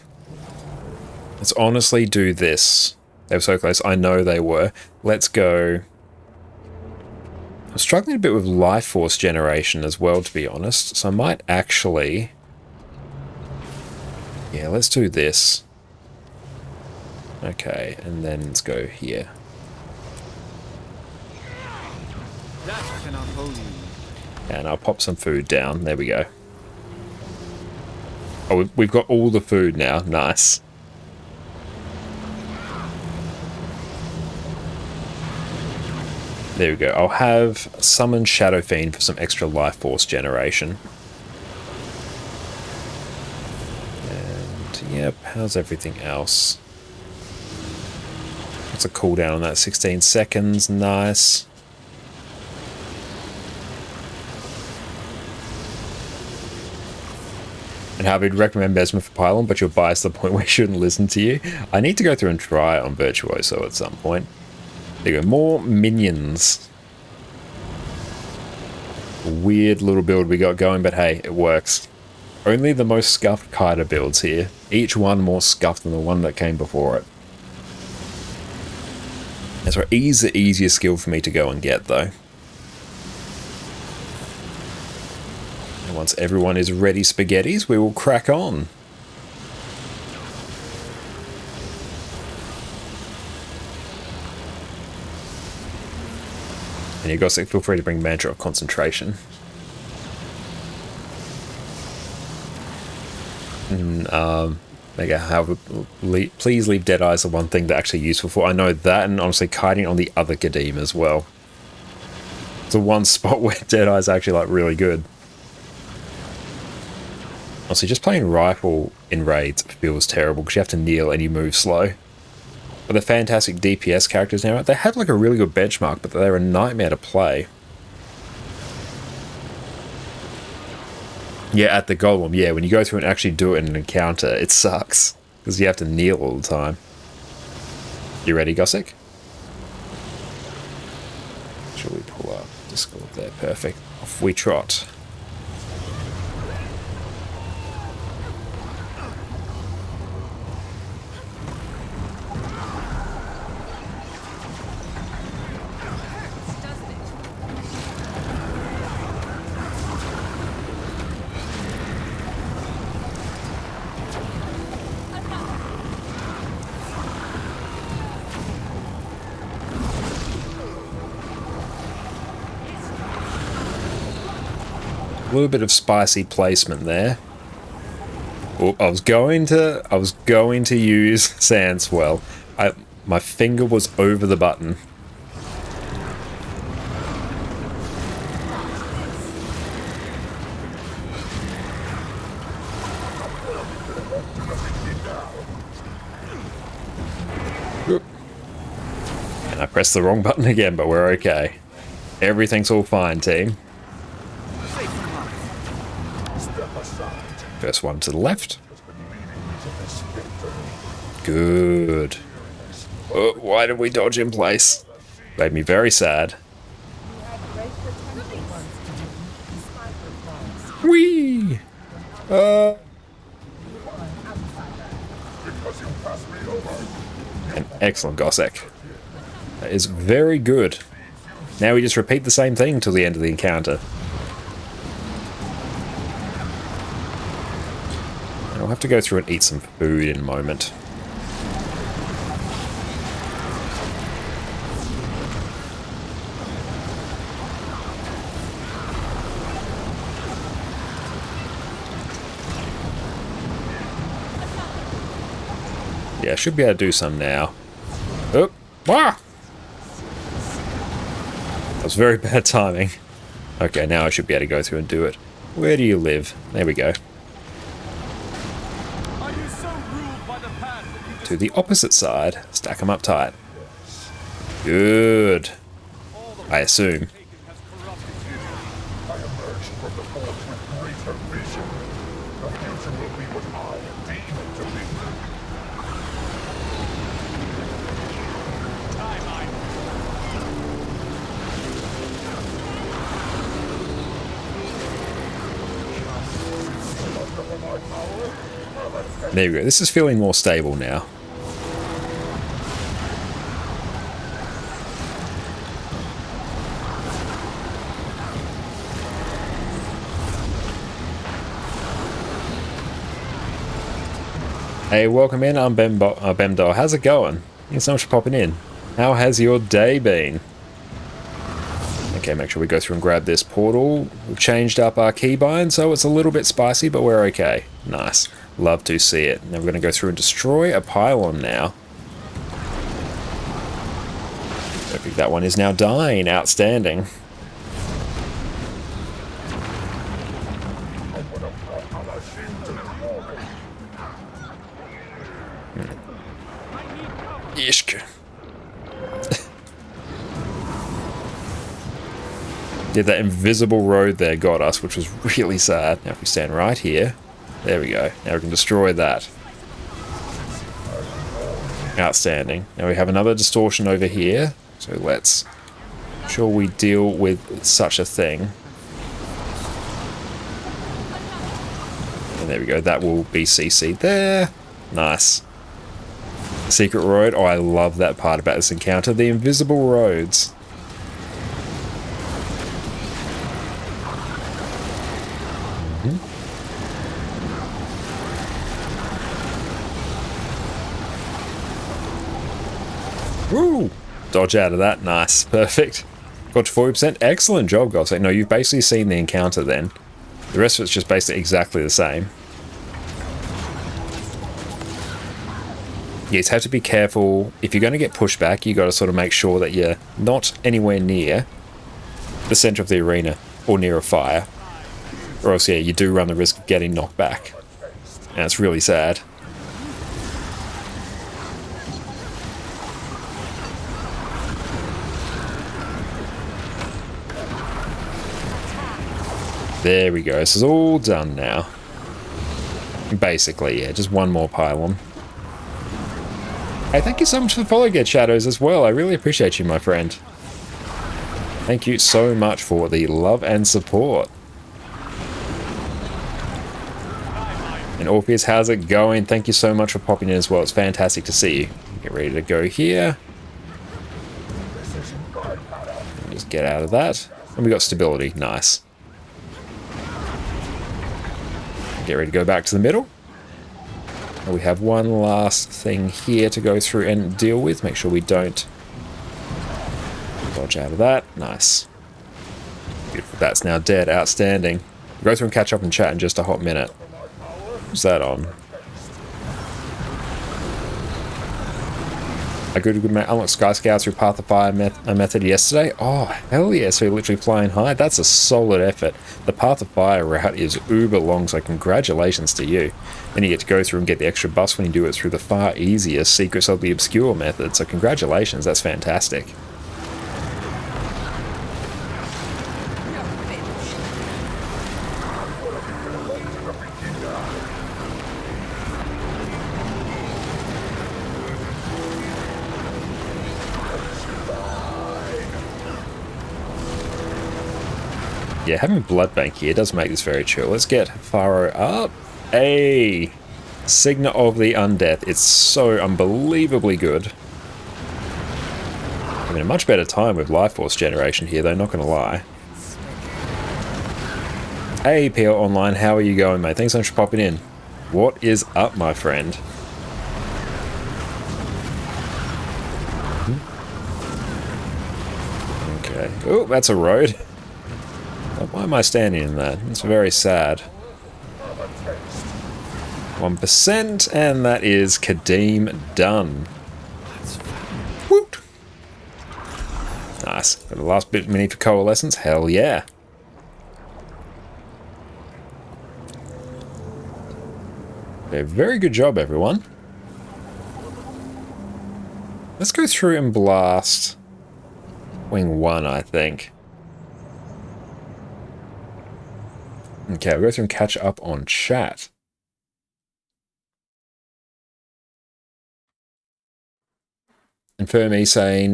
A: Let's honestly do this. They were so close. I know they were. Let's go... I'm struggling a bit with life force generation as well, to be honest. So I might actually... Yeah, let's do this. Okay, and then let's go here. And I'll pop some food down. There we go. Oh, we've got all the food now. Nice. There we go. I'll have summon Shadow Fiend for some extra life force generation. And yep, how's everything else? What's a cooldown on that? 16 seconds. Nice. And how we'd recommend Mesmer for Pylon, but you're biased to the point where he shouldn't listen to you. I need to go through and try it on Virtuoso at some point. There you go, more minions. Weird little build we got going, but hey, it works. Only the most scuffed Kiter builds here. Each one more scuffed than the one that came before it. That's right, E's the easiest skill for me to go and get, though. And once everyone is ready spaghettis, we will crack on. And you guys feel free to bring Mantra of Concentration. However, please leave Deadeye's the one thing they're actually useful for. I know that, and honestly, kiting on the other Gadim as well. It's the one spot where Deadeye's actually like really good. Honestly, just playing rifle in raids feels terrible because you have to kneel and you move slow. But they're fantastic DPS characters now. They have like a really good benchmark, but they're a nightmare to play. Yeah, at the Golem. Yeah, when you go through and actually do it in an encounter, it sucks. Because you have to kneel all the time. You ready, Gossick? Shall we pull up? Just go up there. Perfect. Off we trot. A little bit of spicy placement there. Oh, I was going to use Sandswell. My finger was over the button. And I pressed the wrong button again, but we're okay. Everything's all fine, team. First one to the left. Good. Oh, why did we dodge in place? Made me very sad. Whee! An excellent Gossek. That is very good. Now we just repeat the same thing till the end of the encounter. I'll have to go through and eat some food in a moment. Yeah, I should be able to do some now. Oh, ah! That was very bad timing. Okay, now I should be able to go through and do it. Where do you live? There we go. To the opposite side. Stack them up tight. Good. I assume. There we go. This is feeling more stable now. Hey, welcome in. I'm Bemdo. How's it going? Thanks so much for popping in. How has your day been? Okay, make sure we go through and grab this portal. We've changed up our keybind, so it's a little bit spicy, but we're okay. Nice. Love to see it. Now we're going to go through and destroy a pylon now. I think that one is now dying. Outstanding. Ishk. Yeah, that invisible road there got us, which was really sad. Now if we stand right here, there we go. Now we can destroy that. Outstanding. Now we have another distortion over here, so let's sure we deal with such a thing. And there we go. That will be CC'd there. Nice. Secret road. Oh, I love that part about this encounter. The invisible roads. Woo! Dodge out of that. Nice. Perfect. Got to 40%. Excellent job, guys. No, you've basically seen the encounter then. The rest of it's just basically exactly the same. You just have to be careful. If you're going to get pushed back, you got to sort of make sure that you're not anywhere near the center of the arena or near a fire. Or else, yeah, you do run the risk of getting knocked back. And it's really sad. There we go. This is all done now. Basically, yeah, just one more pylon. Hey, thank you so much for the follow, Get Shadows, as well. I really appreciate you, my friend. Thank you so much for the love and support. And Orpheus, how's it going? Thank you so much for popping in as well. It's fantastic to see you. Get ready to go here. Just get out of that. And we got stability. Nice. Get ready to go back to the middle. And we have one last thing here to go through and deal with. Make sure we don't dodge out of that. Nice. Beautiful. That's now dead. Outstanding. We'll go through and catch up and chat in just a hot minute. What's that on? A good mate. Unlocked Sky Scouts through Path of Fire method yesterday. Oh, hell yeah. So you're literally flying high. That's a solid effort. The Path of Fire route is uber long, so congratulations to you. Then you get to go through and get the extra buffs when you do it through the far easier Secrets of the Obscure method. So congratulations. That's fantastic. Yeah, having Blood Bank here does make this very chill. Let's get Pharaoh up. Hey! Signa of the Undeath. It's so unbelievably good. Having a much better time with Life Force generation here, though, not gonna lie. Hey, PL Online, how are you going, mate? Thanks so much for popping in. What is up, my friend? Okay. Oh, that's a road. Why am I standing in that? It's very sad. 1%, and that is Kadeem done. Woot! Nice. Got the last bit we need for Coalescence. Hell yeah. A very good job, everyone. Let's go through and blast Wing 1, I think. Okay, we'll go through and catch up on chat. And Fermi saying,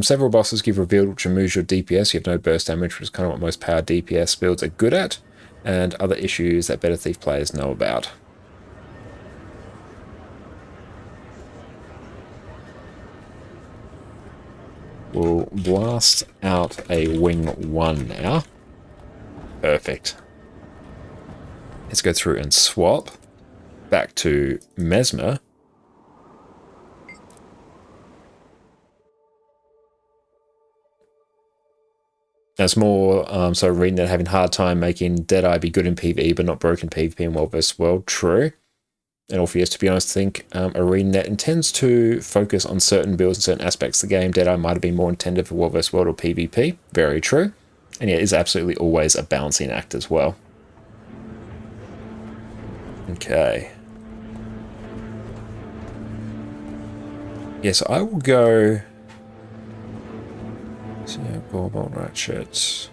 A: several bosses give revealed which removes your DPS. You have no burst damage, which is kind of what most power DPS builds are good at. And other issues that Better Thief players know about. We'll blast out a Wing 1 now. Perfect. Let's go through and swap back to Mesmer. That's more, so reading that having a hard time making Deadeye be good in PvE but not broken PvP in World vs. World. True. And Orpheus, to be honest, I think ArenaNet intends to focus on certain builds and certain aspects of the game. Deadeye might have been more intended for World vs. World or PvP. Very true. And yeah, it is absolutely always a balancing act as well. Okay. Yes, I will go. So, Ball Ratchet.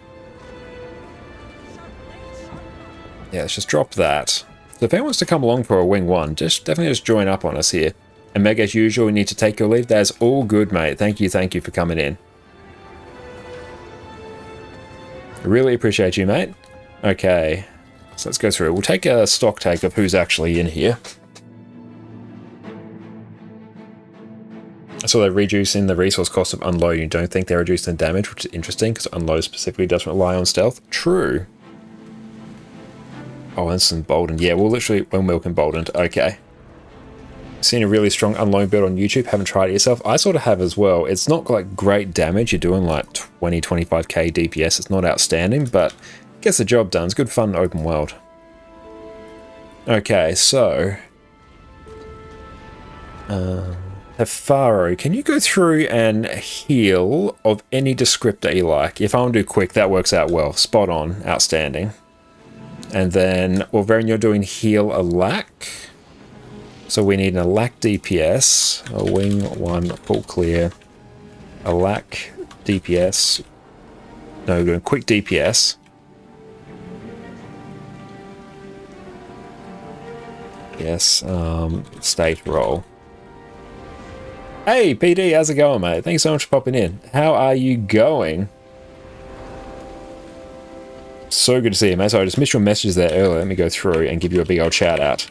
A: Yeah, let's just drop that. So if anyone wants to come along for a Wing 1, definitely join up on us here. And Meg, as usual, we need to take your leave. That is all good, mate. Thank you for coming in. I really appreciate you, mate. Okay. So let's go through. We'll take a stock take of who's actually in here. So they're reducing the resource cost of unload. You don't think they're reducing the damage, which is interesting because unload specifically doesn't rely on stealth. True. Oh, and some Bolden. Yeah, well, literally when Milk and Bolden. Okay. Seen a really strong unload build on YouTube. Haven't tried it yourself. I sort of have as well. It's not like great damage. You're doing like 20-25k DPS. It's not outstanding, but gets the job done. It's good fun open world. Okay, so Pharaoh, can you go through and heal of any descriptor you like? If I want to do quick, that works out well. Spot on. Outstanding. And then, well, Varen, you're doing heal a lack. So we need an Alack DPS, a Wing 1 full clear, a lack DPS. No, we're doing quick DPS. Yes, state roll. Hey, PD, how's it going, mate? Thanks so much for popping in. How are you going? So good to see you, mate. So I just missed your messages there earlier. Let me go through and give you a big old shout out.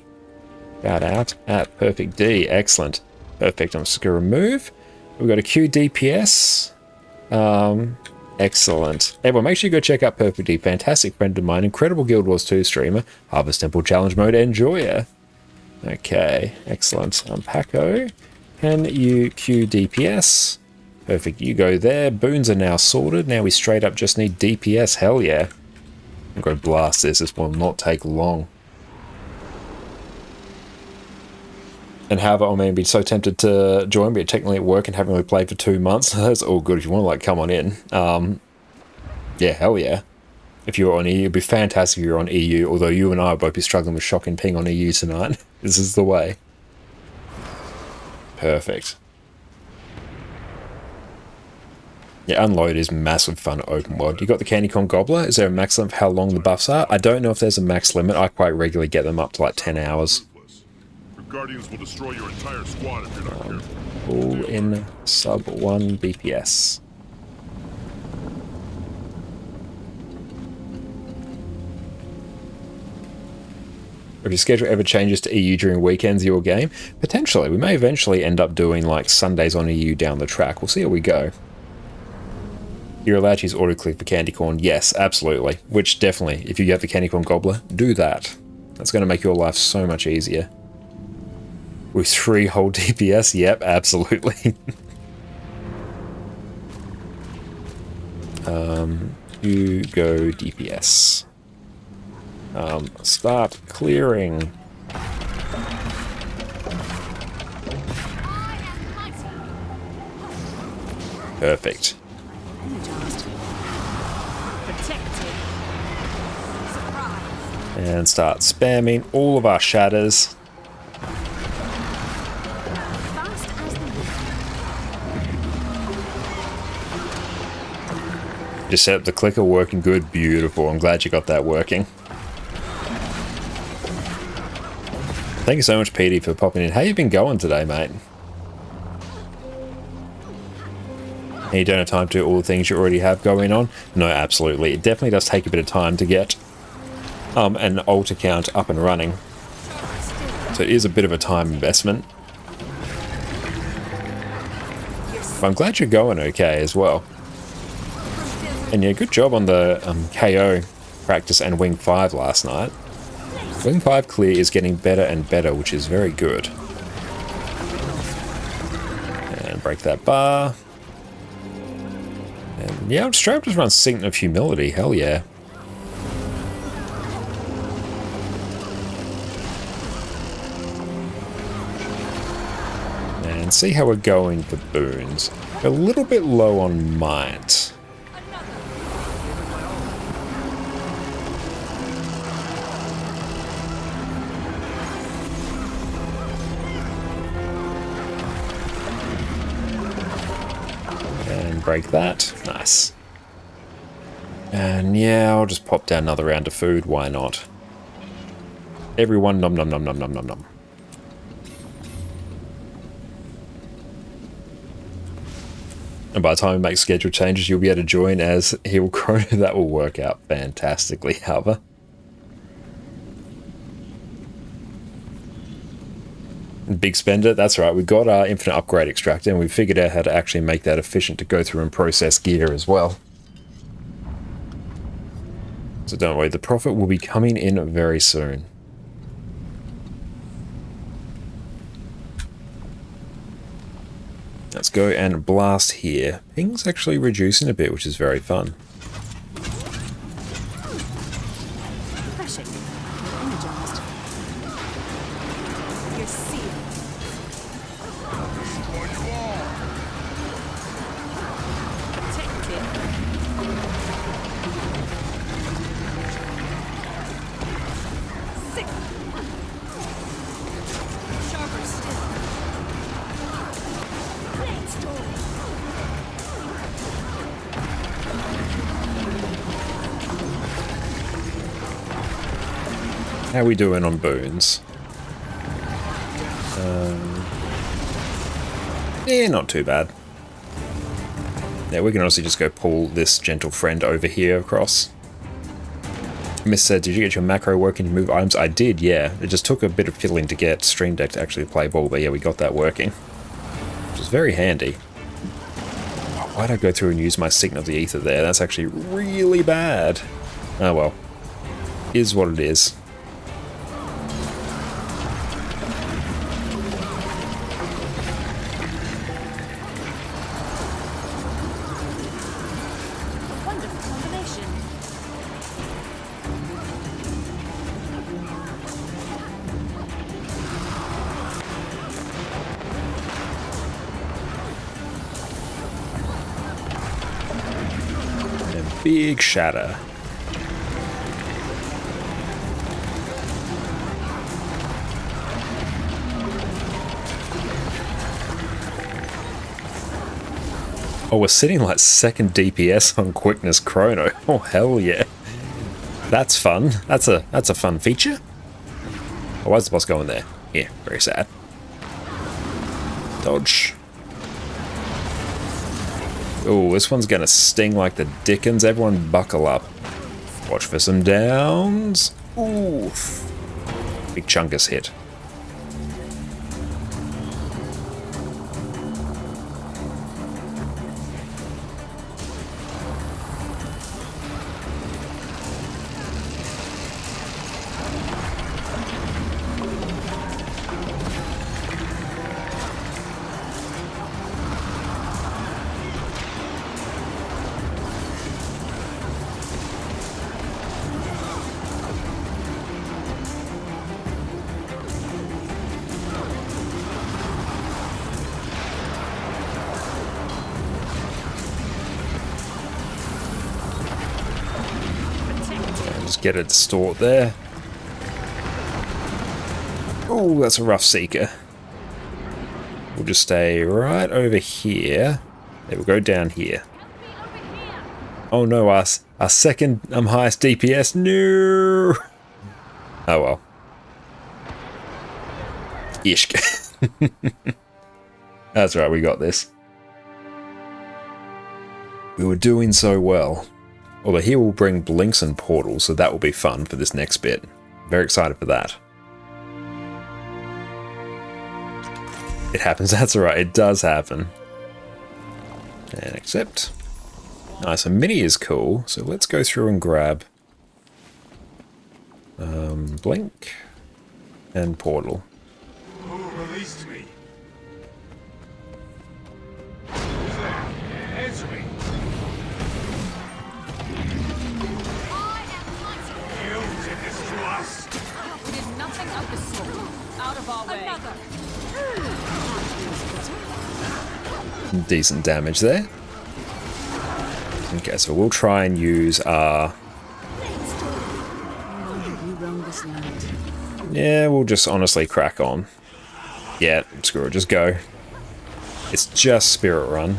A: Shout out at Perfect D. Excellent. Perfect. I'm just going to remove. We've got a Q DPS. Excellent. Everyone, make sure you go check out Perfect D. Fantastic friend of mine. Incredible Guild Wars 2 streamer. Harvest Temple Challenge Mode Enjoyer. Okay. Excellent. Paco. Can you Q DPS? Perfect. You go there. Boons are now sorted. Now we straight up just need DPS. Hell yeah. I'm going to blast this. This will not take long. And however, I mean, be so tempted to join, but technically at work and haven't really played for 2 months. That's all good if you want to, like, come on in. Yeah, hell yeah. If you're on EU, it'd be fantastic if you're on EU, although you and I will both be struggling with shocking ping on EU tonight. This is the way. Perfect. Yeah, Unload is massive fun open world. You got the Candy Corn Gobbler. Is there a max limit for how long the buffs are? I don't know if there's a max limit. I quite regularly get them up to like 10 hours.
J: Your Guardians will destroy your entire squad if you're not careful.
A: All in sub 1 BPS. If your schedule ever changes to EU during weekends, your game, potentially. We may eventually end up doing like Sundays on EU down the track. We'll see how we go. You're allowed to use auto-click for Candy Corn. Yes, absolutely. Which definitely, if you have the Candy Corn Gobbler, do that. That's going to make your life so much easier. With 3 whole DPS? Yep, absolutely. You go DPS. Start clearing. Perfect. And start spamming all of our shatters. Just set up the clicker working good. Beautiful. I'm glad you got that working. Thank you so much, Petey, for popping in. How you been going today, mate? And you don't have time to do all the things you already have going on? No, absolutely. It definitely does take a bit of time to get an alt account up and running. So it is a bit of a time investment. But I'm glad you're going okay as well. And yeah, good job on the KO practice and Wing 5 last night. Wing 5 clear is getting better and better, which is very good. And break that bar. And yeah, I'm straight up just run Signet of Humility. Hell yeah. And see how we're going for boons. A little bit low on might. Break that. Nice. And yeah, I'll just pop down another round of food. Why not? Everyone nom nom nom nom nom nom nom. And by the time we make schedule changes, you'll be able to join as Heel Chrono. That will work out fantastically, however. Big spender, that's right. We got our infinite upgrade extractor and we figured out how to actually make that efficient to go through and process gear as well. So don't worry, the profit will be coming in very soon. Let's go and blast here. Ping's actually reducing a bit, which is very fun. How we doing on boons? Yeah, not too bad. Yeah, we can honestly just go pull this gentle friend over here across. Miss said, did you get your macro working to move items? I did, yeah. It just took a bit of fiddling to get Stream Deck to actually play ball, but yeah, we got that working. Which is very handy. Why'd I go through and use my Signal of the Ether there? That's actually really bad. Oh well. Is what it is.
E: Wonderful combination.
A: And big shatter. Oh, we're sitting like second DPS on quickness chrono. Oh hell yeah. That's fun. That's a fun feature. Oh, why's the boss going there? Yeah, very sad. Dodge. Oh, this one's gonna sting like the dickens. Everyone buckle up. Watch for some downs. Oof. Big chunkus hit. Get a distort there. Oh, that's a rough seeker. We'll just stay right over here. Then we'll go down here. Oh no, our second highest DPS. No. Oh well. Ishk. That's right, we got this. We were doing so well. Although here we'll bring blinks and portals, so that will be fun for this next bit. Very excited for that. It happens, that's alright, it does happen. And accept. Nice, a mini is cool, so let's go through and grab blink and portal.
J: Who released me? Answer me. You did this to us.
I: We did nothing of the sort. Out of our way.
A: Decent damage there. Okay, so we'll try and use our... Yeah, we'll just honestly crack on. Yeah, screw it, just go. It's just Spirit Run.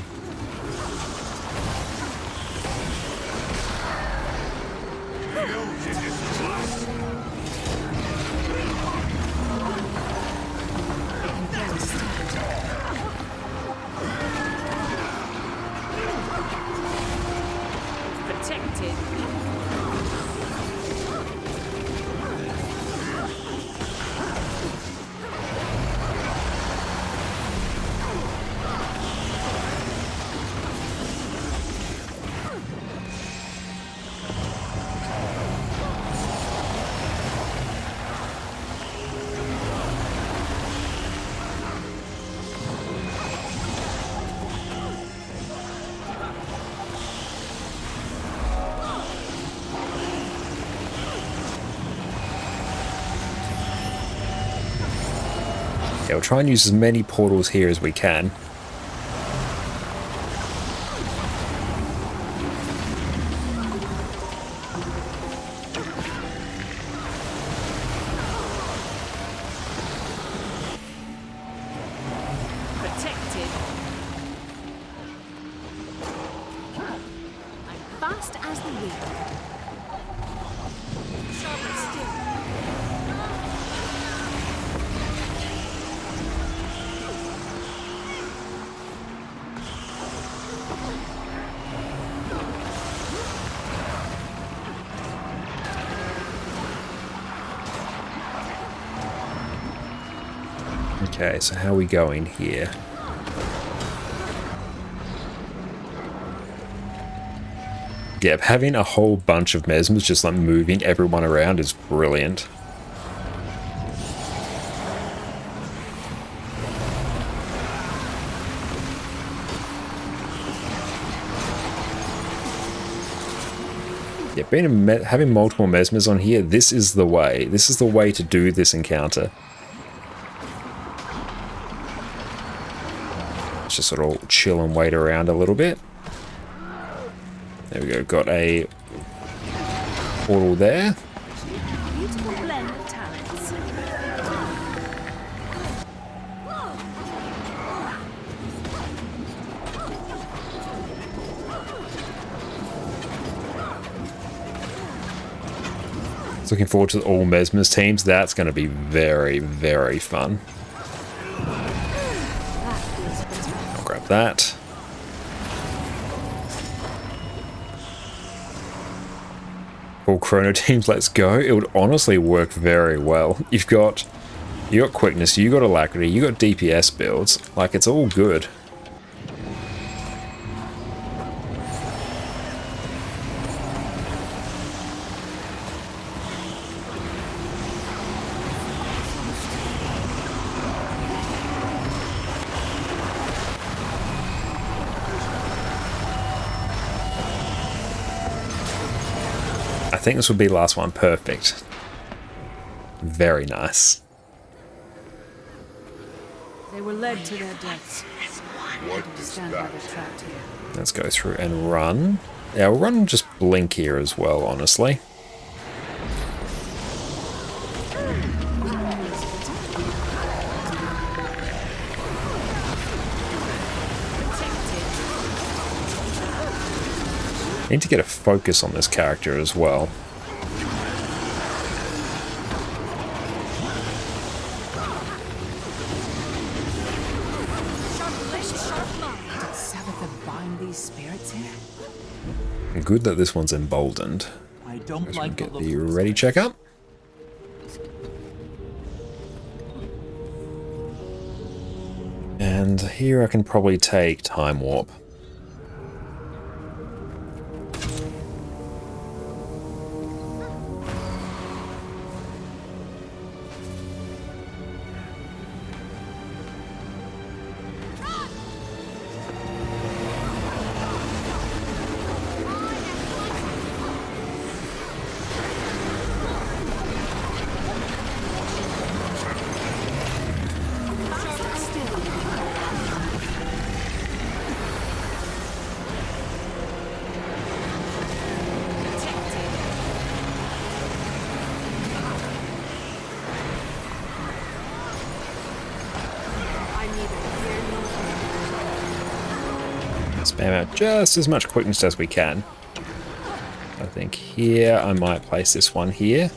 I: Protected.
A: Yeah, we'll try and use as many portals here as we can.
I: Protected. I'm fast as the wind. Sharper still.
A: Okay, so how are we going here? Yeah, having a whole bunch of mesmers just like moving everyone around is brilliant. Yeah, having multiple mesmers on here, this is the way. This is the way to do this encounter. Let's just sort of chill and wait around a little bit. There we go, got a portal there.
H: Beautiful blend of talents.
A: Looking forward to all Mesmer's teams. That's going to be very, very fun. I'll grab that. All Chrono teams, let's go. It would honestly work very well. You got quickness, you got alacrity, you got DPS builds. Like, it's all good. I think this will be the last one. Perfect. Very nice.
H: They were led to their deaths.
J: What is
H: Stand by
J: that?
H: the trapped here.
A: Let's go through and run. Yeah, we'll run and just blink here as well, honestly. Need to get a focus on this character as well.
H: Sabbath bind these spirits here?
A: Good that this one's emboldened.
D: I don't
A: Let's
D: like
A: get
D: the
A: the
D: look of
A: ready checkup. And here I can probably take Time Warp. Spam out just as much quickness as we can. I think here I might place this one here.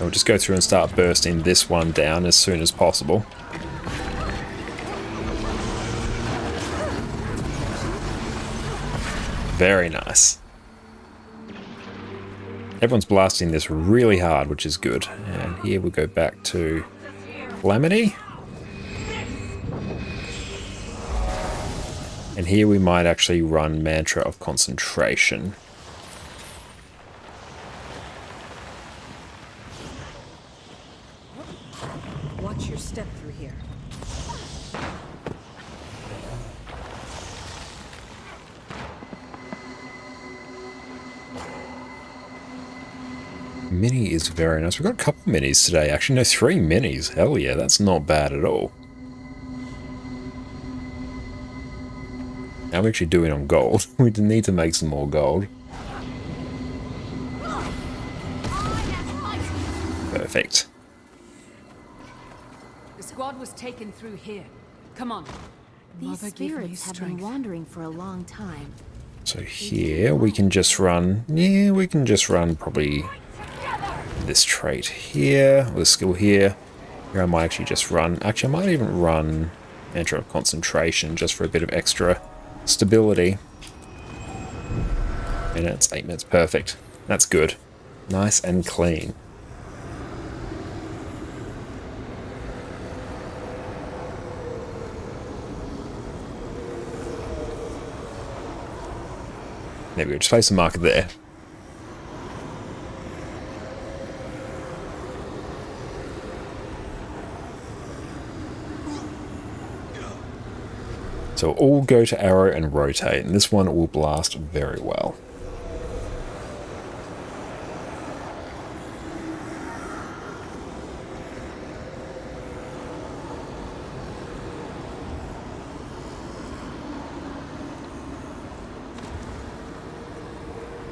A: We'll just go through and start bursting this one down as soon as possible. Very nice. Everyone's blasting this really hard, which is good. And here we go back to Calamity. And here we might actually run Mantra of Concentration.
I: Watch your step through here.
A: Mini is very nice. We've got a couple minis today, actually. No, 3 minis. Hell yeah, that's not bad at all. How are we actually doing on gold? We need to make some more gold. Perfect.
H: was taken through here. Come on.
E: These
H: Mother, give me
E: spirits have been
H: strength.
E: wandering for a long time.
A: So here we can just run, yeah, we can just run probably this trait here, or this skill here. Here I might actually just run, actually I might even run Mantra of Concentration just for a bit of extra stability. Minutes, 8 minutes, perfect. That's good. Nice and clean. There we go, just place a marker there. So all go to arrow and rotate, and this one will blast very well.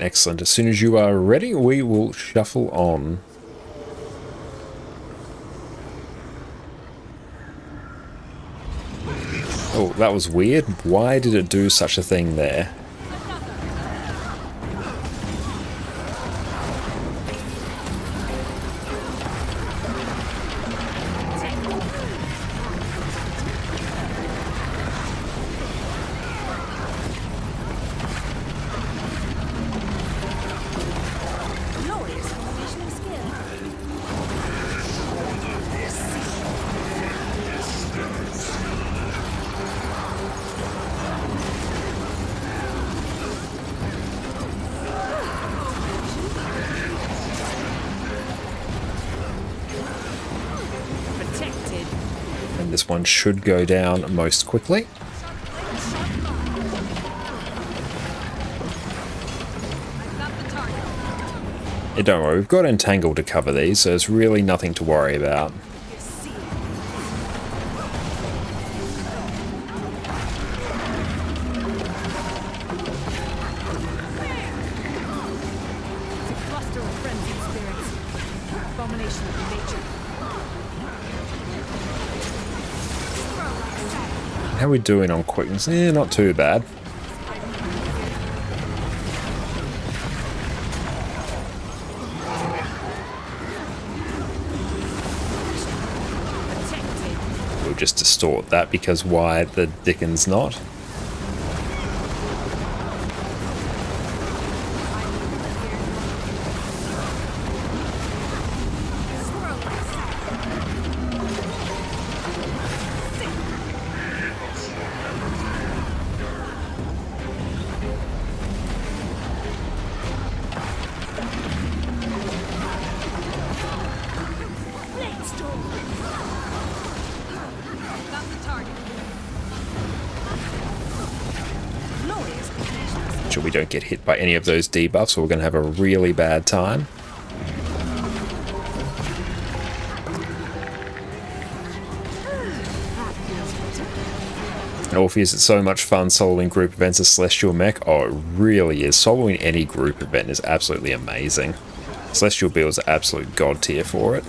A: Excellent. As soon as you are ready, we will shuffle on. Oh, that was weird. Why did it do such a thing there? And this one should go down most quickly. Yeah, don't worry, we've got Entangle to cover these, so there's really nothing to worry about. How are we doing on quickness? Yeah, not too bad. We'll just distort that because why the dickens not? Sure we don't get hit by any of those debuffs or we're going to have a really bad time. Orpheus, it's so much fun soloing group events as Celestial Mech. Oh, it really is. Soloing any group event is absolutely amazing. Celestial Build's absolute god tier for it.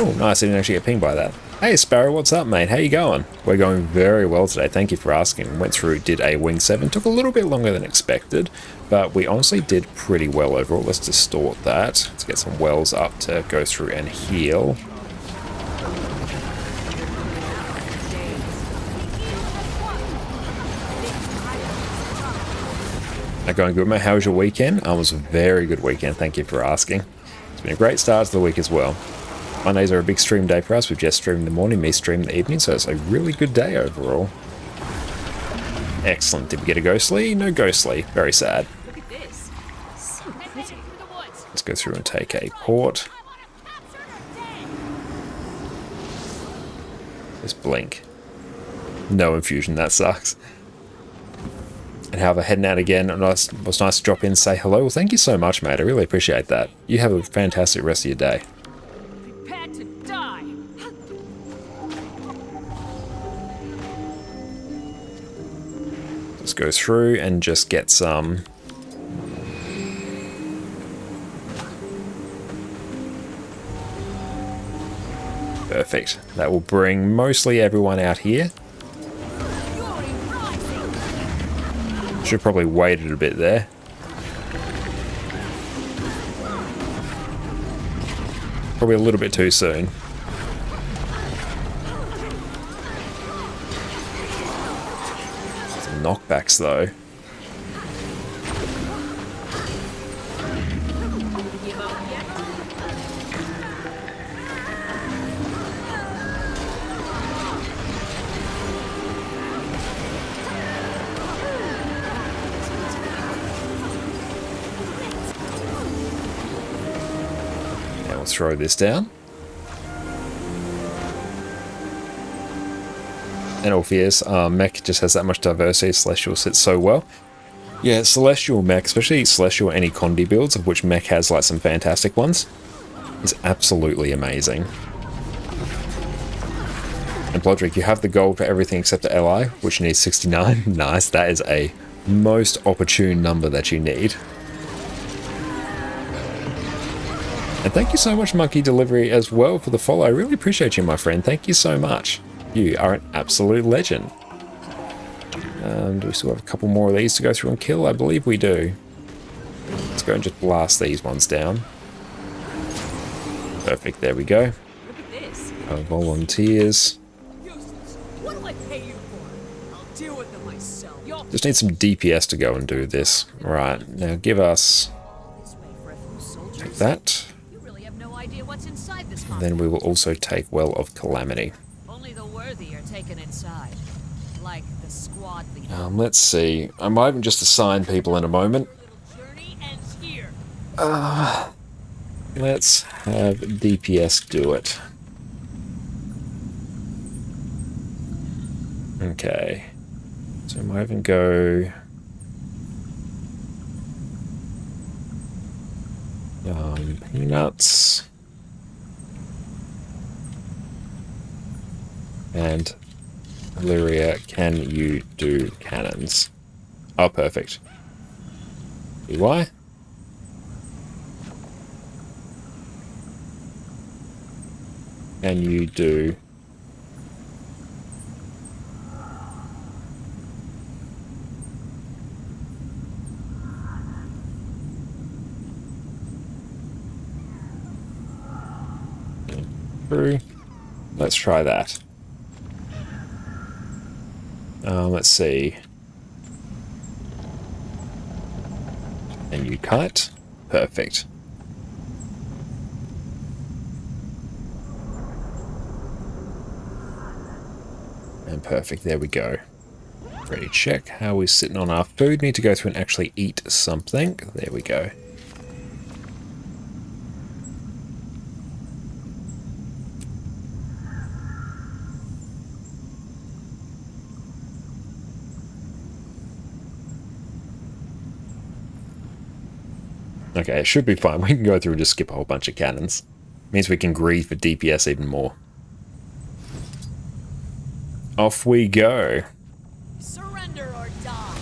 A: Oh, nice. I didn't actually get pinged by that. Hey Sparrow, what's up mate? How you going? We're going very well today, thank you for asking. Went through, did a Wing 7, took a little bit longer than expected, but we honestly did pretty well overall. Let's distort that. Let's get some wells up to go through and heal. Now going good mate, how was your weekend? It was a very good weekend, thank you for asking. It's been a great start to the week as well. Mondays are a big stream day for us. We've just streamed in the morning, me streamed in the evening, so it's a really good day overall. Excellent. Did we get a ghostly? No ghostly. Very sad.
H: Look at this. So pretty.
A: Let's go through and take a port. Just blink. No infusion, that sucks. And however, heading out again, it was nice to drop in and say hello. Well, thank you so much, mate. I really appreciate that. You have a fantastic rest of your day.
H: Prepare to die.
A: Let's go through and just get some. Perfect. That will bring mostly everyone out here. Should probably waited a bit there. Probably a little bit too soon. Some knockbacks though. Throw this down. And obvious, mech just has that much diversity. Celestial sits so well. Yeah, Celestial mech, especially Celestial any Condi builds, of which mech has like some fantastic ones, is absolutely amazing. And Blodrick, you have the gold for everything except the LI, which needs 69. Nice, that is a most opportune number that you need. And thank you so much, Monkey Delivery, as well, for the follow. I really appreciate you, my friend. Thank you so much. You are an absolute legend. Do we still have a couple more of these to go through and kill? I believe we do. Let's go and just blast these ones down. Perfect, there we go.
I: Look at this.
A: Volunteers.
I: What'll I pay you for? I'll deal with them myself.
A: Just need some DPS to go and do this. Right, now give us... Take that. And then we will also take Well of Calamity.
I: Only the worthy are taken inside, like the squad leader.
A: Let's see. I might even just assign people in a moment. Let's have DPS do it. Okay. So I might even go... Peanuts. And Illyria, can you do cannons? Oh, perfect. EY? Can you do... True. Let's try that. Let's see. And you kite. Perfect. And perfect. There we go. Ready to check how we're sitting on our food. Need to go through and actually eat something. There we go. Okay, it should be fine. We can go through and just skip a whole bunch of cannons. Means we can greed for DPS even more. Off we go.
I: Surrender or die.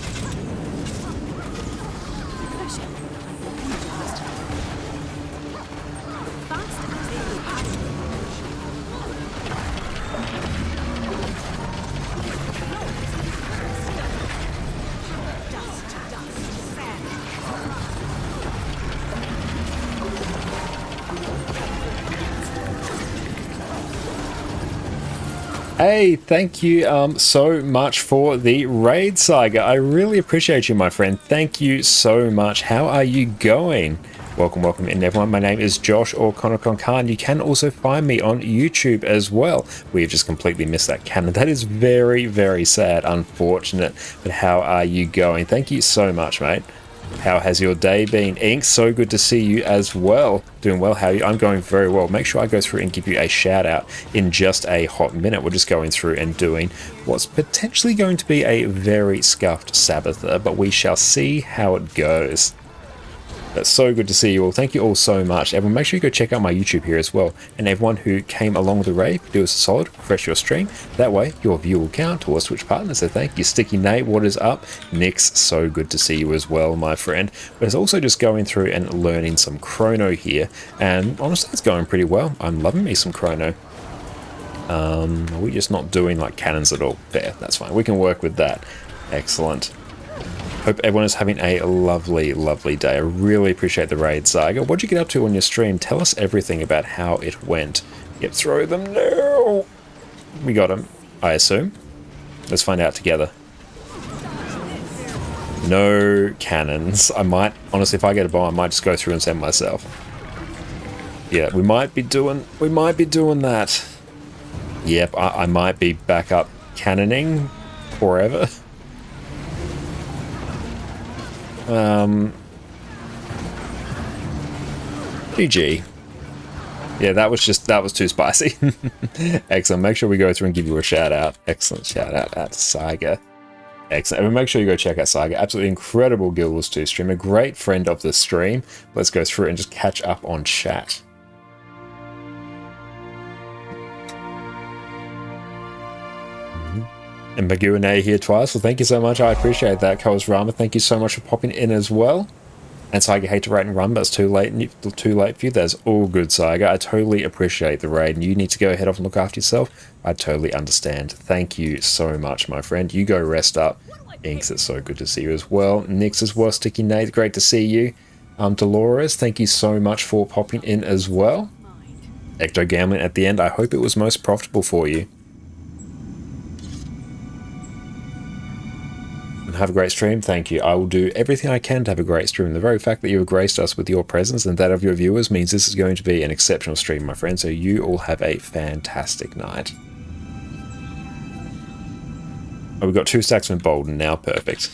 A: Hey, thank you so much for the raid, Saga. I really appreciate you, my friend. Thank you so much. How are you going? Welcome, welcome in, everyone. My name is Josh, or Chronomancer Khan. You can also find me on YouTube as well. We've just completely missed that cannon. That is very, very sad, unfortunate. But how are you going? Thank you so much, mate. How has your day been? Ink, so good to see you as well. Doing well, how are you? I'm going very well. Make sure I go through and give you a shout out in just a hot minute. We're just going through and doing what's potentially going to be a very scuffed Sabbather, but we shall see how it goes. That's so good to see you all. Thank you all so much. Everyone, make sure you go check out my YouTube here as well. And everyone who came along with the raid, do us a solid, refresh your stream. That way, your view will count to our Twitch partners. So thank you. Sticky Nate, what is up? Nix, so good to see you as well, my friend. But it's also just going through and learning some Chrono here. And honestly, it's going pretty well. I'm loving me some Chrono. Are we just not doing like cannons at all? There, that's fine. We can work with that. Excellent. Hope everyone is having a lovely, lovely day. I really appreciate the raid, Saga. What'd you get up to on your stream? Tell us everything about how it went. Yep, throw them now. We got him, I assume. Let's find out together. No cannons. I might, honestly, if I get a bomb, I might just go through and send myself. Yeah, we might be doing that. Yep, I might be back up cannoning forever. GG. Yeah, that was too spicy. Excellent. Make sure we go through and give you a shout out. Excellent shout out at Saga. Excellent. And make sure you go check out Saga. Absolutely incredible Guild Wars 2 stream. A great friend of the stream. Let's go through and just catch up on chat. And Maguane here twice. Well, thank you so much. I appreciate that. Coles Rama, thank you so much for popping in as well. And Saiga, hate to rate and run, but it's too late for you. That's all good, Saiga. I totally appreciate the raid, and you need to go head off and look after yourself. I totally understand. Thank you so much, my friend. You go rest up. Inks, it's so good to see you as well. Nix as well, Sticky Nate, great to see you. Dolores, thank you so much for popping in as well. Ecto Gambling at the end, I hope it was most profitable for you. Have a great stream. Thank you. I will do everything I can to have a great stream. The very fact that you have graced us with your presence and that of your viewers means this is going to be an exceptional stream, my friend. So you all have a fantastic night. Oh, we've got 2 stacks from Bolden now. Perfect.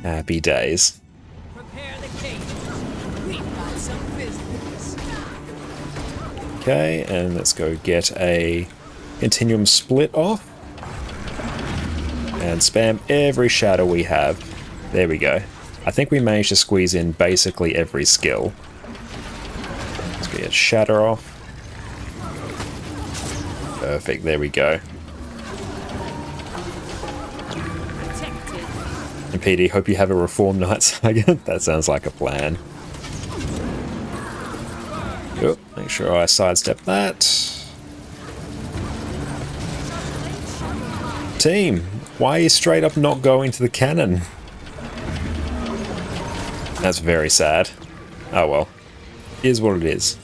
A: Happy days.
C: Prepare the cage. We've got some business.
A: Okay, and let's go get a Continuum split off. And spam every shadow we have. There we go. I think we managed to squeeze in basically every skill. Let's get shatter off. Perfect, there we go. And PD, hope you have a reform night, Saga. That sounds like a plan. Yep, make sure I sidestep that. Team, why are you straight up not going to the cannon? That's very sad. Oh well. Is what it is.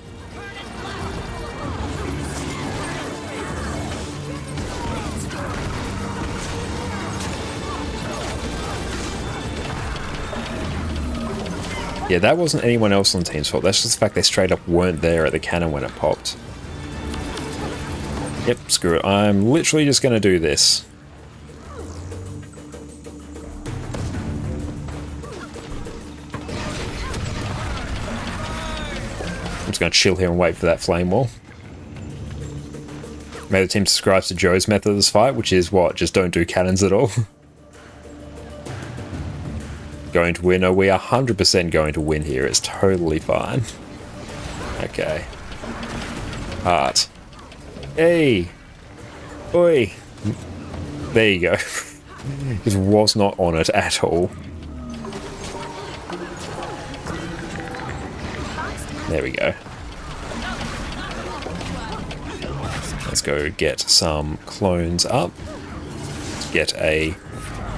A: Yeah, that wasn't anyone else on the team's fault. That's just the fact they straight up weren't there at the cannon when it popped. Yep, screw it. I'm literally just going to do this. I'm just going to chill here and wait for that flame wall. Maybe the team subscribes to Joe's method of this fight, which is what? Just don't do cannons at all. Going to win? Oh, we are 100% going to win here. It's totally fine. Okay. Heart. Hey! Oi! There you go. Just was not on it at all. There we go. Let's go get some clones up. Let's get a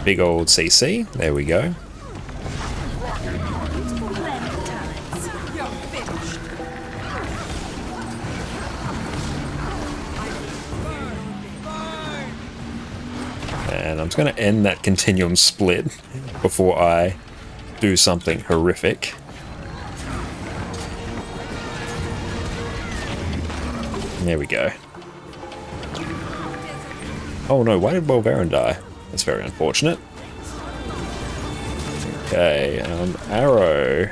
A: big old CC. There we go. And I'm just going to end that continuum split before I do something horrific. There we go. Oh no, why did Wolverine die? That's very unfortunate. Okay, arrow.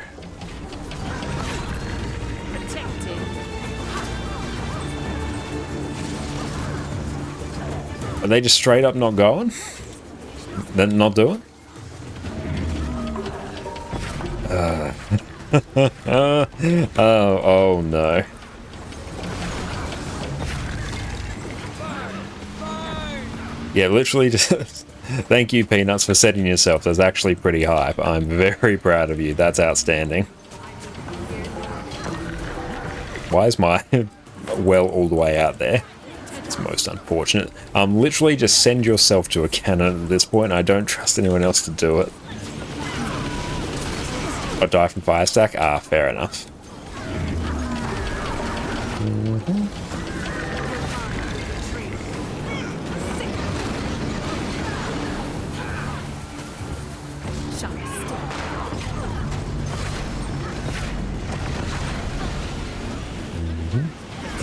A: Are they just straight up not going? They're not doing? Oh no. Yeah, literally just... Thank you, Peanuts, for setting yourself. That's actually pretty hype. I'm very proud of you. That's outstanding. Why is my well all the way out there? It's most unfortunate. Literally just send yourself to a cannon at this point. I don't trust anyone else to do it. Or die from fire stack? Ah, fair enough.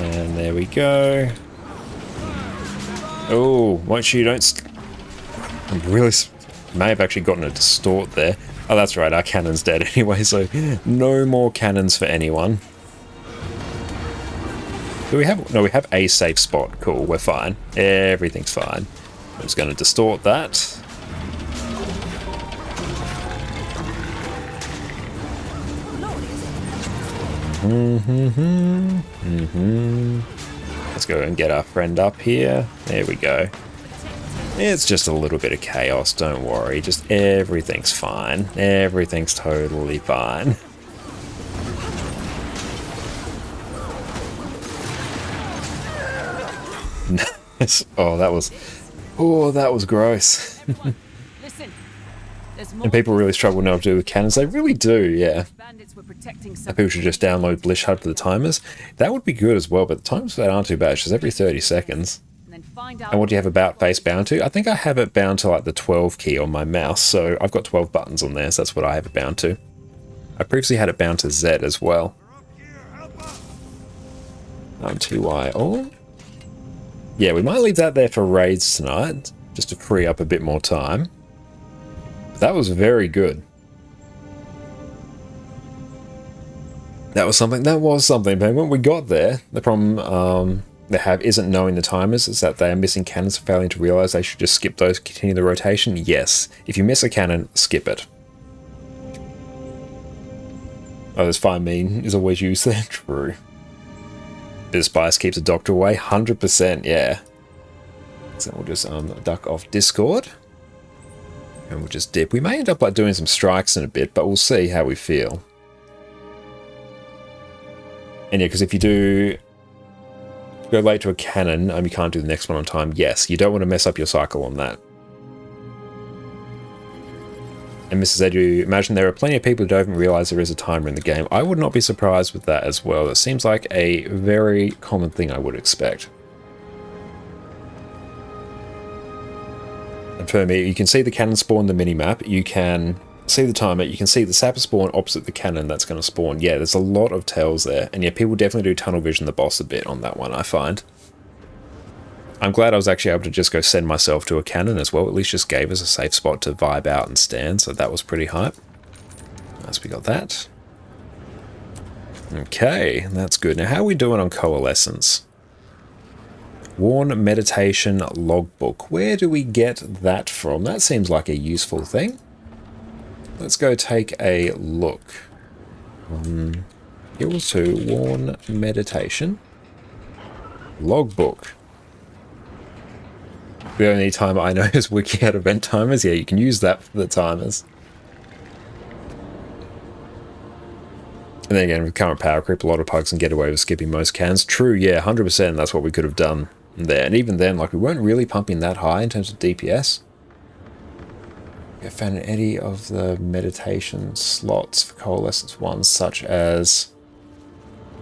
A: And there we go. Oh, won't you? Don't. I'm really. May have actually gotten a distort there. Oh, that's right. Our cannon's dead anyway, so no more cannons for anyone. Do we have? No, we have a safe spot. Cool, we're fine. Everything's fine. I'm just going to distort that. Let's go and get our friend up here. There we go. It's just a little bit of chaos, don't worry. Just everything's fine. Everything's totally fine. Nice. Oh, that was gross. And people really struggle now to do with cannons. They really do, yeah. People should just download Blish HUD for the timers. That would be good as well, but the timers for that aren't too bad. It's just every 30 seconds. And what do you have about face bound to? I think I have it bound to like the 12 key on my mouse, so I've got 12 buttons on there, so that's what I have it bound to. I previously had it bound to Z as well. TY all. Yeah, we might leave that there for raids tonight, just to free up a bit more time. But that was very good. That was something, but when we got there, the problem they have isn't knowing the timers, it's that they are missing cannons and failing to realise they should just skip those, continue the rotation. Yes, if you miss a cannon, skip it. Oh, this fire mean is always used there. True. Bit of spice keeps a doctor away. 100%, yeah. So we'll just duck off Discord. And we'll just dip. We may end up like doing some strikes in a bit, but we'll see how we feel. And yeah, because if you do go late to a cannon, you can't do the next one on time. Yes, you don't want to mess up your cycle on that. And Mrs. Edu, imagine there are plenty of people who don't even realise there is a timer in the game. I would not be surprised with that as well. It seems like a very common thing I would expect. And for me, you can see the cannon spawn the minimap. You can see the timer. You can see the sapper spawn opposite the cannon that's going to spawn. Yeah, there's a lot of tells there. And yeah, people definitely do tunnel vision the boss a bit on that one, I find. I'm glad I was actually able to just go send myself to a cannon as well. At least just gave us a safe spot to vibe out and stand, so that was pretty hype. Nice, we got that. Okay, that's good. Now, how are we doing on Coalescence? Worn Meditation Logbook. Where do we get that from? That seems like a useful thing. Let's go take a look. Equals to Worn Meditation Logbook. The only timer I know is wiki out event timers. Yeah, you can use that for the timers. And then again, with current power creep, a lot of pugs can get away with skipping most cans. True, yeah, 100%. That's what we could have done there. And even then, like, we weren't really pumping that high in terms of DPS. I found an eddy of the meditation slots for Coalescence ones, such as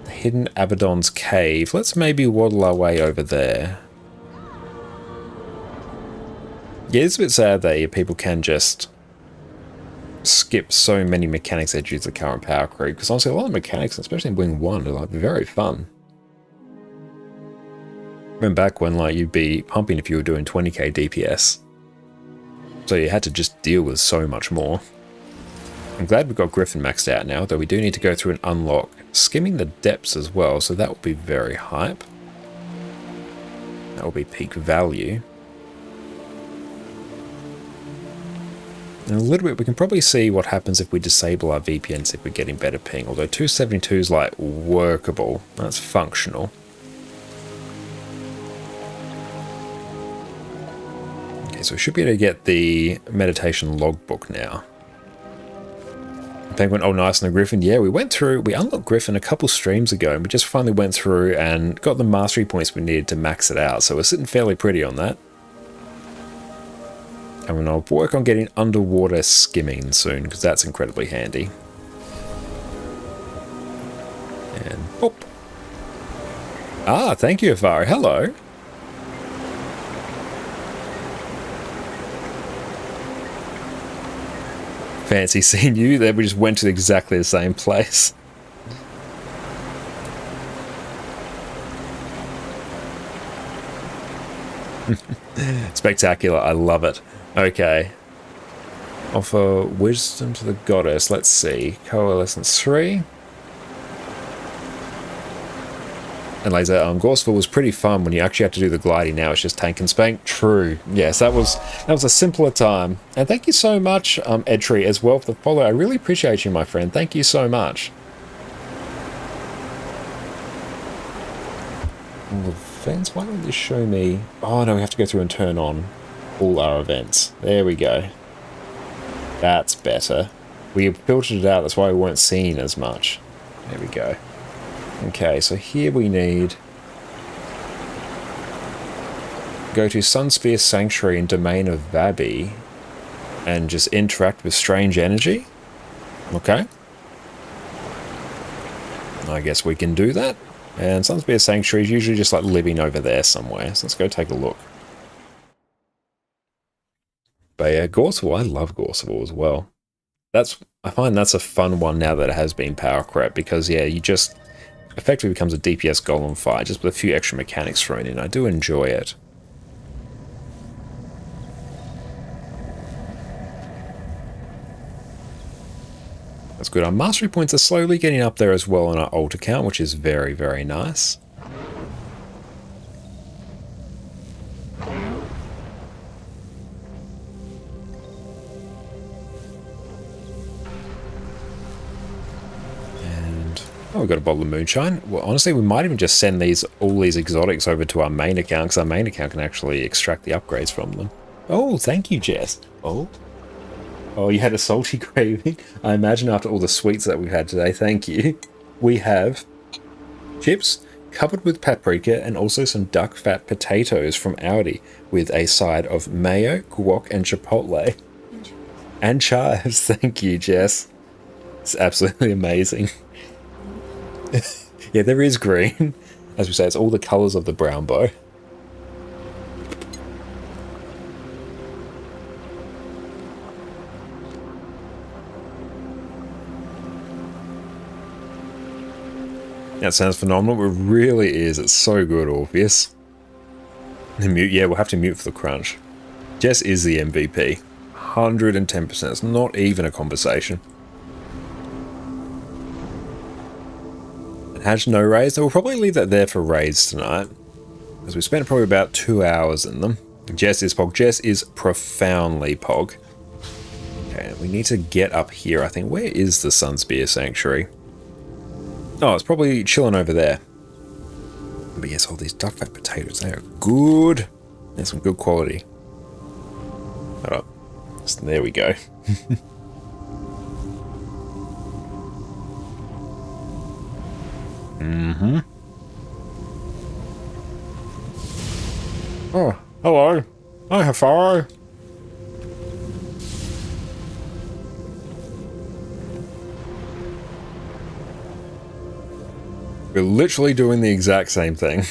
A: the Hidden Abaddon's Cave. Let's maybe waddle our way over there. Yeah, it's a bit sad that people can just skip so many mechanics that use the current power creep, because honestly a lot of mechanics, especially in Wing 1, are like very fun. Remember back when like you'd be pumping if you were doing 20k DPS. So you had to just deal with so much more. I'm glad we've got Griffin maxed out now, though we do need to go through and unlock Skimming the Depths as well, so that will be very hype. That will be peak value. In a little bit, we can probably see what happens if we disable our VPNs if we're getting better ping, although 272 is like workable, that's functional. Okay, so we should be able to get the meditation logbook now. Penguin, oh nice, and the Griffin. Yeah, we unlocked Griffin a couple streams ago, and we just finally went through and got the mastery points we needed to max it out, so we're sitting fairly pretty on that. And I'll work on getting underwater skimming soon, because that's incredibly handy. And, oh. Ah, thank you, Avari. Hello. Fancy seeing you there. We just went to exactly the same place. Spectacular. I love it. Okay. Offer wisdom to the goddess. Let's see. Coalescence 3. And laser, Gorseville was pretty fun when you actually had to do the gliding. Now it's just tank and spank. True. Yes, that was a simpler time. And thank you so much, Edtree, as well for the follow. I really appreciate you, my friend. Thank you so much. All events. Why don't you show me? Oh no, we have to go through and turn on all our events. There we go. That's better. We filtered it out. That's why we weren't seeing as much. There we go. Okay, so here we need go to Sunsphere Sanctuary and Domain of Vabi and just interact with strange energy. Okay. I guess we can do that. And Sunsphere Sanctuary is usually just like living over there somewhere. So let's go take a look. But yeah, Gorseville, I love Gorseville as well. I find that's a fun one now that it has been power crept, because yeah, you just effectively becomes a DPS golem fight, just with a few extra mechanics thrown in. I do enjoy it. That's good. Our mastery points are slowly getting up there as well on our alt account, which is very, very nice. Oh, we've got a bottle of moonshine. Well, honestly, we might even just send all these exotics over to our main account, because our main account can actually extract the upgrades from them. Oh, thank you, Jess. Oh, you had a salty craving. I imagine after all the sweets that we've had today. Thank you. We have chips covered with paprika and also some duck fat potatoes from Audi with a side of mayo, guac, and chipotle. And chives. Thank you, Jess. It's absolutely amazing. Yeah, there is green. As we say, it's all the colours of the brown bow. That sounds phenomenal. It really is. It's so good, Orpheus. The mute, yeah, we'll have to mute for the crunch. Jess is the MVP. 110%. It's not even a conversation. Has no raids, so we'll probably leave that there for raids tonight, because we spent probably about 2 hours in them. Jess is Pog. Jess is profoundly Pog. Okay, we need to get up here, I think. Where is the Sunspear Sanctuary? Oh, it's probably chilling over there. But yes, all these duck fat potatoes, they are good. They're some good quality. Hold up. There we go. Mm-hmm. Oh, hello. Hi, Hafaro. We're literally doing the exact same thing.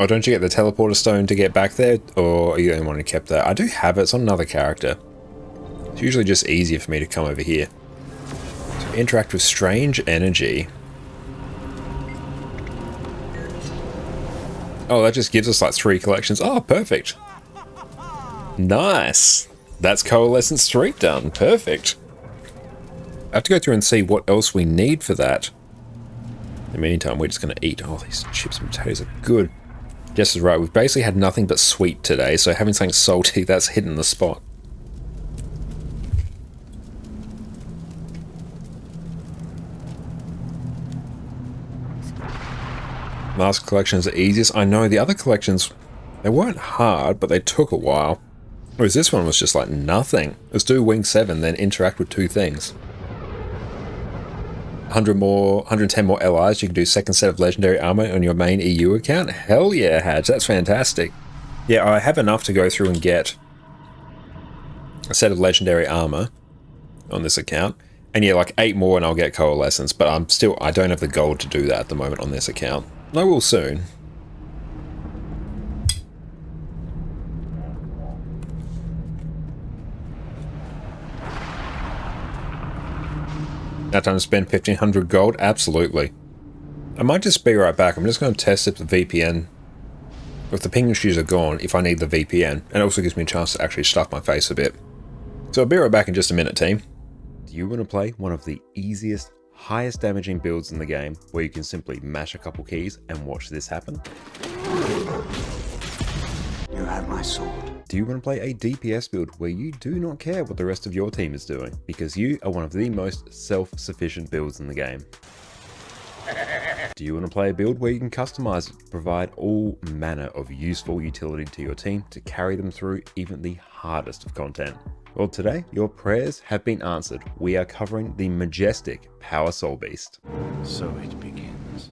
A: Oh, don't you get the teleporter stone to get back there? Or are you the only one who kept that? I do have it. It's on another character. It's usually just easier for me to come over here. So interact with strange energy. Oh, that just gives us like 3 collections. Oh, perfect. Nice. That's Coalescence 3 done. Perfect. I have to go through and see what else we need for that. In the meantime, we're just going to eat. Oh, these chips and potatoes are good. Jess is right, we've basically had nothing but sweet today, so having something salty, that's hitting the spot. Mask collection is the easiest. I know, the other collections They weren't hard, but they took a while. Whereas this one was just like nothing. Let's do wing 7, then interact with 2 things. 110 more LIs, you can do second set of legendary armor on your main EU account. Hell yeah, Hadge, that's fantastic. Yeah, I have enough to go through and get a set of legendary armor on this account. And yeah, like 8 more and I'll get coalescence, but I don't have the gold to do that at the moment on this account. I will soon. Now time to spend 1500 gold? Absolutely. I might just be right back. I'm just going to test if the VPN, if the ping issues are gone, if I need the VPN. And it also gives me a chance to actually stuff my face a bit. So I'll be right back in just a minute, team. Do you want to play one of the easiest, highest damaging builds in the game, where you can simply mash a couple keys and watch this happen?
B: You have my sword.
A: Do you want to play a DPS build where you do not care what the rest of your team is doing, because you are one of the most self-sufficient builds in the game? Do you want to play a build where you can customize it to provide all manner of useful utility to your team to carry them through even the hardest of content? Well, today your prayers have been answered. We are covering the majestic Power Soul Beast.
B: So it begins.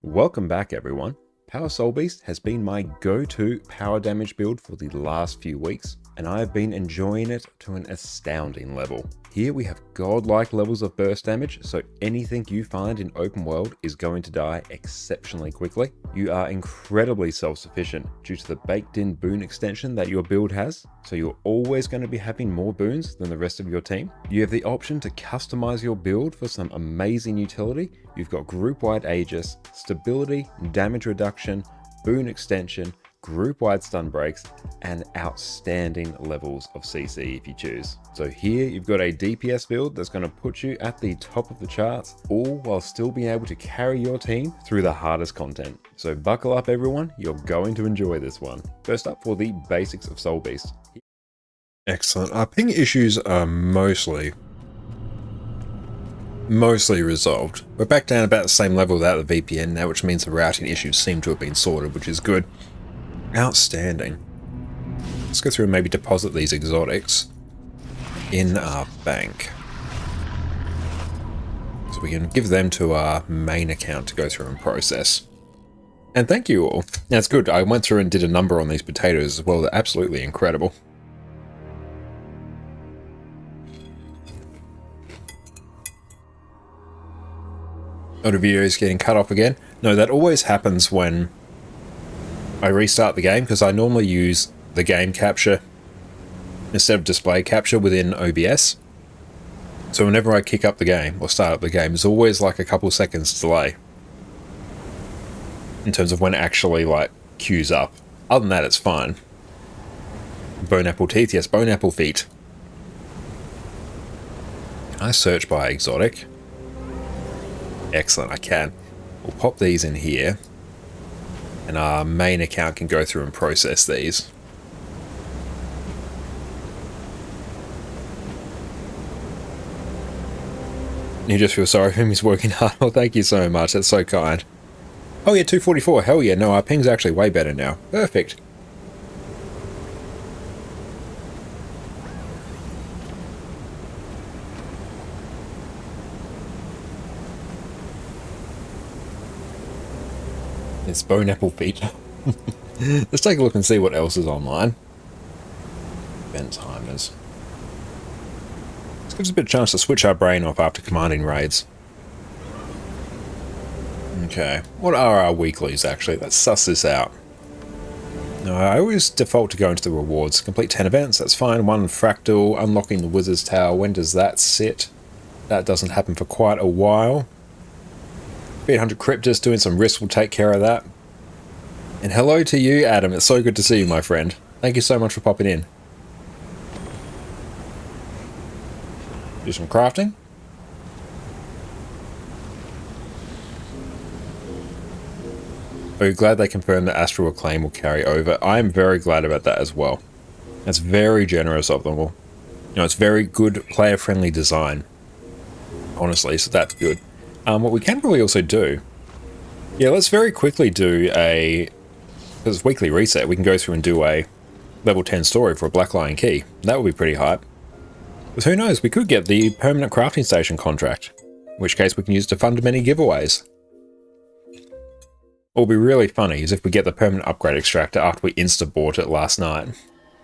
A: Welcome back, everyone. Power Soul Beast has been my go-to power damage build for the last few weeks, and I have been enjoying it to an astounding level. Here we have godlike levels of burst damage, so anything you find in open world is going to die exceptionally quickly. You are incredibly self-sufficient due to the baked-in boon extension that your build has, so you're always going to be having more boons than the rest of your team. You have the option to customize your build for some amazing utility. You've got group-wide Aegis, stability, damage reduction, boon extension, group-wide stun breaks, and outstanding levels of CC if you choose. So here you've got a DPS build that's going to put you at the top of the charts, all while still being able to carry your team through the hardest content. So buckle up, everyone, you're going to enjoy this one. First up, for the basics of Soul Beast. Excellent. Our ping issues are mostly resolved. We're back down about the same level without the VPN now, which means the routing issues seem to have been sorted, which is good. Outstanding. Let's go through and maybe deposit these exotics in our bank. So we can give them to our main account to go through and process. And thank you all. That's good. I went through and did a number on these potatoes as well. They're absolutely incredible. Oh, the video is getting cut off again. No, that always happens when I restart the game, because I normally use the game capture instead of display capture within OBS. So whenever I kick up the game or start up the game, there's always like a couple seconds delay in terms of when it actually like queues up. Other than that, it's fine. Bone apple teeth, yes, bone apple feet. Can I search by exotic? Excellent, I can. We'll pop these in here, and our main account can go through and process these. You just feel sorry for him, he's working hard. Well, thank you so much, that's so kind. Oh yeah, 244, hell yeah, no, our ping's actually way better now. Perfect. It's bone apple feet. Let's take a look and see what else is online. Event timers. This gives us a bit of chance to switch our brain off after commanding raids. Okay, what are our weeklies actually? Let's suss this out. Now, I always default to go into the rewards. Complete 10 events, that's fine. 1 fractal, unlocking the Wizard's Tower. When does that sit? That doesn't happen for quite a while. 300 Cryptus, doing some risks will take care of that. And hello to you, Adam. It's so good to see you, my friend. Thank you so much for popping in. Do some crafting. Are you glad they confirmed that Astral Acclaim will carry over? I am very glad about that as well. That's very generous of them all. You know, it's very good player-friendly design. Honestly, so that's good. What we can probably also do... Yeah, let's very quickly do a Because it's weekly reset, we can go through and do a level 10 story for a Black Lion key. That would be pretty hype. But who knows, we could get the permanent crafting station contract, in which case we can use it to fund many giveaways. What will be really funny is if we get the permanent upgrade extractor after we insta-bought it last night.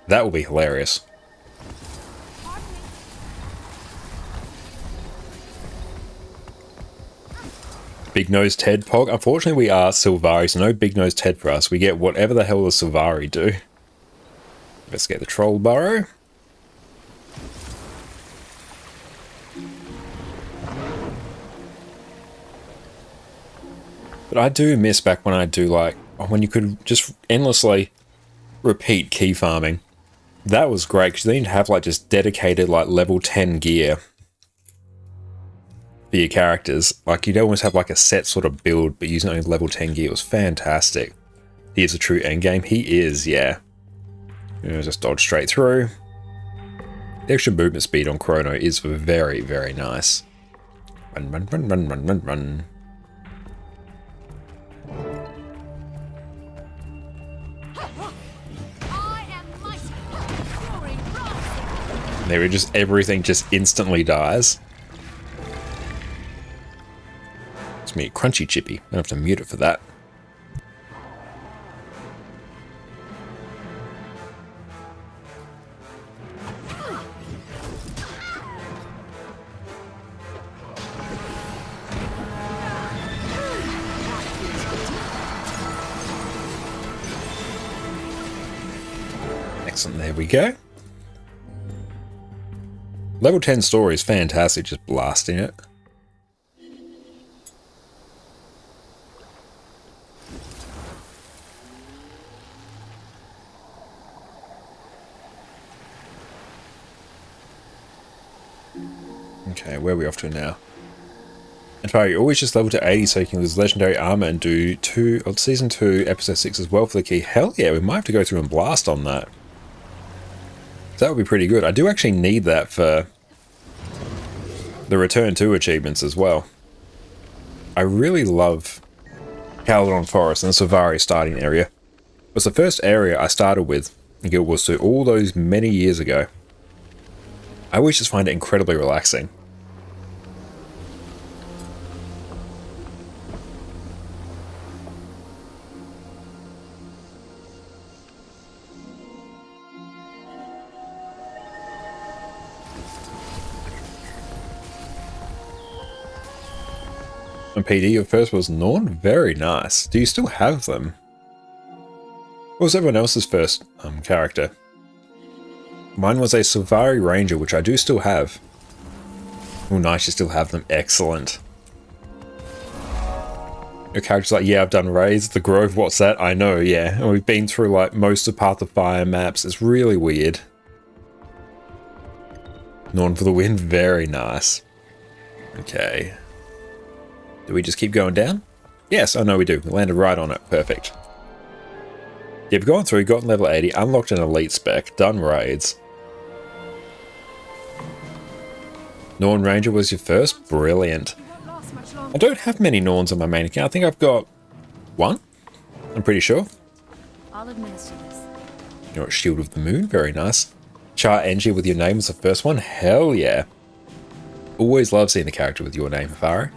A: That will be hilarious. Big Nose Ted Pog. Unfortunately, we are Sylvari, so no Big Nose Ted for us. We get whatever the hell the Sylvari do. Let's get the Troll Burrow. But I do miss back when I do like, when you could just endlessly repeat key farming. That was great, because then you'd have like just dedicated like level 10 gear for your characters. Like you'd almost have like a set sort of build, but using only level 10 gear was fantastic. He is a true endgame. He is, yeah. You know, just dodge straight through. The extra movement speed on Chrono is very, very nice. Run, run, run, run, run, run, run. There, just everything just instantly dies. It's me, Crunchy Chippy. I don't have to mute it for that. Excellent, there we go. Level 10 story is fantastic, just blasting it. Okay, where are we off to now? And Fire, you always just level to 80 so you can lose legendary armor and do Season 2, Episode 6 as well for the key. Hell yeah, we might have to go through and blast on that. That would be pretty good. I do actually need that for the Return to achievements as well. I really love Caledon Forest and the Sylvari starting area. It was the first area I started with in Guild Wars 2 all those many years ago. I always just find it incredibly relaxing. And PD, your first was Norn? Very nice. Do you still have them? What was everyone else's first character? Mine was a Sylvari Ranger, which I do still have. Oh, nice, you still have them. Excellent. Your character's like, yeah, I've done raids. The Grove, what's that? I know, yeah. And we've been through like most of Path of Fire maps. It's really weird. Norn for the win. Very nice. Okay. Do we just keep going down? Yes, I know we do. We landed right on it. Perfect. You've gone through, gotten level 80, unlocked an elite spec, done raids. Norn Ranger was your first? Brilliant. I don't have many Norns on my main account. I think I've got one. I'm pretty sure.
I: I'll administer this.
A: You're Shield of the Moon. Very nice. Char Engie with your name was the first one. Hell yeah. Always love seeing a character with your name, Faro.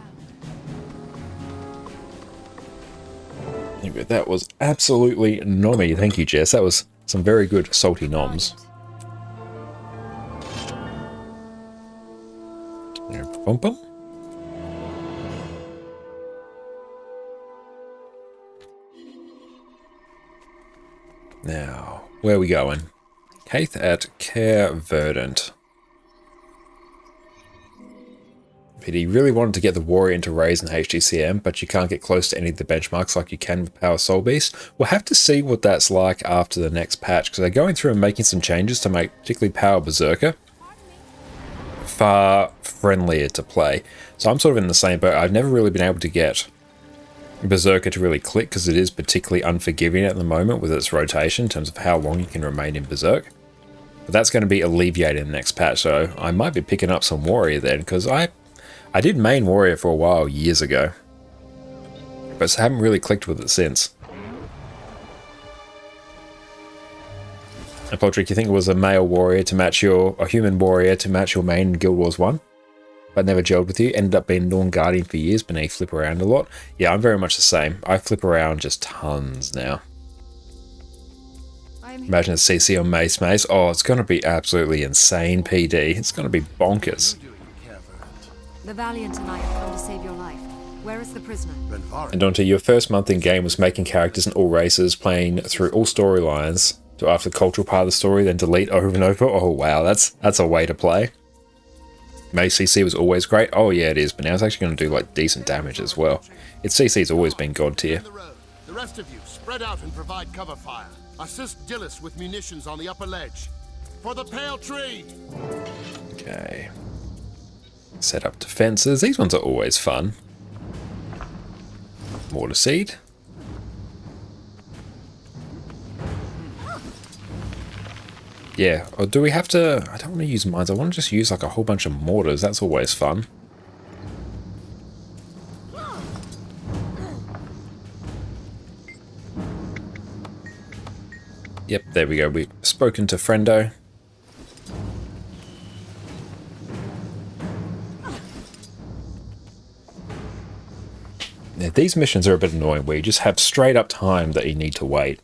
A: That was absolutely nommy. Thank you, Jess. That was some very good salty noms. Bum bum. Now, where are we going? Haith at Care Verdant. PD really wanted to get the Warrior into Raise and HGCM, but you can't get close to any of the benchmarks like you can with Power Soul Beast. We'll have to see what that's like after the next patch, because they're going through and making some changes to make particularly Power Berserker far friendlier to play. So I'm sort of in the same boat. I've never really been able to get Berserker to really click, because it is particularly unforgiving at the moment with its rotation in terms of how long you can remain in Berserk. But that's going to be alleviated in the next patch, so I might be picking up some Warrior then, because I did main Warrior for a while years ago, but haven't really clicked with it since. And Podrick, you think it was a male warrior to match a human warrior to match your main in Guild Wars 1? But never gelled with you. Ended up being Norn Guardian for years, but now you flip around a lot. Yeah, I'm very much the same. I flip around just tons now. Imagine a CC on Mace. Oh, it's going to be absolutely insane, PD. It's going to be bonkers.
I: The Valiant and I have come to save your life. Where is the prisoner?
A: And Dante, your first month in game was making characters in all races, playing through all storylines, to after the cultural part of the story, then delete over and over. Oh wow, that's a way to play. Mace CC was always great. Oh yeah, it is, but now it's actually going to do like decent damage as well. Its CC's always been god tier.
J: The rest of you, spread out and provide cover fire. Assist Dillis with munitions on the upper ledge. For the pale tree!
A: Okay. Set up defenses. These ones are always fun. Mortar Seed. Yeah, or do we have to... I don't want to use mines. I want to just use like a whole bunch of mortars. That's always fun. Yep, there we go. We've spoken to Friendo. Yeah, these missions are a bit annoying where you just have straight up time that you need to wait.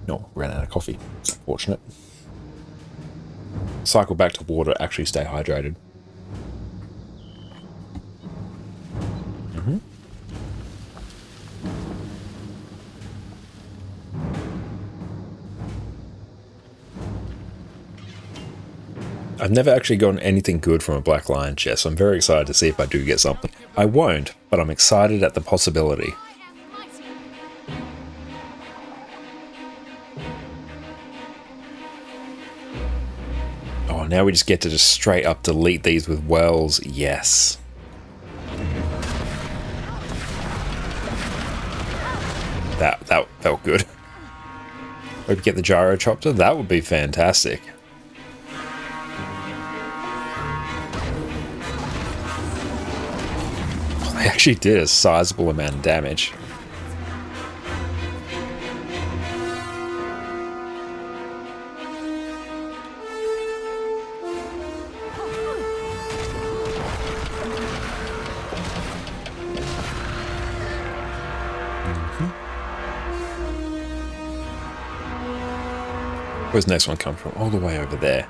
A: No, ran out of coffee. Fortunate. Cycle back to water, actually stay hydrated. I've never actually gotten anything good from a Black Lion chest, so I'm very excited to see if I do get something. I won't, but I'm excited at the possibility. Oh, now we just get to just straight up delete these with wells. Yes. That felt good. Hope you get the gyrocopter. That would be fantastic. They actually did a sizable amount of damage. Where's the next one come from? All the way over there.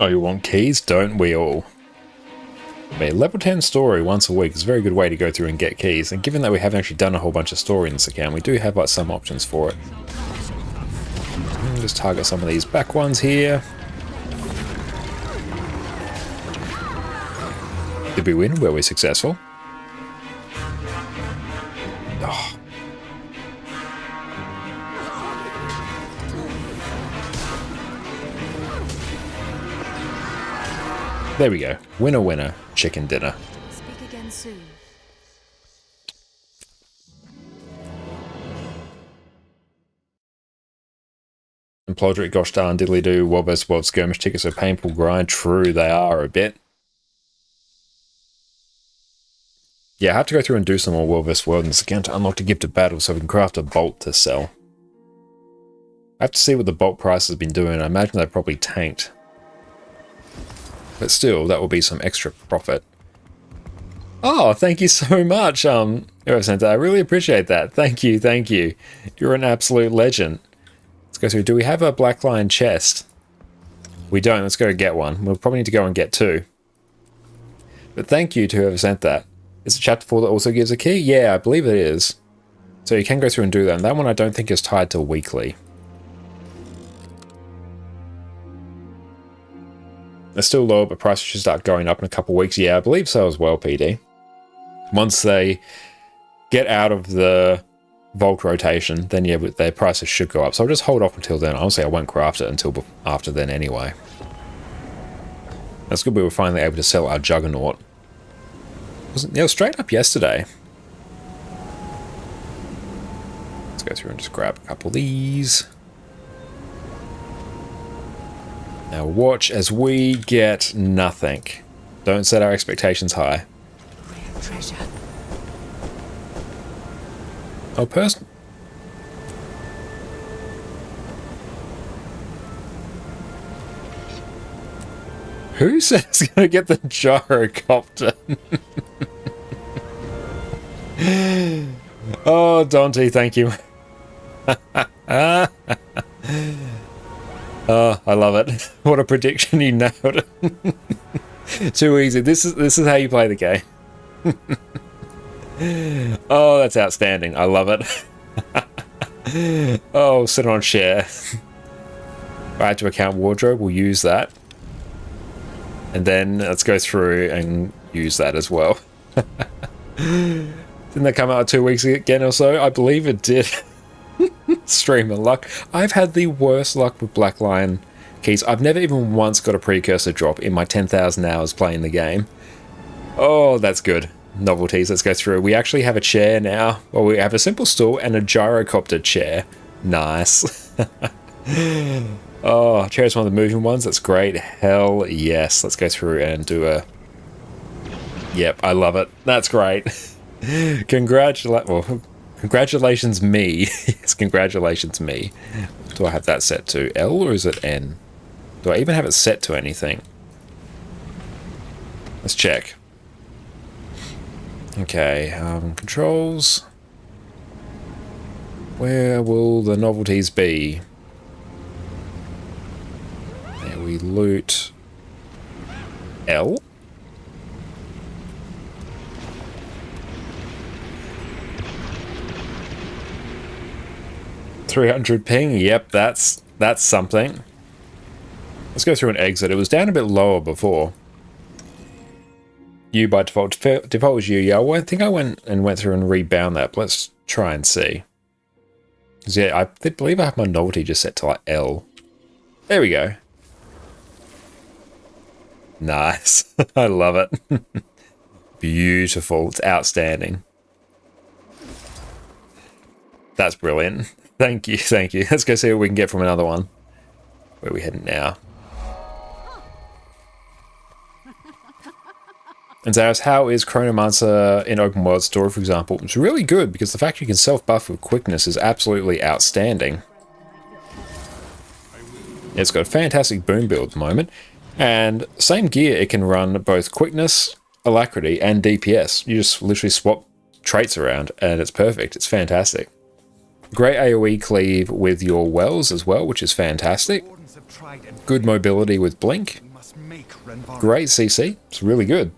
A: Oh, you want keys? Don't we all? A level 10 story once a week is a very good way to go through and get keys, and given that we haven't actually done a whole bunch of story in this account, we do have like some options for it. Just target some of these back ones here. Did we win? Were we successful? Oh. There we go. Winner, winner, chicken dinner.
I: Speak again soon.
A: And Plodrick, gosh darn, diddly do, World vs. World skirmish tickets are painful grind. True, they are a bit. Yeah, I have to go through and do some more World vs. World in this account to unlock the gift of battle so we can craft a bolt to sell. I have to see what the bolt price has been doing. I imagine they probably tanked. But still, that will be some extra profit. Oh, thank you so much, Santa. I really appreciate that. Thank you, thank you. You're an absolute legend. Let's go through. Do we have a Black Lion chest? We don't. Let's go get one. We'll probably need to go and get two. But thank you to whoever sent that. Is it chapter 4 that also gives a key? Yeah, I believe it is. So you can go through and do that. And that one I don't think is tied to weekly. They're still low, but prices should start going up in a couple of weeks. Yeah, I believe so as well, PD. Once they get out of the Vault rotation, then yeah, their prices should go up. So I'll just hold off until then. Honestly, I won't craft it until after then anyway. That's good we were finally able to sell our Juggernaut. It was straight up yesterday. Let's go through and just grab a couple of these. Now watch as we get nothing. Don't set our expectations high.
H: Rare treasure.
A: Oh, person. Who said it's gonna get the gyrocopter? Oh, Dante, thank you. Oh, I love it. What a prediction, you nailed it. Too easy. This is how you play the game. Oh, that's outstanding. I love it. Oh, sit on share. Add to account wardrobe, we'll use that. And then let's go through and use that as well. Didn't that come out 2 weeks again or so? I believe it did. Stream of luck. I've had the worst luck with Black Lion keys. I've never even once got a precursor drop in my 10,000 hours playing the game. Oh, that's good. Novelties, let's go through. We actually have a chair now. Well, we have a simple stool and a gyrocopter chair. Nice. Oh, chair is one of the moving ones. That's great. Hell yes. Let's go through and do a... Yep, I love it. That's great. Congratulations me. Yes, congratulations me. Do I have that set to L or is it N? Do I even have it set to anything? Let's check. Okay, controls. Where will the novelties be? There we loot L. $300 ping. Yep, that's something. Let's go through and exit. It was down a bit lower before. You by default. Default was you. Yeah, I think I went through and rebound that. But let's try and see. 'Cause yeah, I believe I have my novelty just set to like L. There we go. Nice. I love it. Beautiful. It's outstanding. That's brilliant. Thank you, thank you. Let's go see what we can get from another one. Where are we heading now? And Zaris, how is Chronomancer in open world story, for example? It's really good because the fact you can self-buff with quickness is absolutely outstanding. It's got a fantastic boom build at the moment. And same gear, it can run both quickness, alacrity, and DPS. You just literally swap traits around and it's perfect. It's fantastic. Great AoE cleave with your wells as well, which is fantastic. Good mobility with blink. Great CC. It's really good.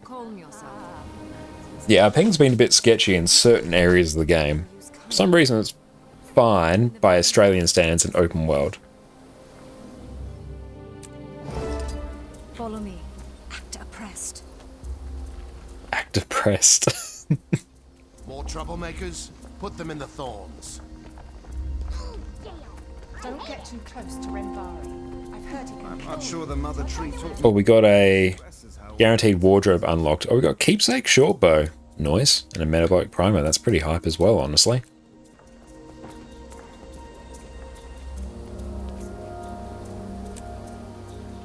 A: Yeah, our ping's been a bit sketchy in certain areas of the game. For some reason it's fine by Australian standards in open world.
I: Follow me. Act oppressed.
A: Act oppressed.
K: More troublemakers? Put them in the thorns.
C: Don't get too close to Renvari. I've heard he can.
K: I'm not sure the mother tree taught
A: Oh, we got a guaranteed wardrobe unlocked. Oh, we got keepsake short bow. Nice. And a metabolic primer. That's pretty hype as well, honestly.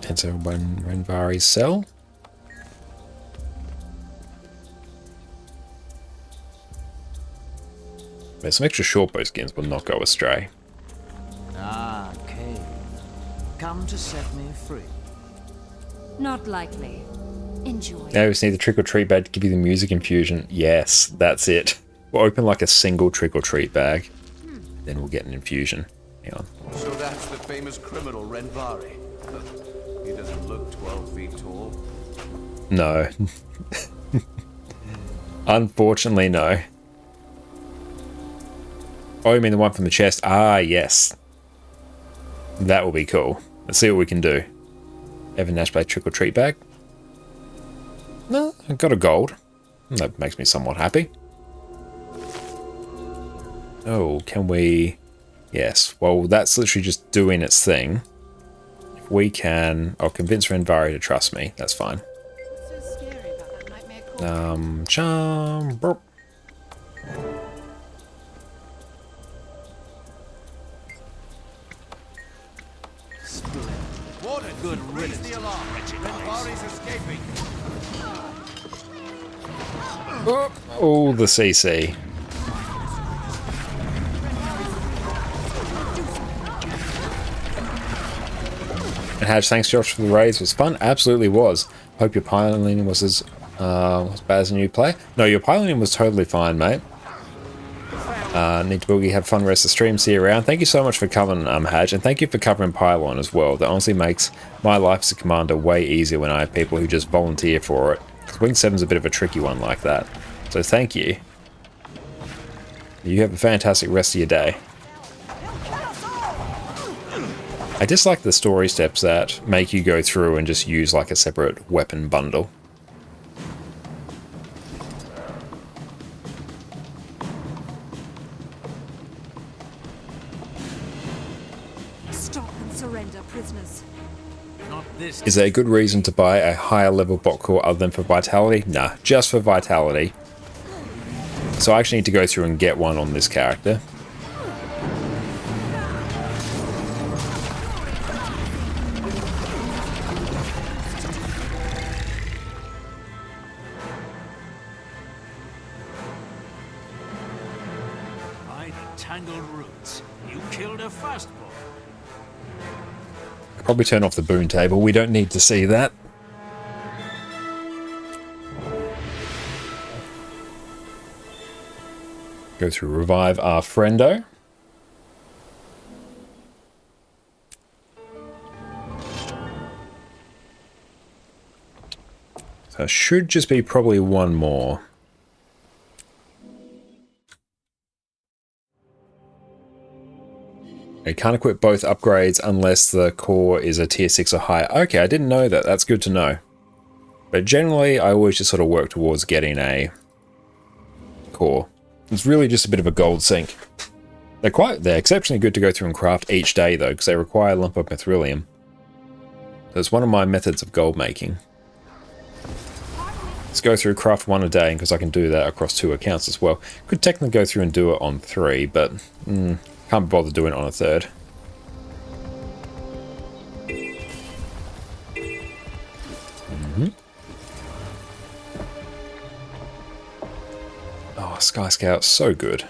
A: Enter one Renvari cell. There's some extra short bow skins will not go astray.
D: Ah, cave. Come to set me free.
I: Not likely. Enjoy.
A: Now we just need the trick-or-treat bag to give you the music infusion. Yes, that's it. We'll open like a single trick-or-treat bag. Then we'll get an infusion. Hang on.
K: So that's the famous criminal Renvari. He doesn't look 12 feet tall.
A: No. Unfortunately, no. Oh, you mean the one from the chest? Ah, yes. That will be cool. Let's see what we can do. Evan Nash Blade trick-or-treat bag. No, I got a gold. That makes me somewhat happy. Oh, can we... Yes, well, that's literally just doing its thing. If we can... I'll convince Renvari to trust me. That's fine. Charm... Burp. Oh, the CC. And Hatch, thanks Josh for the raids. Was fun? Absolutely was. Hope your piloting was as bad as a new play. No, your piloting was totally fine, mate. Need to boogie, have fun rest of the stream, see you around. Thank you so much for covering Hatch, and thank you for covering Pylon as well. That honestly makes my life as a commander way easier when I have people who just volunteer for it. Because Wing 7's a bit of a tricky one like that. So thank you. You have a fantastic rest of your day. I dislike the story steps that make you go through and just use like a separate weapon bundle.
I: Stop and surrender, prisoners.
D: Not this.
A: Is there a good reason to buy a higher level bot core other than for vitality? Nah, just for vitality. So I actually need to go through and get one on this character.
D: By the tangled roots, you killed a firstborn.
A: Probably turn off the boon table. We don't need to see that. Go through revive our friendo. So it should just be probably one more. You can't equip both upgrades unless the core is a tier 6 or higher. Okay, I didn't know that. That's good to know. But generally, I always just sort of work towards getting a core. It's really just a bit of a gold sink. They're exceptionally good to go through and craft each day though, because they require a lump of mithrilium. So it's one of my methods of gold making. Let's go through craft one a day, because I can do that across 2 accounts as well. Could technically go through and do it on 3, but can't bother doing it on a 3rd. Oh, Sky Scout, so good.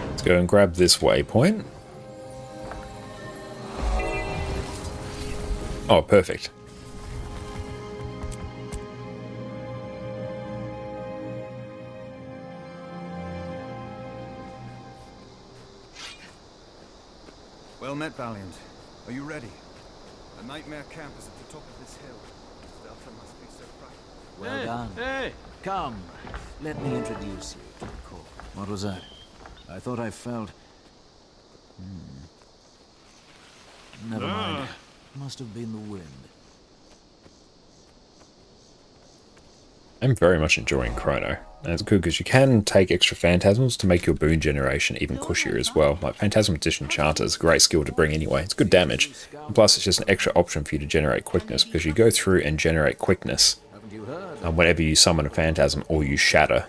A: Let's go and grab this waypoint. Oh, perfect.
B: Well met, Valiant. Are you ready? The nightmare camp is at the top of this hill. Delta must be so frightened.
D: Well done. Hey! Come, let me introduce you to the core. What was that? I thought I felt... Never mind. Must have been the wind.
A: I'm very much enjoying Chrono. And it's good because you can take extra phantasms to make your boon generation even cushier as well. Like Phantasm Disenchanter is a great skill to bring anyway. It's good damage. And plus it's just an extra option for you to generate quickness, because you go through and generate quickness whenever you summon a phantasm or you shatter.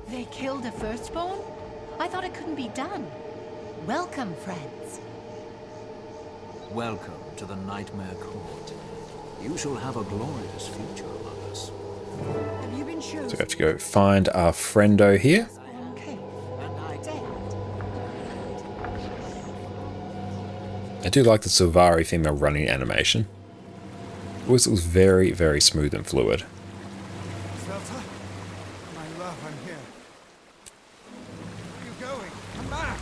E: They killed a firstborn? I thought it couldn't be done. Welcome, friends.
D: Welcome to the Nightmare Court. You shall have a glorious future among us.
E: Have you been chosen?
A: So we have to go find our friendo here.
E: Okay.
A: I do like the Sylvari female running animation. It always looks very, very smooth and fluid.
B: Delta? My love, I'm here. Where are you going? Come back!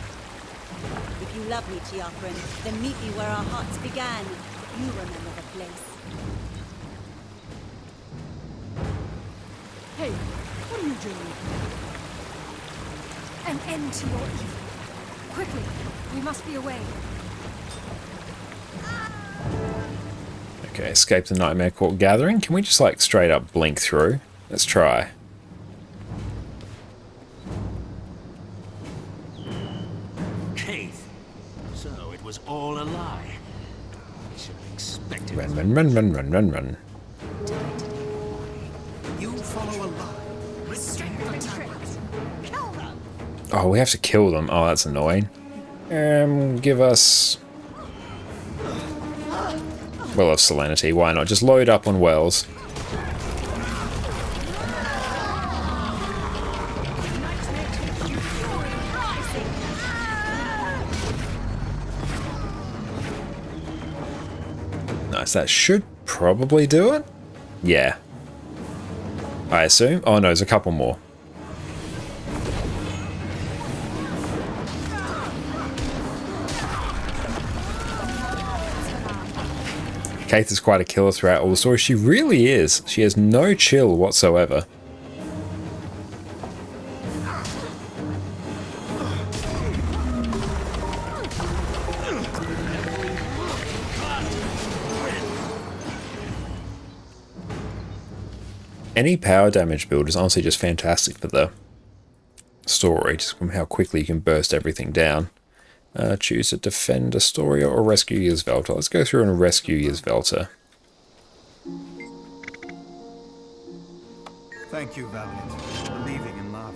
L: If you love me, Teokran, then meet me where our hearts began. You remember the place.
C: Hey, what are you doing? An end to your evil. Quickly, we must be away.
A: Okay, escape the Nightmare Court gathering. Can we just like straight up blink through? Let's try.
D: Keith, so it was all a lie. I should have expected.
A: Run, run, run, run, run, run, run.
D: You follow a lie.
E: Kill them!
A: Oh, we have to kill them. Oh, that's annoying. Give us Well of Serenity, why not? Just load up on wells. Nice, that should probably do it. Yeah. I assume. Oh no, there's a couple more. Kaith is quite a killer throughout all the story. She really is. She has no chill whatsoever. Any power damage build is honestly just fantastic for the story, just from how quickly you can burst everything down. Choose to defend Astoria or rescue Ysvelta. Let's go through and rescue Ysvelta.
B: Thank you, Valiant, for believing in love.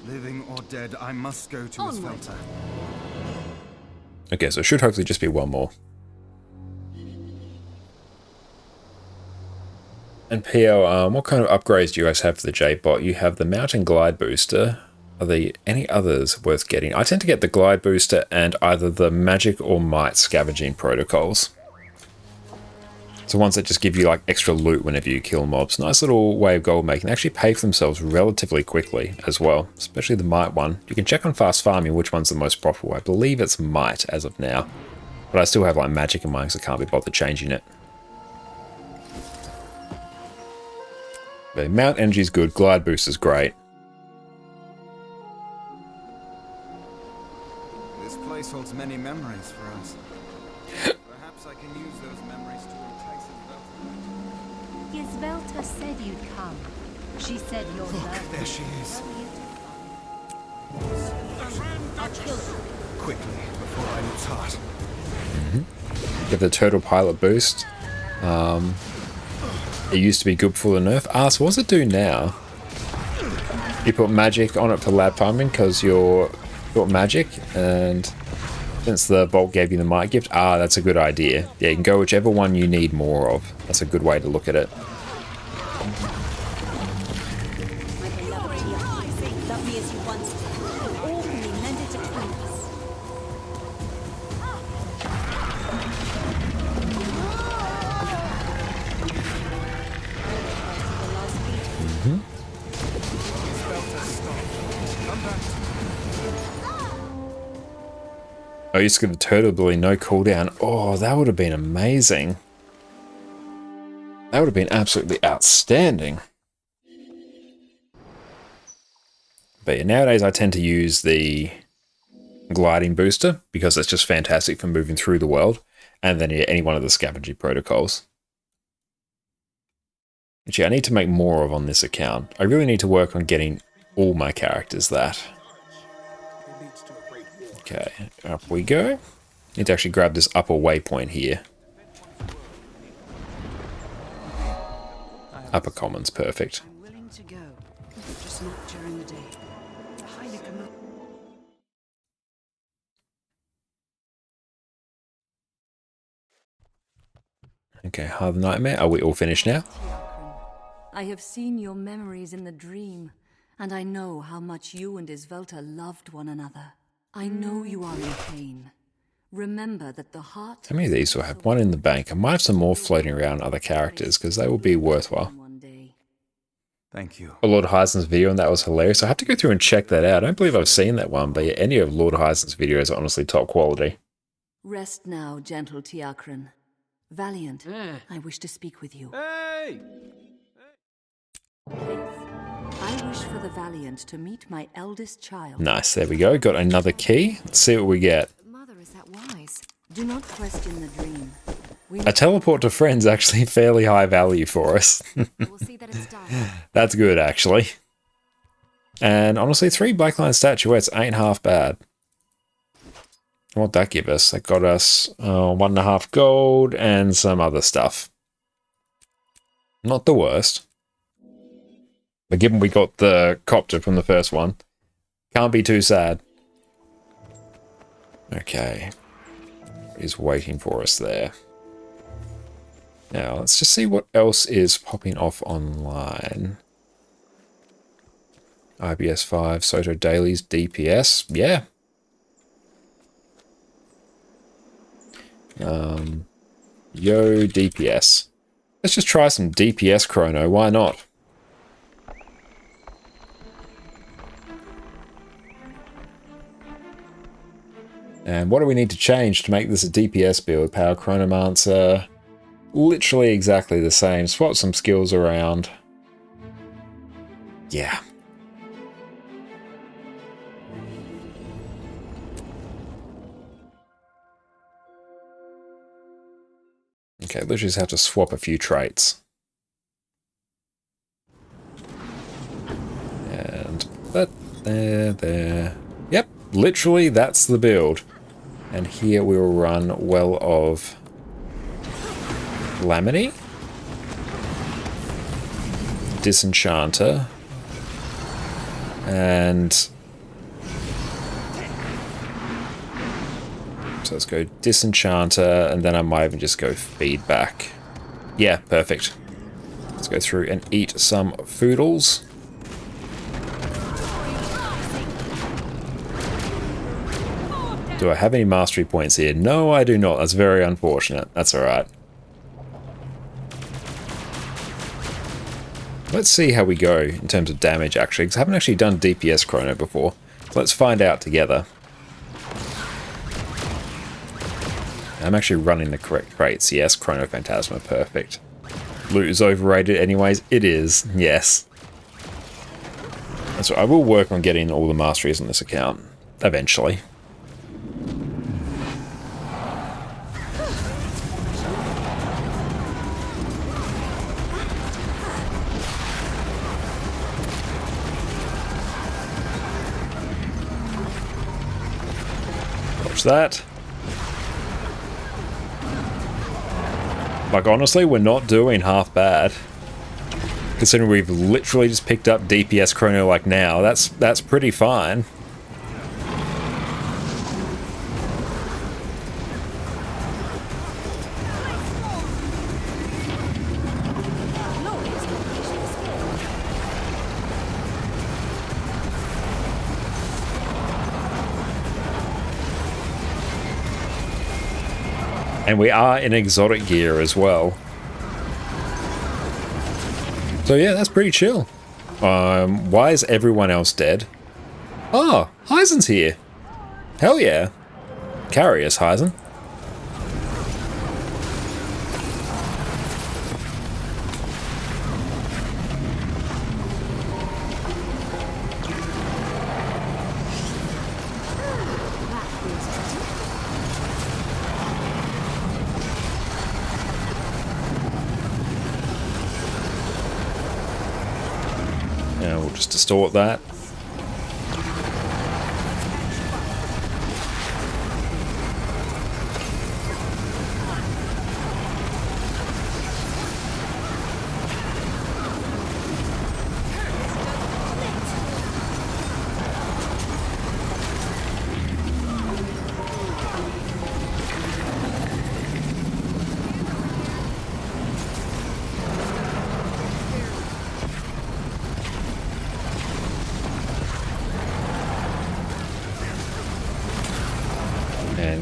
B: Living or dead, I must go to Ysvelta.
A: Okay, so it should hopefully just be one more. And PO, what kind of upgrades do you guys have for the J-Bot? You have the Mountain Glide Booster. Are there any others worth getting? I tend to get the Glide Booster and either the Magic or Might Scavenging Protocols. So ones that just give you like extra loot whenever you kill mobs. Nice little way of gold making. They actually pay for themselves relatively quickly as well, especially the Might one. You can check on fast farming which one's the most profitable. I believe it's Might as of now. But I still have like Magic in mine because I can't be bothered changing it. But Mount Energy is good, Glide Boost is great.
B: This place holds many memories for us. Perhaps I can use those memories to entice Ysvelta.
E: Ysvelta said you'd come. She said your love.
B: There she is.
E: I'll kill her.
B: Quickly, before I lose heart.
A: Give the Turtle Pilot boost. It used to be good for the nerf. So what does it do now? You put magic on it for lab farming because you're got magic, and since the Bolt gave you the Might gift, that's a good idea. Yeah, you can go whichever one you need more of. That's a good way to look at it.
L: My beloved Tia, love me as you once did. All can be mended to kindness.
A: Oh, you just give the turtle ability, no cooldown. Oh, that would have been amazing. That would have been absolutely outstanding. But yeah, nowadays I tend to use the gliding booster because it's just fantastic for moving through the world. And then any one of the scavenging protocols. Which yeah, I need to make more of on this account. I really need to work on getting all my characters that. Okay, up we go. Need to actually grab this upper waypoint here. Upper Commons, perfect.
H: I'm willing to go, just not during the day. Highly command.
A: Okay, Hard Nightmare. Are we all finished now?
I: I have seen your memories in the dream, and I know how much you and Ysvelta loved one another. I know you are in pain. Remember that the heart...
A: How many of these do I have? One in the bank. I might have some more floating around other characters because they will be worthwhile.
B: Thank you.
A: Lord Heisen's video, and that was hilarious. I have to go through and check that out. I don't believe I've seen that one, but yeah, any of Lord Heisen's videos are honestly top quality.
I: Rest now, gentle Tiakran. Valiant, I wish to speak with you.
C: Hey!
I: I wish for the Valiant to meet my eldest child.
A: Nice, there we go. Got another key. Let's see what we get.
I: Mother is that wise. Do not question the dream.
A: A teleport to friends actually fairly high value for us.
I: We'll see that it's done.
A: That's good, actually. And honestly, 3 Blackline statuettes ain't half bad. What'd that give us? That got us 1.5 gold and some other stuff. Not the worst. But given we got the copter from the first one, can't be too sad. Okay. Is waiting for us there. Now, let's just see what else is popping off online. IBS 5, Soto Dailies, DPS. Yeah. Yo, DPS. Let's just try some DPS chrono. Why not? And what do we need to change to make this a DPS build? Power Chronomancer. Literally exactly the same. Swap some skills around. Yeah. Okay, literally just have to swap a few traits. And that, there. Yep, literally that's the build. And here we will run Well of Lamini, Disenchanter, and so let's go Disenchanter, and then I might even just go Feedback. Yeah, perfect. Let's go through and eat some foodles. Do I have any mastery points here? No, I do not. That's very unfortunate. That's alright. Let's see how we go in terms of damage, actually, because I haven't actually done DPS chrono before. So let's find out together. I'm actually running the correct traits. Yes, Chrono Phantasma, perfect. Loot is overrated anyways. It is, yes. That's right. I will work on getting all the masteries on this account, eventually. Watch that. Like, honestly, we're not doing half bad. Considering we've literally just picked up DPS chrono like now, that's pretty fine. And we are in exotic gear as well. So yeah, that's pretty chill. Why is everyone else dead? Oh, Heisen's here. Hell yeah. Carry us, Heisen. Just distort that.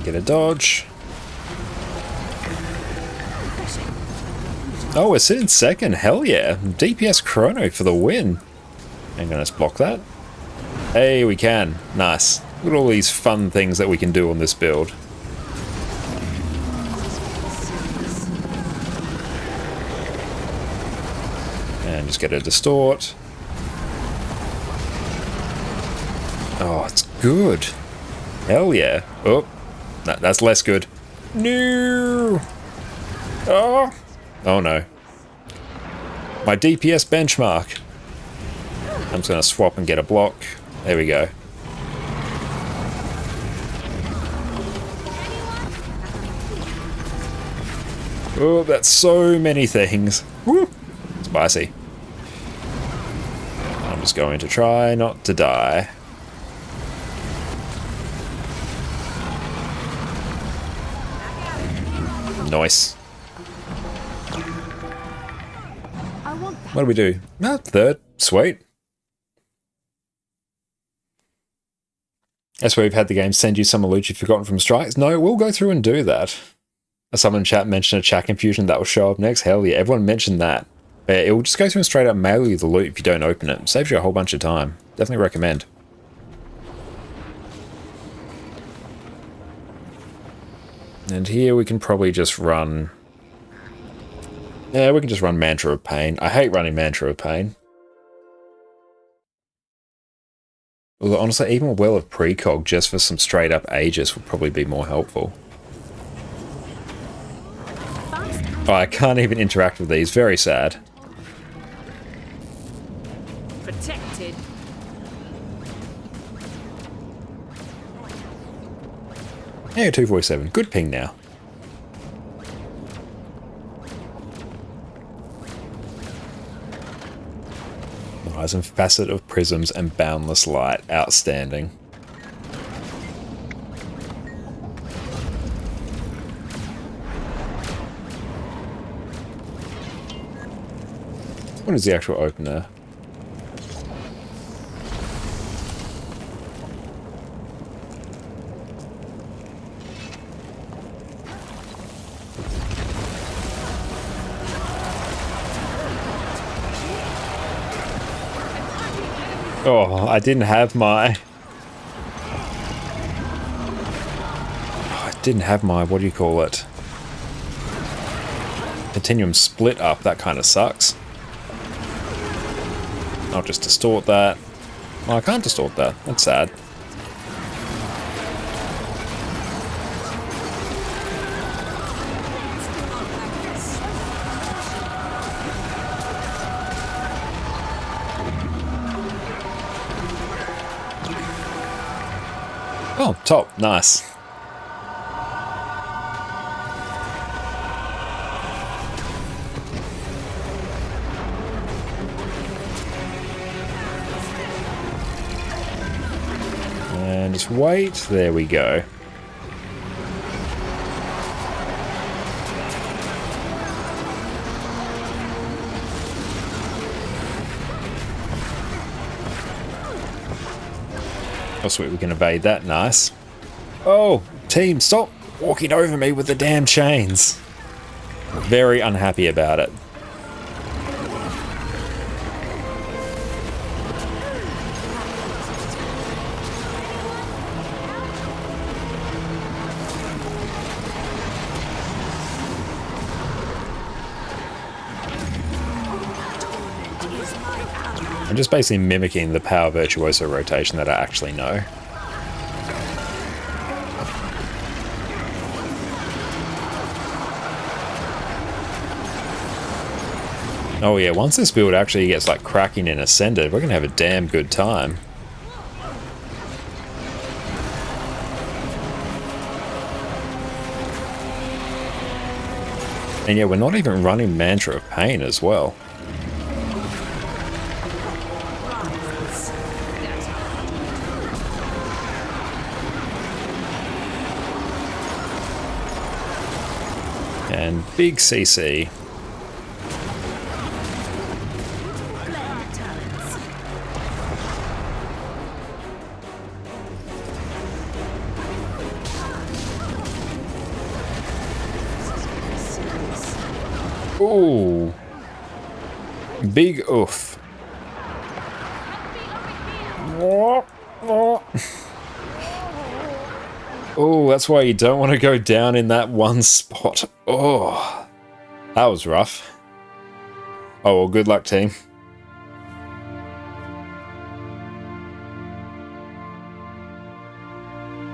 A: Get a dodge. Oh, we're sitting second. Hell yeah. DPS chrono for the win. I'm gonna block that. Hey, we can. Nice. Look at all these fun things that we can do on this build. And just get a distort. Oh, it's good. Hell yeah. Oh. No, that's less good. No! Oh! Oh no. My DPS benchmark. I'm just going to swap and get a block. There we go. Oh, that's so many things. Woo! Spicy. I'm just going to try not to die. Nice.
H: I want that.
A: What do we do? No, third. Sweet. That's where we've had the game send you some loot you've forgotten from strikes. No, we'll go through and do that. Someone in chat mentioned a chat confusion that will show up next. Hell yeah, everyone mentioned that. But it will just go through and straight up mail you the loot if you don't open it. Saves you a whole bunch of time. Definitely recommend. And here we can probably just run... Yeah, we can just run Mantra of Pain. I hate running Mantra of Pain. Although honestly, even a Well of Precog just for some straight up Aegis would probably be more helpful. Oh, I can't even interact with these. Very sad.
H: Protected.
A: Yeah, 247. Good ping now. Rise and Facet of Prisms and Boundless Light. Outstanding. What is the actual opener? Oh, I didn't have my... what do you call it? Continuum split up, that kind of sucks. I'll just distort that. Oh, I can't distort that. That's sad. Oh, top. Nice. And just wait. There we go. Oh, sweet, we can evade that. Nice. Oh, team, stop walking over me with the damn chains. Very unhappy about it. I'm just basically mimicking the Power Virtuoso rotation that I actually know. Oh yeah, once this build actually gets like cracking and ascended, we're gonna have a damn good time. And yeah, we're not even running Mantra of Pain as well. And big CC. Ooh. Big oof. Oh, that's why you don't want to go down in that one spot. Oh, that was rough. Oh, well, good luck, team.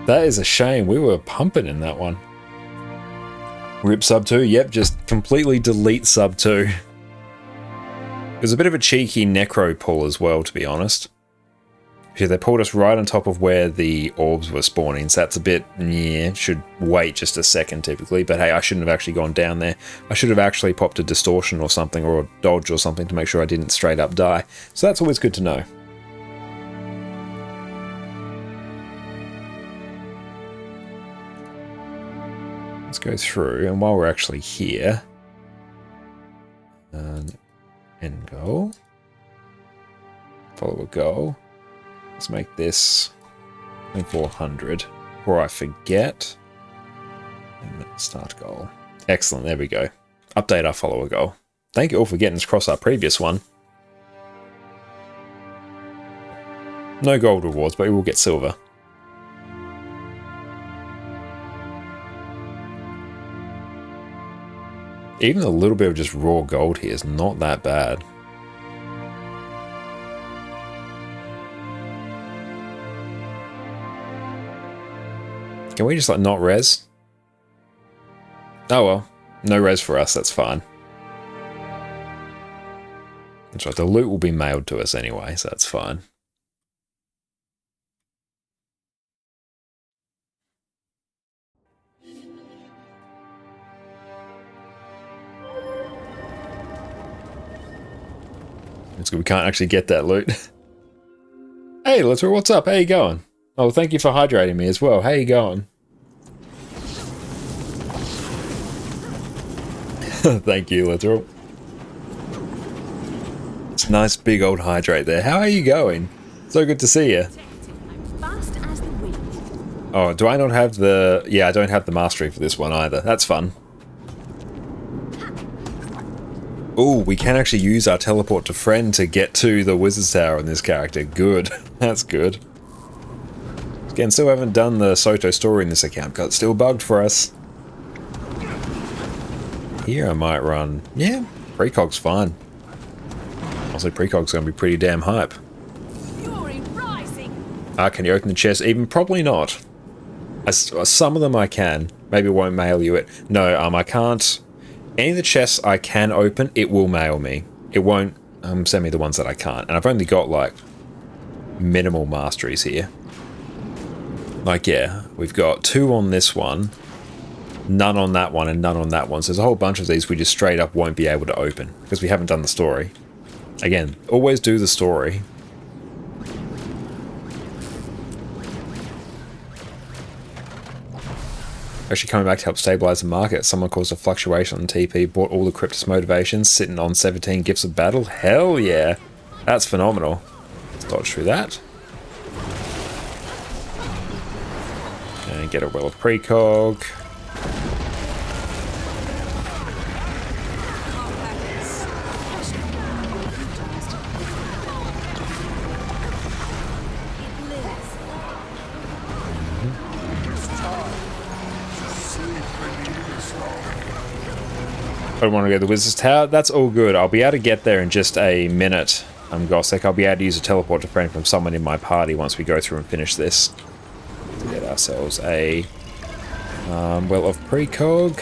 A: That is a shame. We were pumping in that one. Rip sub 2. Yep, just completely delete sub 2. It was a bit of a cheeky necro pull as well, to be honest. Yeah, they pulled us right on top of where the orbs were spawning, so that's a bit, yeah, should wait just a second typically, but hey, I shouldn't have actually gone down there. I should have actually popped a distortion or something, or a dodge or something to make sure I didn't straight up die. So that's always good to know. Let's go through, and while we're actually here, end goal, follow a goal. Let's make this 400 before I forget. And start goal. Excellent, there we go. Update our follower goal. Thank you all for getting us across our previous one. No gold rewards, but we will get silver. Even a little bit of just raw gold here is not that bad. Can we just like not res? Oh well, no res for us, that's fine. That's right, the loot will be mailed to us anyway, so that's fine. It's good we can't actually get that loot. Hey, Literal, what's up? How you going? Oh, thank you for hydrating me as well. How you going? Thank you, Literal. It's a nice big old hydrate there. How are you going? So good to see you. Oh, do I not have the... Yeah, I don't have the mastery for this one either. That's fun. Oh, we can actually use our teleport to friend to get to the Wizard's Tower in this character. Good. That's good. Again, still haven't done the Soto story in this account because it's still bugged for us. Here I might run... Yeah, precog's fine. Honestly, precog's going to be pretty damn hype. Can you open the chest? Even probably not. Some of them I can. Maybe it won't mail you it. No, I can't... Any of the chests I can open, it will mail me. It won't send me the ones that I can't. And I've only got, like, minimal masteries here. Like, yeah, we've got 2 on this one, none on that one, and none on that one. So there's a whole bunch of these we just straight up won't be able to open, because we haven't done the story. Again, always do the story. Actually coming back to help stabilize the market. Someone caused a fluctuation on TP, bought all the Cryptus motivations, sitting on 17 gifts of battle. Hell yeah. That's phenomenal. Let's dodge through that. And get a well of precog. I don't want to go to the Wizard's Tower. That's all good. I'll be able to get there in just a minute. Gossek. I'll be able to use a teleport to friend from someone in my party once we go through and finish this. To get ourselves a well of precog.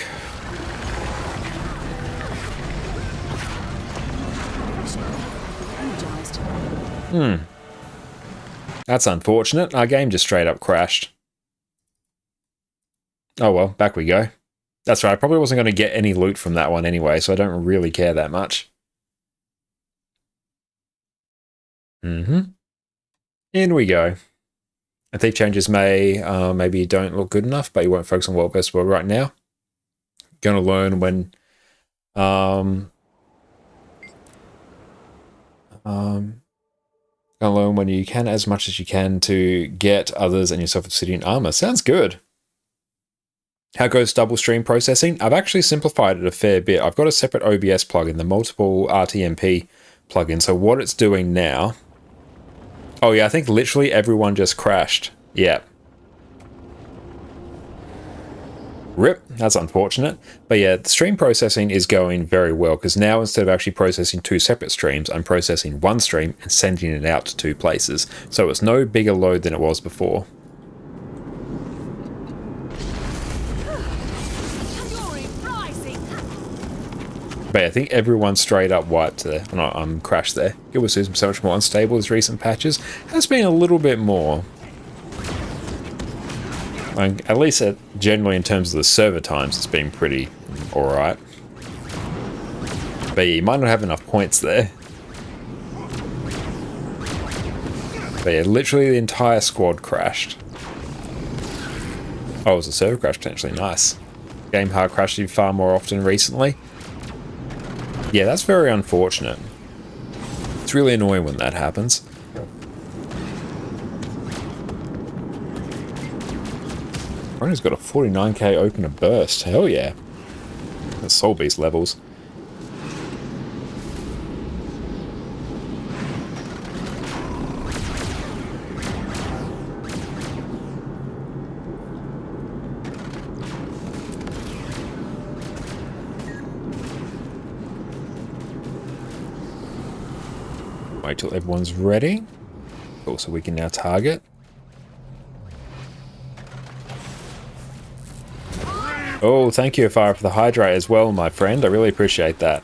A: That's unfortunate. Our game just straight up crashed. Oh well, back we go. That's right, I probably wasn't going to get any loot from that one anyway, so I don't really care that much. In we go. I think changes maybe you don't look good enough, but you won't focus on World Festival right now. Gonna learn when you can, as much as you can, to get others and yourself obsidian armor. Sounds good. How goes double stream processing? I've actually simplified it a fair bit. I've got a separate OBS plugin, the multiple RTMP plugin. So what it's doing now... Oh yeah, I think literally everyone just crashed. Yeah. RIP, that's unfortunate. But yeah, the stream processing is going very well, because now instead of actually processing 2 separate streams, I'm processing 1 stream and sending it out to 2 places. So it's no bigger load than it was before. But yeah, I think everyone straight up wiped there. No, crashed there. It was so much more unstable as recent patches. Has been a little bit more. At least generally in terms of the server times, it's been pretty alright. But yeah, you might not have enough points there. But yeah, literally the entire squad crashed. Oh, it was a server crash potentially. Nice. game hard crashing far more often recently. Yeah, that's very unfortunate. It's really annoying when that happens. Ronnie's got a 49k opener burst. Hell yeah. That's Soul Beast levels. Wait till everyone's ready. Cool, so we can now target. Oh, thank you, Fire, for the hydrate as well, my friend. I really appreciate that.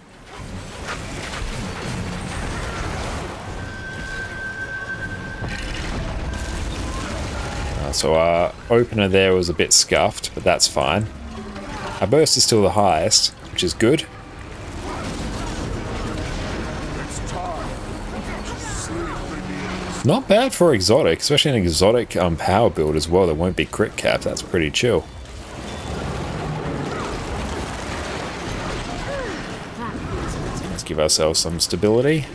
A: So our opener there was a bit scuffed, but that's fine. Our burst is still the highest, which is good. Not bad for exotic, especially an exotic power build as well that won't be crit capped. That's pretty chill. Let's give ourselves some stability.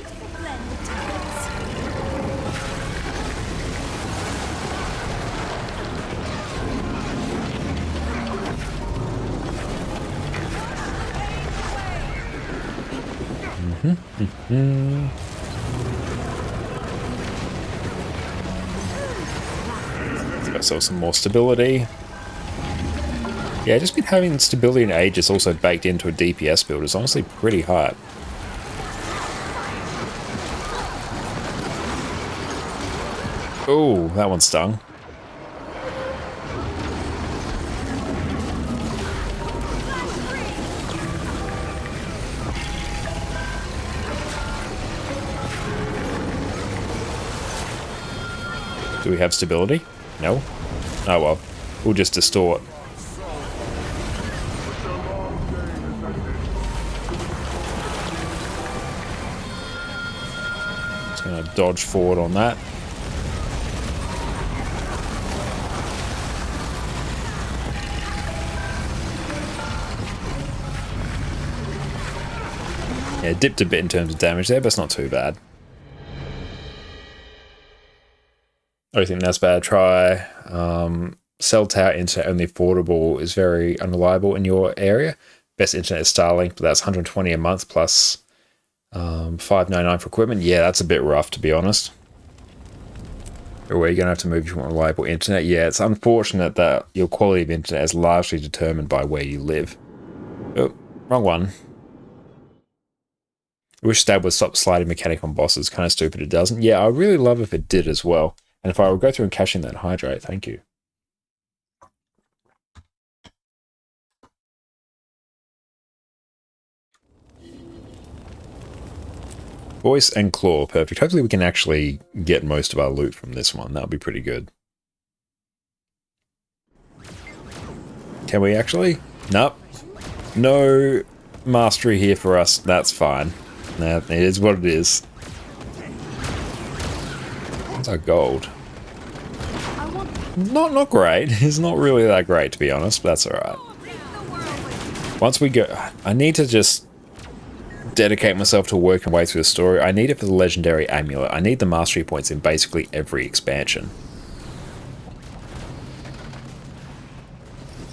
A: Give ourselves some more stability. Yeah, just been having stability and Aegis also baked into a DPS build is honestly pretty hot. Oh, that one stung. Do we have stability? No? Oh well. We'll just distort. Just gonna dodge forward on that. Yeah, dipped a bit in terms of damage there, but it's not too bad. I think that's bad. Try cell tower internet only affordable is very unreliable in your area. Best internet is Starlink, but that's 120 a month plus $5.99 for equipment. Yeah, that's a bit rough, to be honest. Or where you're gonna have to move if you want reliable internet. Yeah, it's unfortunate that your quality of internet is largely determined by where you live. Oh, wrong one. I wish Stab would stop sliding mechanic on bosses. Kind of stupid it doesn't. Yeah, I really love if it did as well. And if I would go through and cash in that hydrate, thank you. Voice and claw, perfect. Hopefully we can actually get most of our loot from this one. That would be pretty good. Can we actually? Nope. No mastery here for us. That's fine. That it is what it is. What's our gold? Not great. It's not really that great, to be honest, but that's alright. Once we go... I need to just dedicate myself to working my way through the story. I need it for the legendary amulet. I need the mastery points in basically every expansion.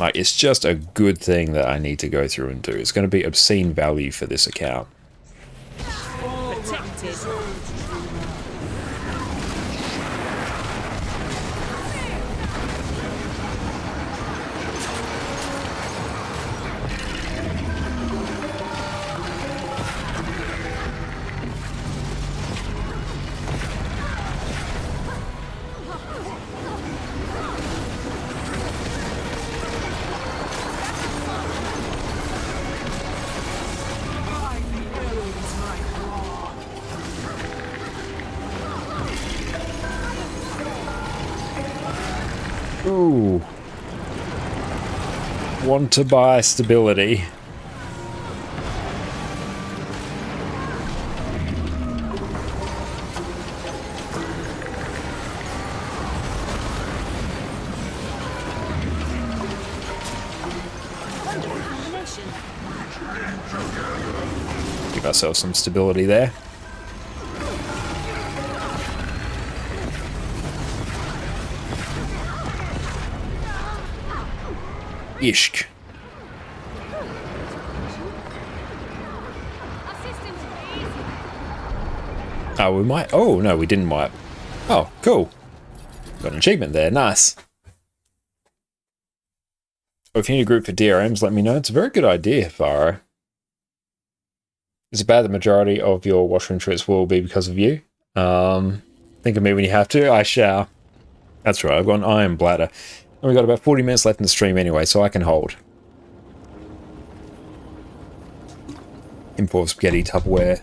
A: Like, it's just a good thing that I need to go through and do. It's going to be obscene value for this account.
L: Protected.
A: Ooh. Want to buy stability.
H: position.
A: Give ourselves some stability there. Ishk. Oh, we might. Oh, no, we didn't wipe. Oh, cool. Got an achievement there. Nice. Or if you need a group for DRMs, let me know. It's a very good idea, Faro. Is it bad the majority of your washroom trips will be because of you? Think of me when you have to. I shall. That's right. I've got an iron bladder. And we've got about 40 minutes left in the stream anyway, so I can hold. Import spaghetti Tupperware.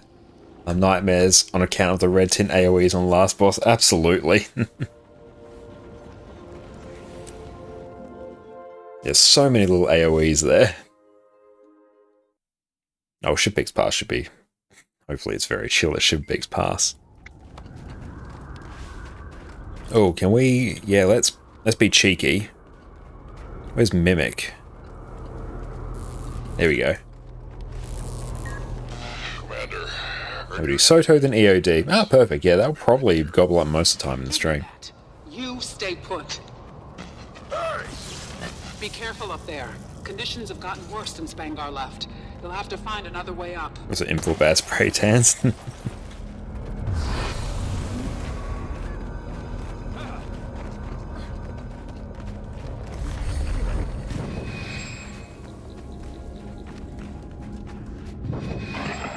A: Nightmares on account of the red tint AoEs on the last boss. Absolutely. There's so many little AoEs there. Oh, Shippeak's Pass should be... Hopefully it's very chill at Shippeak's Pass. Oh, can we... Yeah, let's be cheeky. Where's Mimic? There we go.
J: Commander.
A: We'll do Soto then EOD. Ah, perfect. Yeah, that'll probably gobble up most of the time in the stream.
M: You stay put. Be careful up there. Conditions have gotten worse since Bangar left. You'll have to find another way up.
A: Was it Info Bass Spray Tans?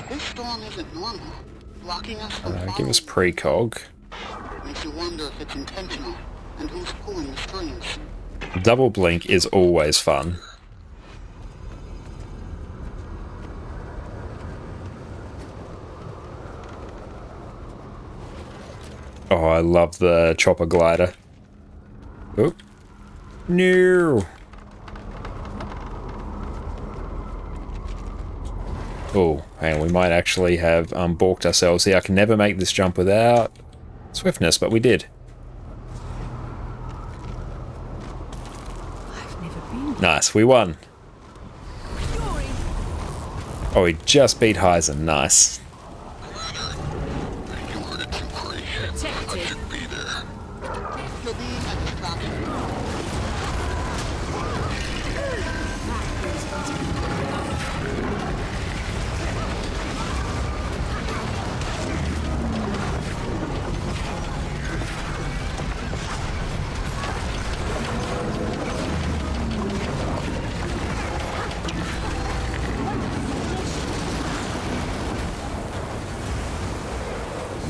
M: This storm isn't normal. Blocking us from
A: Give us precog.
M: Makes you wonder if it's intentional and who's pulling the strings.
A: Double blink is always fun. Oh, I love the chopper glider. Oh. No. Oh, hang on, we might actually have balked ourselves here. I can never make this jump without swiftness, but we did. Nice, we won. Oh, we just beat Heisen. Nice.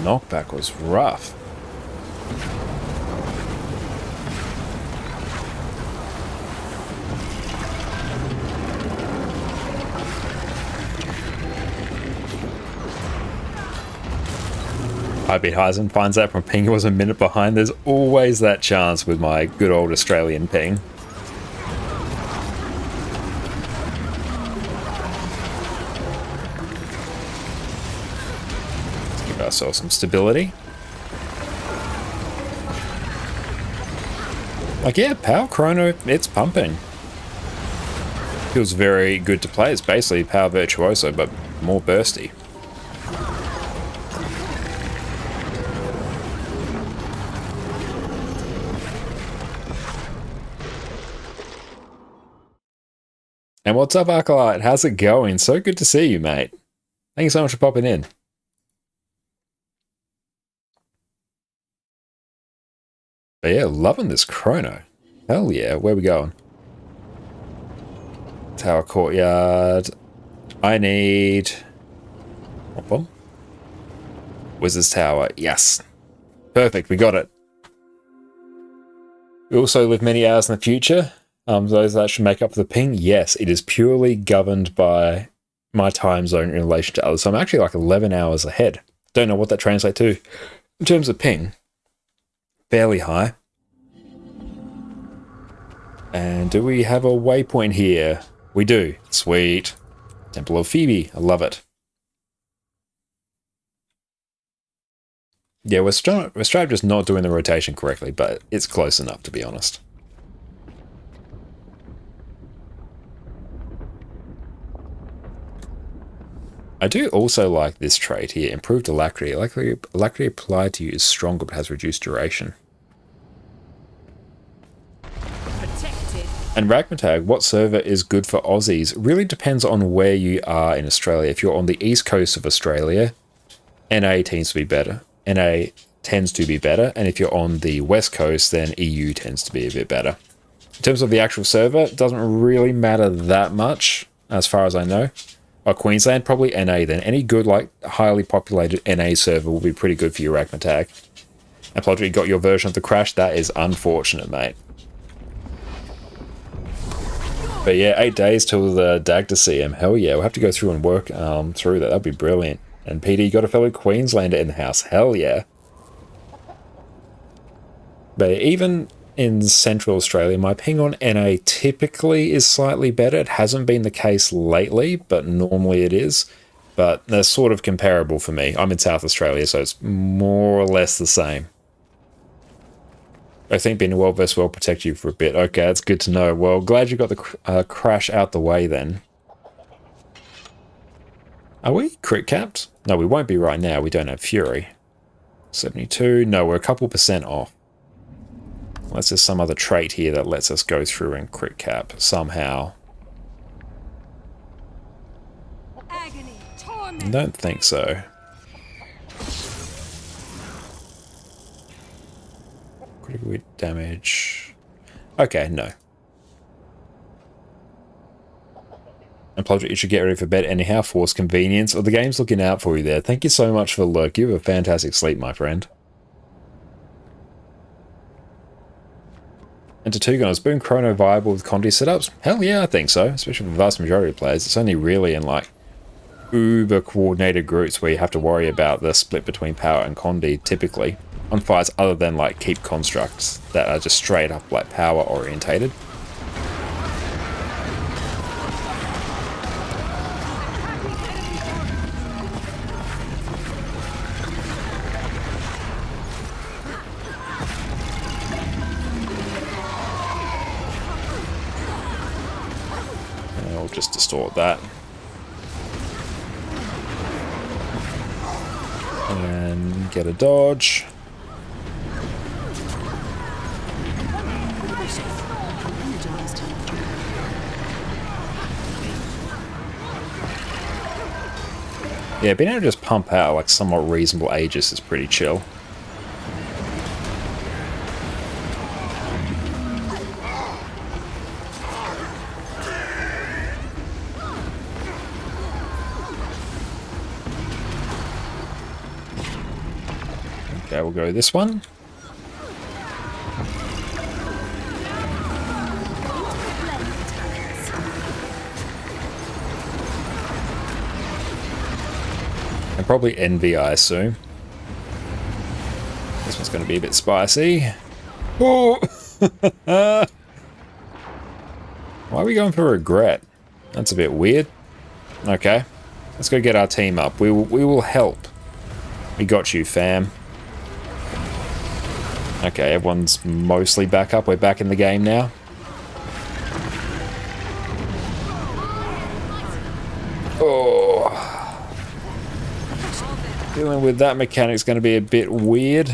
A: Knockback was rough. I beat Heisen, finds out from ping he was a minute behind. There's always that chance with my good old Australian ping. Ourselves some stability. Like, yeah, Power Chrono, it's pumping. Feels very good to play. It's basically Power Virtuoso, but more bursty. And what's up, Acolyte? How's it going? So good to see you, mate. Thank you so much for popping in. But yeah, loving this chrono. Hell yeah, where we going? Tower Courtyard. I need... Wizard's Tower. Yes. Perfect, we got it. We also live many hours in the future. Those that should make up for the ping. Yes, it is purely governed by my time zone in relation to others. So I'm actually like 11 hours ahead. Don't know what that translates to in terms of ping. Fairly high. And do we have a waypoint here? We do. Sweet. Temple of Phoebe. I love it. Yeah, we're just not doing the rotation correctly, but it's close enough, to be honest. I do also like this trait here, improved alacrity. Alacrity applied to you is stronger but has reduced duration. And Ragmatag, what server is good for Aussies? Really depends on where you are in Australia. If you're on the east coast of Australia, NA tends to be better. NA tends to be better, and if you're on the west coast, then EU tends to be a bit better. In terms of the actual server, it doesn't really matter that much, as far as I know. Queensland, probably NA then. Any good, like, highly populated NA server will be pretty good for your Ragmatag. And Plodger, you got your version of the crash. That is unfortunate, mate. But yeah, 8 days till the Dagda CM. Hell yeah, we'll have to go through and work through that. That'd be brilliant. And PD, you got a fellow Queenslander in the house. Hell yeah. But even in Central Australia, my ping on NA typically is slightly better. It hasn't been the case lately, but normally it is. But they're sort of comparable for me. I'm in South Australia, so it's more or less the same. I think being well versed will protect you for a bit. Okay, that's good to know. Well, glad you got the crash out the way then. Are we crit capped? No, we won't be right now. We don't have Fury. 72. No, we're a couple % off. Unless there's some other trait here that lets us go through and crit cap somehow. I don't think so. Critical hit damage. Okay, no. And Plodger, you should get ready for bed anyhow. Force convenience. Or the game's looking out for you there. Thank you so much for the lurk. You have a fantastic sleep, my friend. And to Tugon, is Boon Chrono viable with Condi setups? Hell yeah, I think so. Especially for the vast majority of players. It's only really in like uber coordinated groups where you have to worry about the split between power and Condi typically. On fights other than like keep constructs that are just straight up like power orientated. Just distort that. And get a dodge. Yeah, being able to just pump out like somewhat reasonable Aegis is pretty chill. Okay, we'll go this one. And probably Envy, I assume. This one's going to be a bit spicy. Oh! Why are we going for regret? That's a bit weird. Okay, let's go get our team up. We will help. We got you, fam. Okay, everyone's mostly back up. We're back in the game now. Oh. Dealing with that mechanic's going to be a bit weird.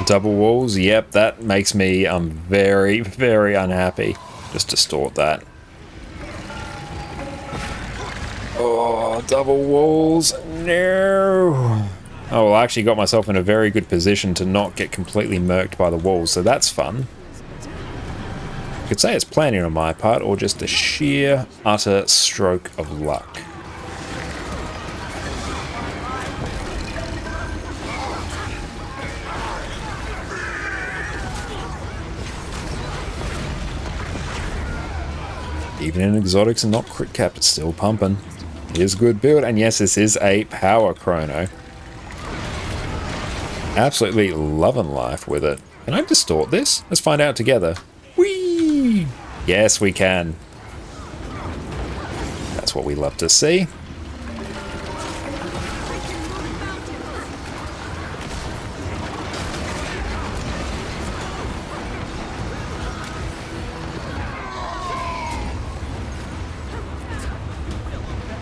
A: Double walls, yep, that makes me very, very unhappy. Just distort that. Oh, double walls, no! Oh, well, I actually got myself in a very good position to not get completely murked by the walls, so that's fun. You could say it's planning on my part, or just a sheer, utter stroke of luck. Even in exotics and not crit capped, it's still pumping. Here's a good build, and yes, this is a power chrono. Absolutely loving life with it. Can I distort this? Let's find out together. Whee! Yes, we can. That's what we love to see.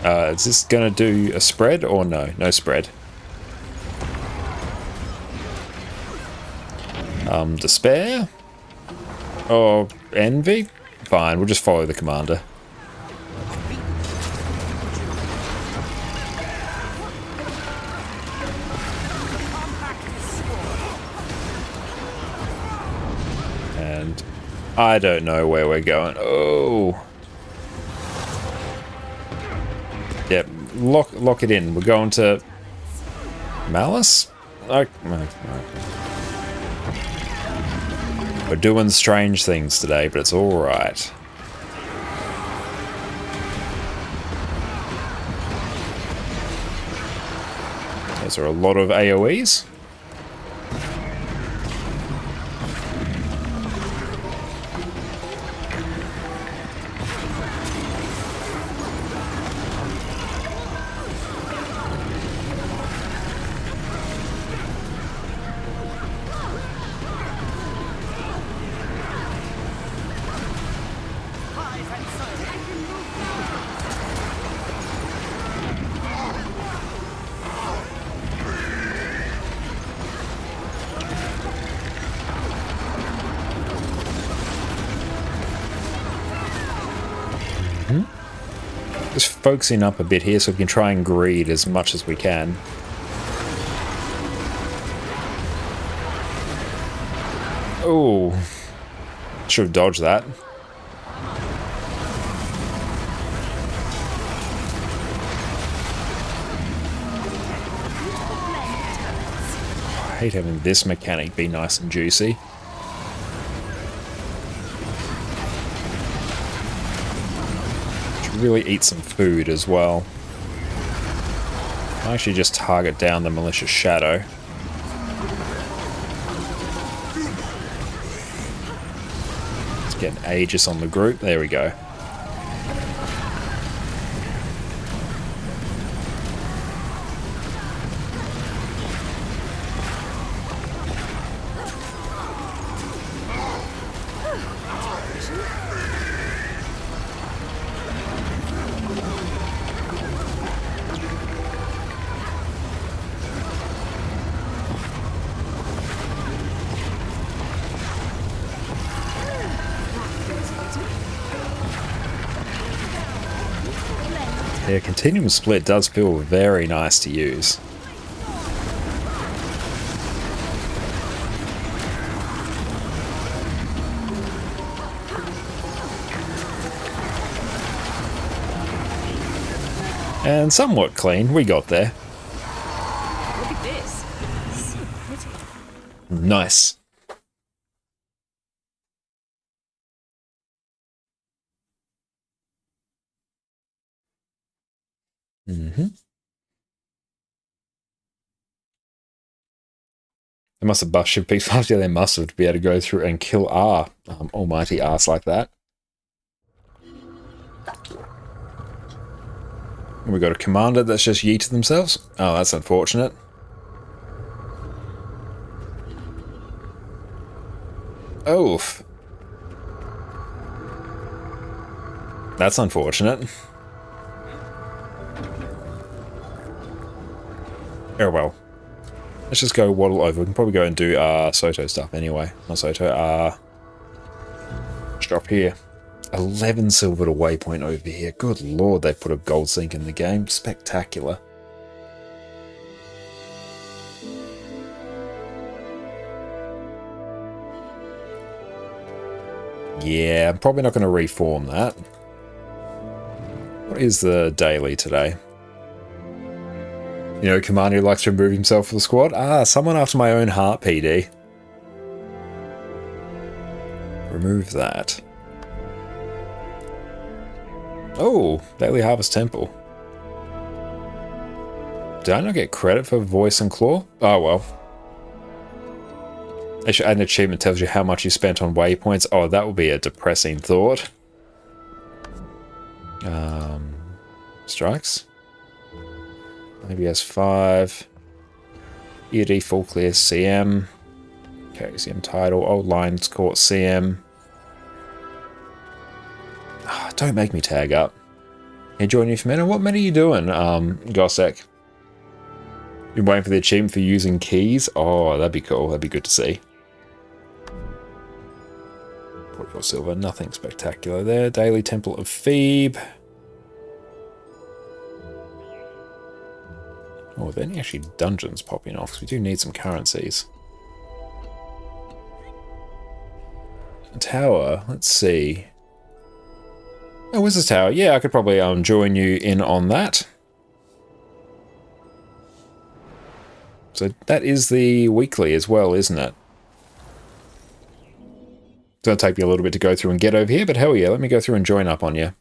A: Is this gonna do a spread or no? No spread. Despair? Or envy? Fine, we'll just follow the commander. And I don't know where we're going. Oh. Yep, lock it in. We're going to Malice? Okay. We're doing strange things today, but it's alright. Those are a lot of AoEs. Just focusing up a bit here so we can try and greed as much as we can. Oh, should have dodged that. I hate having this mechanic be nice and juicy. Really eat some food as well. I actually just target down the malicious shadow. Let's get an Aegis on the group. There we go. Yeah, Continuum Split does feel very nice to use. And somewhat clean, we got there.
H: Look at this. So pretty.
A: Nice. They must have buffed Shiv Peaks fast. Yeah, they must have to be able to go through and kill R. Almighty arse like that. We got a commander that's just yeeted themselves. Oh, that's unfortunate. Oof. That's unfortunate. Oh well. Let's just go waddle over. We can probably go and do Soto stuff anyway. Not Soto, let's drop here. 11 silver to waypoint over here. Good lord, they put a gold sink in the game. Spectacular. Yeah, I'm probably not going to reform that. What is the daily today? You know, commander who likes to remove himself from the squad? Ah, someone after my own heart, PD. Remove that. Oh, Daily Harvest Temple. Did I not get credit for Voice and Claw? Oh well. They should add an achievement that tells you how much you spent on waypoints. Oh, that would be a depressing thought. Strikes. ABS 5. ED full clear CM. Okay, CM title. Old Lines Court CM. Oh, don't make me tag up. Hey, join you for meta. What meta are you doing, Gossek? You're waiting for the achievement for using keys? Oh, that'd be cool. That'd be good to see. 44 silver, nothing spectacular there. Daily Temple of Phoebe. Oh, are there any actually dungeons popping off? Because we do need some currencies. A tower, let's see. Oh, Wizard's Tower. Yeah, I could probably join you in on that. So that is the weekly as well, isn't it? It's going to take me a little bit to go through and get over here, but hell yeah, let me go through and join up on you.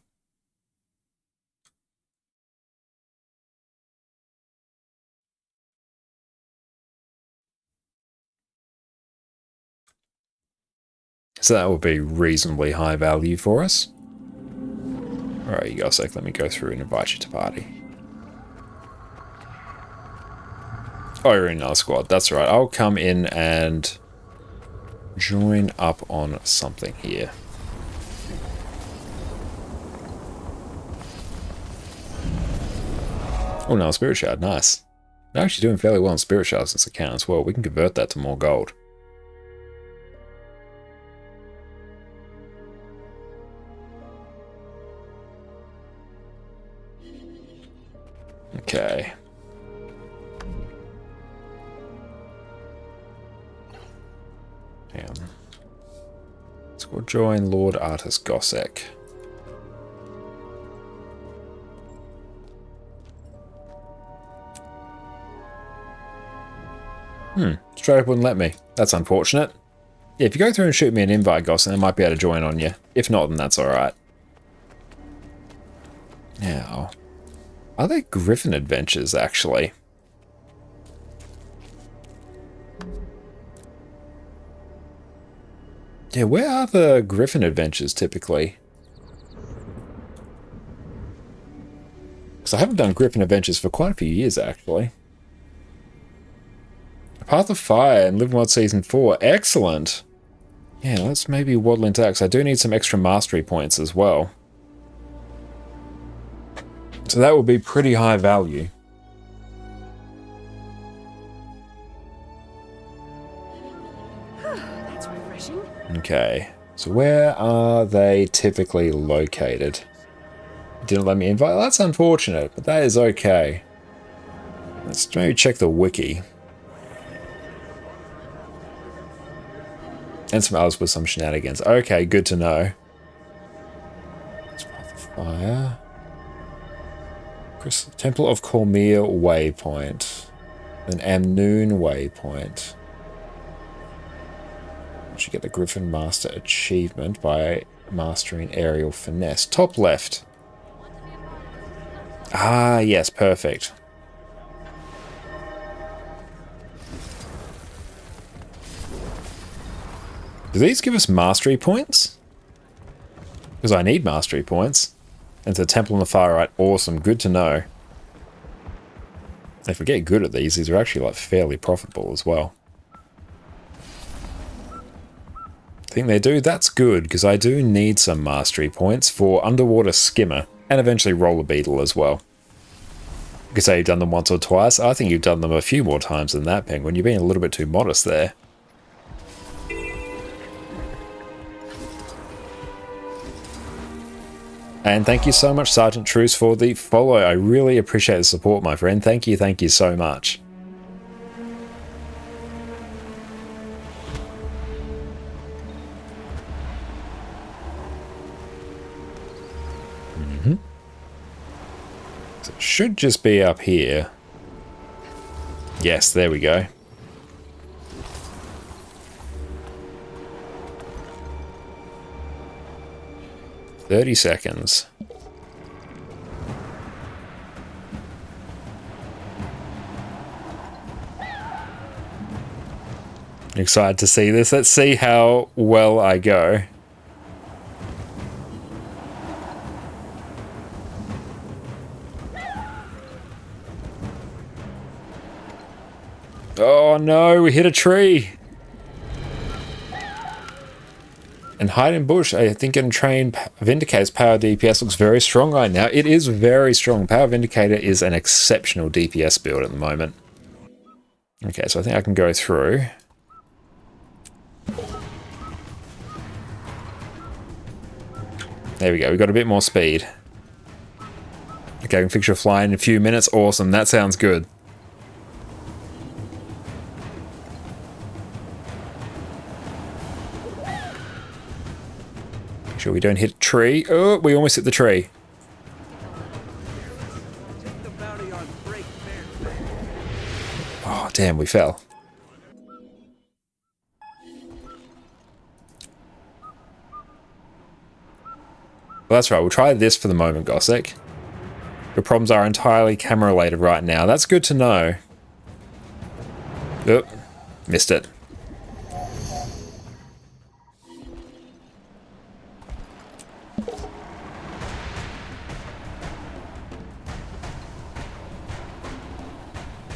A: So that would be reasonably high value for us. Alright, you guys, let me go through and invite you to party. Oh, you're in another squad. That's right. I'll come in and join up on something here. Oh, no, Spirit Shard. Nice. I'm actually doing fairly well in Spirit Shards since account as well. We can convert that to more gold. Okay. Damn. Let's go join Lord Artus Gossek. Straight up wouldn't let me. That's unfortunate. Yeah, if you go through and shoot me an invite, Gossek, I might be able to join on you. If not, then that's alright. Now, are they Griffin adventures, actually? Yeah, where are the Griffin adventures typically? Because I haven't done Griffin adventures for quite a few years, actually. Path of Fire and Living World Season 4. Excellent! Yeah, let's maybe waddle into that, because I do need some extra mastery points as well. So that will be pretty high value.
H: That's refreshing.
A: Okay, so where are they typically located? Didn't let me invite. That's unfortunate, but that is okay. Let's maybe check the wiki. And some others with some shenanigans. Okay, good to know. It's Path of Fire. Temple of Cormir waypoint. Then Amnoon waypoint. You should get the Griffin Master achievement by mastering aerial finesse. Top left. Ah, yes, perfect. Do these give us mastery points? Because I need mastery points. And it's a temple on the far right. Awesome, good to know. If we get good at these are actually like fairly profitable as well. I think they do. That's good, because I do need some mastery points for Underwater Skimmer and eventually Roller Beetle as well. You could say you've done them once or twice. I think you've done them a few more times than that, Penguin. You're being a little bit too modest there. And thank you so much, Sergeant Truce, for the follow. I really appreciate the support, my friend. Thank you so much. So it should just be up here. Yes, there we go. "30 seconds. Excited to see this. Let's see how well I go. Oh no, we hit a tree. And hide in bush, I think in train Vindicator's power DPS looks very strong right now. It is very strong. Power Vindicator is an exceptional DPS build at the moment. Okay, so I think I can go through. There we go, we got a bit more speed. Okay, we can fix your fly in a few minutes. Awesome, that sounds good. Make sure we don't hit a tree. Oh, we almost hit the tree. Oh, damn, we fell. Well, that's right, we'll try this for the moment, Gossick. Your problems are entirely camera-related right now. That's good to know. Oop, missed it.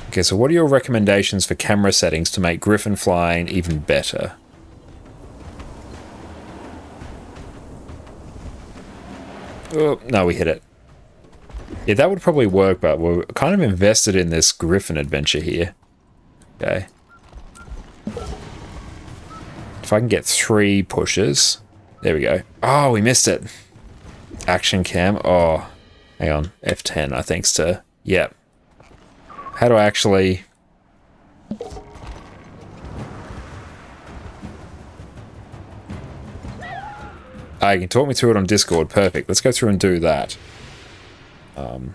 A: Okay, so what are your recommendations for camera settings to make Griffin flying even better? Oh, no, we hit it. Yeah, that would probably work, but we're kind of invested in this Griffin adventure here. Okay. If I can get 3 pushes. There we go. Oh, we missed it. Action cam. Oh, hang on. F10, I think, to... Yep. How do I actually... Ah, you can talk me through it on Discord. Perfect. Let's go through and do that. And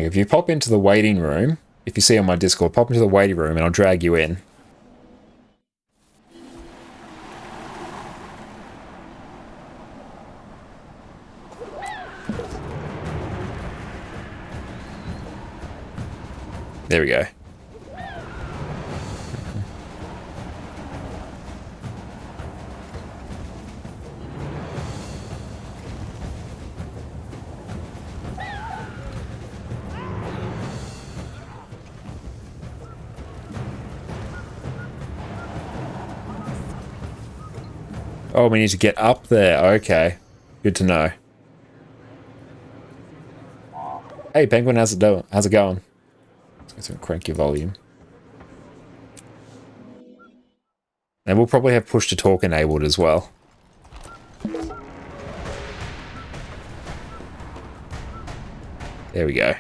A: if you pop into the waiting room, if you see on my Discord, pop into the waiting room and I'll drag you in. There we go. Oh, we need to get up there. Okay. Good to know. Hey, Penguin, how's it doing? How's it going? Let's go crank your volume. And we'll probably have push to talk enabled as well. There we go.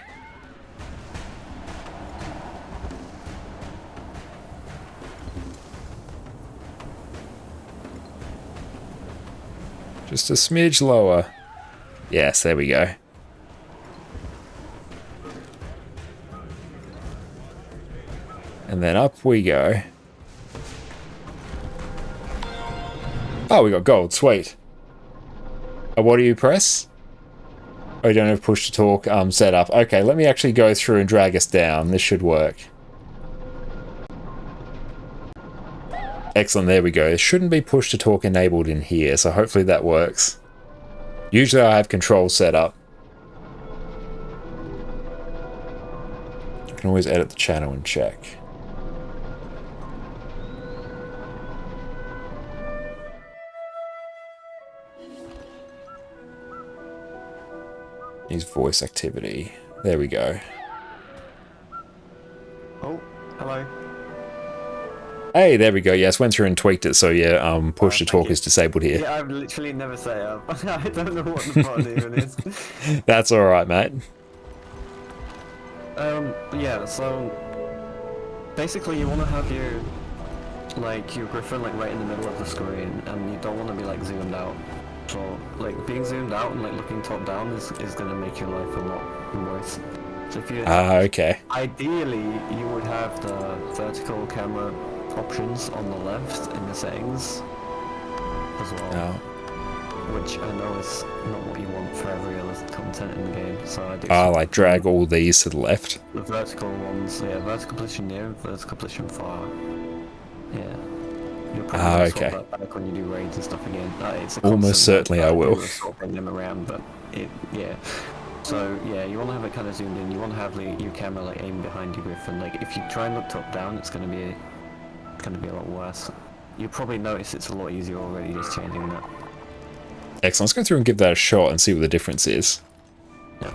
A: Just a smidge lower. Yes, there we go. And then up we go. Oh, we got gold. Sweet. What do you press? Oh, you don't have push to talk set up. Okay, let me actually go through and drag us down. This should work. Excellent, there we go. There shouldn't be push to talk enabled in here, so hopefully that works. Usually I have control set up. You can always edit the channel and check. Use voice activity. There we go.
F: Oh, hello.
A: Hey, there we go. Yes, went through and tweaked it, so yeah, push to talk is disabled here.
F: Yeah, I've literally never set it up. I don't know what the button even is.
A: That's alright, mate.
F: Yeah, so basically you want to have your Griffin right in the middle of the screen, and you don't want to be zoomed out. So being zoomed out and looking top down is gonna make your life a lot worse. So if you
A: okay.
F: Ideally you would have the vertical camera options on the left in the settings as well, which I know is not what you want for every other content in the game. So I do
A: drag all these to the left.
F: The vertical ones, yeah, vertical position near, vertical position far. Yeah. You'll probably swap that back when you do raids and stuff again. It's
A: almost certainly I will.
F: Swapping them around, but yeah. So yeah, you want to have it kind of zoomed in. You want to have your camera aimed behind your Griffin. If you try and look top down, it's gonna be a lot worse. you probably notice it's a lot easier already just changing that.
A: Excellent. Let's go through and give that a shot and see what the difference is.
F: Yeah.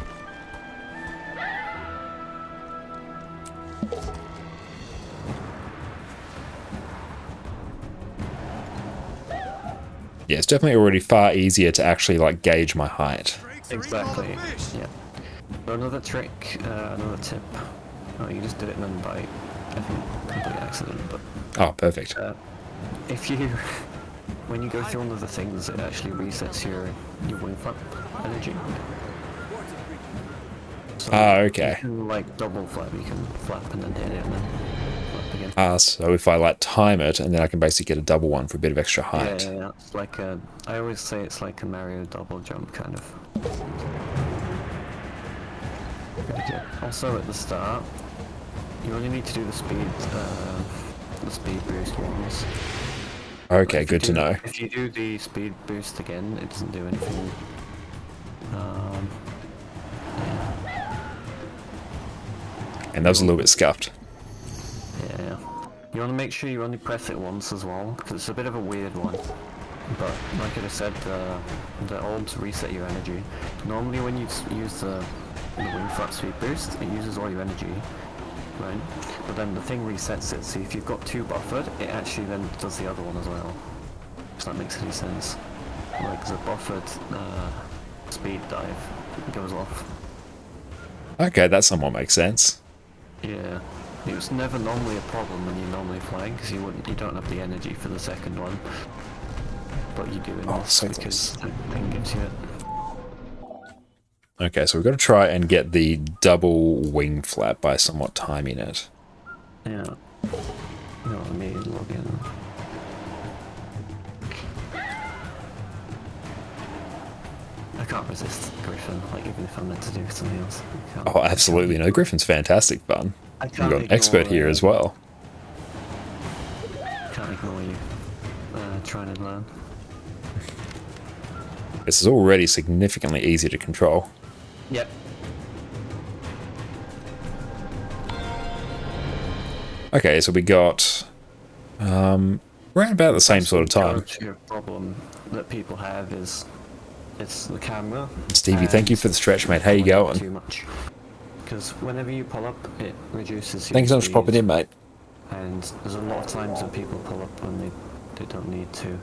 A: Yeah, it's definitely already far easier to actually like gauge my height.
F: Exactly. Yeah. So another trick, another tip. Oh, you just did it then by, I think, complete accident, but...
A: Oh, perfect.
F: If you, when you go through one of the things, it actually resets your wing flap energy. So
A: okay.
F: You can, like, double flap, you can flap and then hit it and then flap again.
A: So if I like time it, and then I can basically get a double one for a bit of extra height.
F: Yeah. It's like a, I always say it's like a Mario double jump, kind of. Also at the start, you only need to do the speed boost ones.
A: Okay, good to know.
F: If you do the speed boost again, it doesn't do anything. Yeah.
A: And that was a little bit scuffed.
F: Yeah. You want to make sure you only press it once as well, because it's a bit of a weird one. But like I said, the orbs reset your energy. Normally when you use the wing flap speed boost, it uses all your energy, right? But then the thing resets it, so if you've got two buffered, it actually then does the other one as well. If that makes any sense. Like the buffered speed dive goes off.
A: Okay, that somewhat makes sense.
F: Yeah. It was never normally a problem when you're normally flying, because you don't have the energy for the second one. But you do in this because the thing gives you it.
A: Okay, so we've got to try and get the double wing flap by somewhat timing it.
F: Yeah. No, let me log in. I can't resist Griffin, like even if I'm meant to do something else.
A: Oh, absolutely. No, Griffin's fantastic fun. We've got an expert here as well.
F: Can't ignore you. Trying to learn.
A: This is already significantly easier to control.
F: Yep.
A: Okay, so we got around about the same sort of time.
F: The problem that people have is it's the camera.
A: Stevie, thank you for the stretch, mate. How you going?
F: Too much. Because whenever you pull up, it reduces your
A: Thank you so much for popping in, mate.
F: And there's a lot of times when people pull up when they don't need to.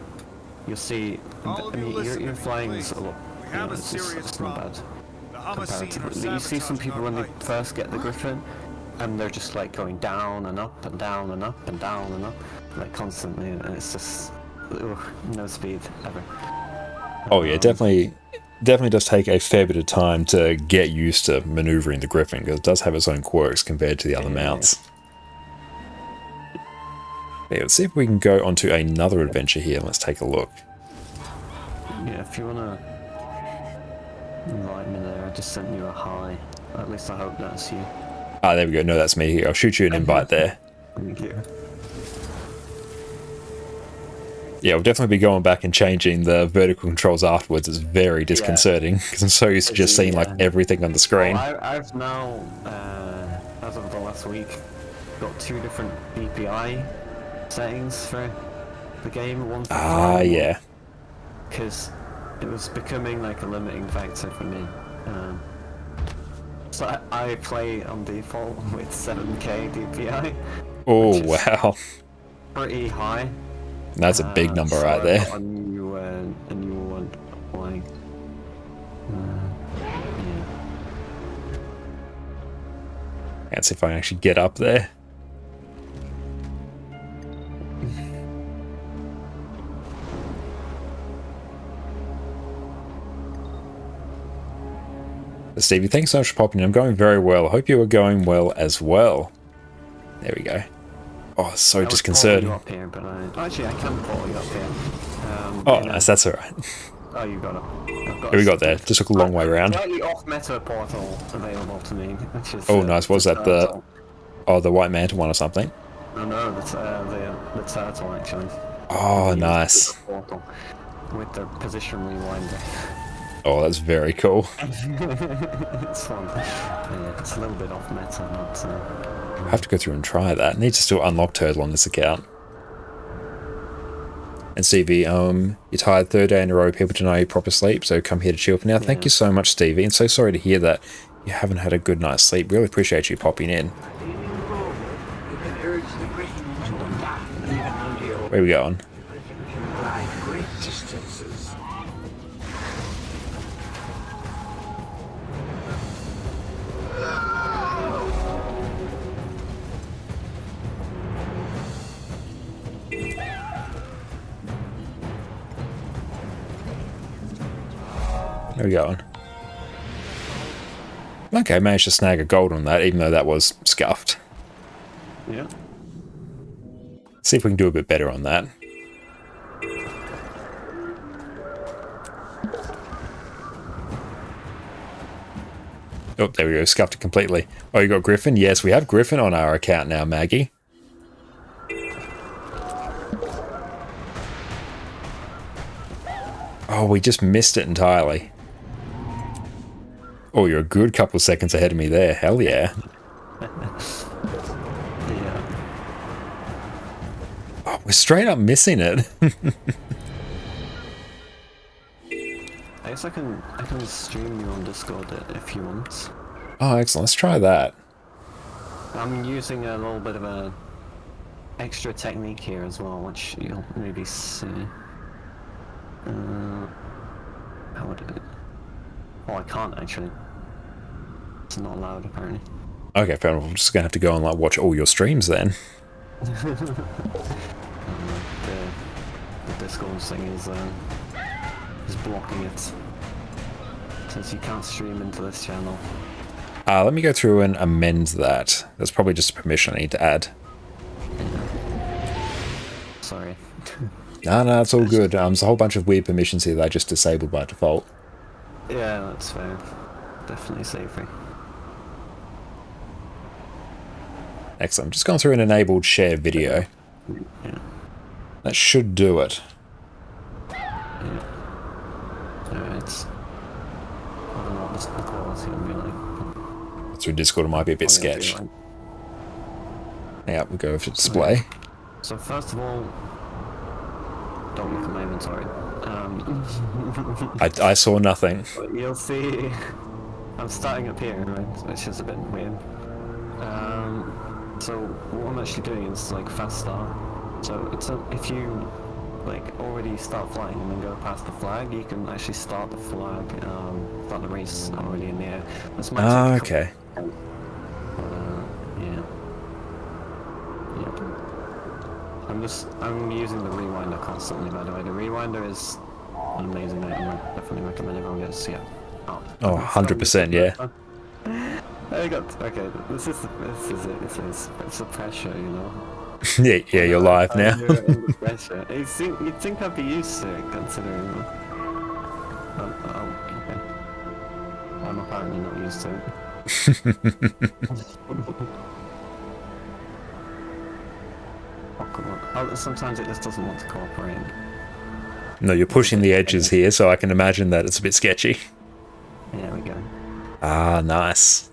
F: You'll see, I mean, you're flying a lot. It's not bad. Comparatively, you see some people when they first get the Griffin, and they're just like going down and up and down and up and down and up, like constantly, and it's just no speed ever.
A: Oh yeah, definitely does take a fair bit of time to get used to maneuvering the Griffin, because it does have its own quirks compared to the other mounts. Yeah, let's see if we can go onto another adventure here. Let's take a look.
F: Yeah, if you wanna invite me there, I just sent you a hi. At least I hope that's you.
A: Ah, there we go. No, that's me here. I'll shoot you an invite there.
F: Thank you.
A: Yeah, we'll definitely be going back and changing the vertical controls afterwards. It's very disconcerting, because I'm so used to just seeing like everything on the screen.
F: Well, I've now, as of the last week, got 2 different DPI settings for the game. One for
A: yeah.
F: Because it was becoming like a limiting factor for me. So I play on default with 7K DPI.
A: Oh, wow.
F: Pretty high.
A: That's a big number right there.
F: A new one playing. Yeah.
A: Let's see if I can actually get up there. Stevie, thanks so much for popping in. I'm going very well. I hope you are going well as well. There we go. Oh, it's so disconcerting.
F: Up here, but actually, I can pull you up here.
A: Oh, nice. That's alright.
F: Oh, you got it.
A: Here we got there. Just took a long way around.
F: Slightly off-meta portal available to me, which is...
A: Oh, nice. What was that? The White Mantle one or something?
F: No, the turtle, actually.
A: Oh, nice.
F: Portal with the position rewinder.
A: Oh, that's very cool.
F: It's fun. Yeah, it's a little bit off meta, but...
A: I have to go through and try that. I need to still unlock Turtle on this account. And Stevie, you're tired, third day in a row, people deny you proper sleep, so come here to chill for now. Thank you so much, Stevie, and so sorry to hear that you haven't had a good night's sleep. Really appreciate you popping in. Where are we going? There we go. Okay, managed to snag a gold on that, even though that was scuffed.
F: Yeah.
A: See if we can do a bit better on that. Oh, there we go, scuffed it completely. Oh, you got Griffin? Yes, we have Griffin on our account now, Maggie. Oh, we just missed it entirely. Oh, you're a good couple of seconds ahead of me there. Hell yeah.
F: Yeah.
A: Oh, we're straight up missing it.
F: I guess I can stream you on Discord if you want.
A: Oh, excellent. Let's try that.
F: I'm using a little bit of a extra technique here as well, which you'll maybe see. How would it? Oh, I can't actually. It's not allowed apparently.
A: Okay, fair enough. I'm just gonna have to go and like watch all your streams then.
F: The Discord thing is blocking it, since you can't stream into this channel.
A: Let me go through and amend that. That's probably just a permission I need to add.
F: Sorry.
A: No, it's all good. There's a whole bunch of weird permissions here that I just disabled by default.
F: Yeah, that's fair. Definitely safer.
A: Excellent. I'm just going through and enabled share video.
F: Yeah.
A: That should do it.
F: Yeah. Alright. I don't know what the quality will be like.
A: Through Discord it might be a bit sketch. Yeah, we'll go for display.
F: Right. So first of all, don't look at my inventory.
A: I saw nothing.
F: But you'll see, I'm starting up here, right, which is a bit weird. So what I'm actually doing is like fast start. So it's if you like already start flying and then go past the flag, you can actually start the flag, start the race already in the air. This might take
A: okay.
F: Yeah. I'm using the rewinder constantly, by the way. The rewinder is an amazing item. I definitely recommend everyone gets. Yeah. Oh,
A: 100%, yeah.
F: I got okay. This is it. It's a pressure, you know.
A: yeah, you're live now.
F: You're under pressure. You'd think I'd be used to it, considering. Okay. I'm apparently not used to it. Oh, come on. Oh, sometimes it just doesn't want to cooperate.
A: No, you're pushing the edges here, so I can imagine that it's a bit sketchy.
F: There we go.
A: Ah, nice.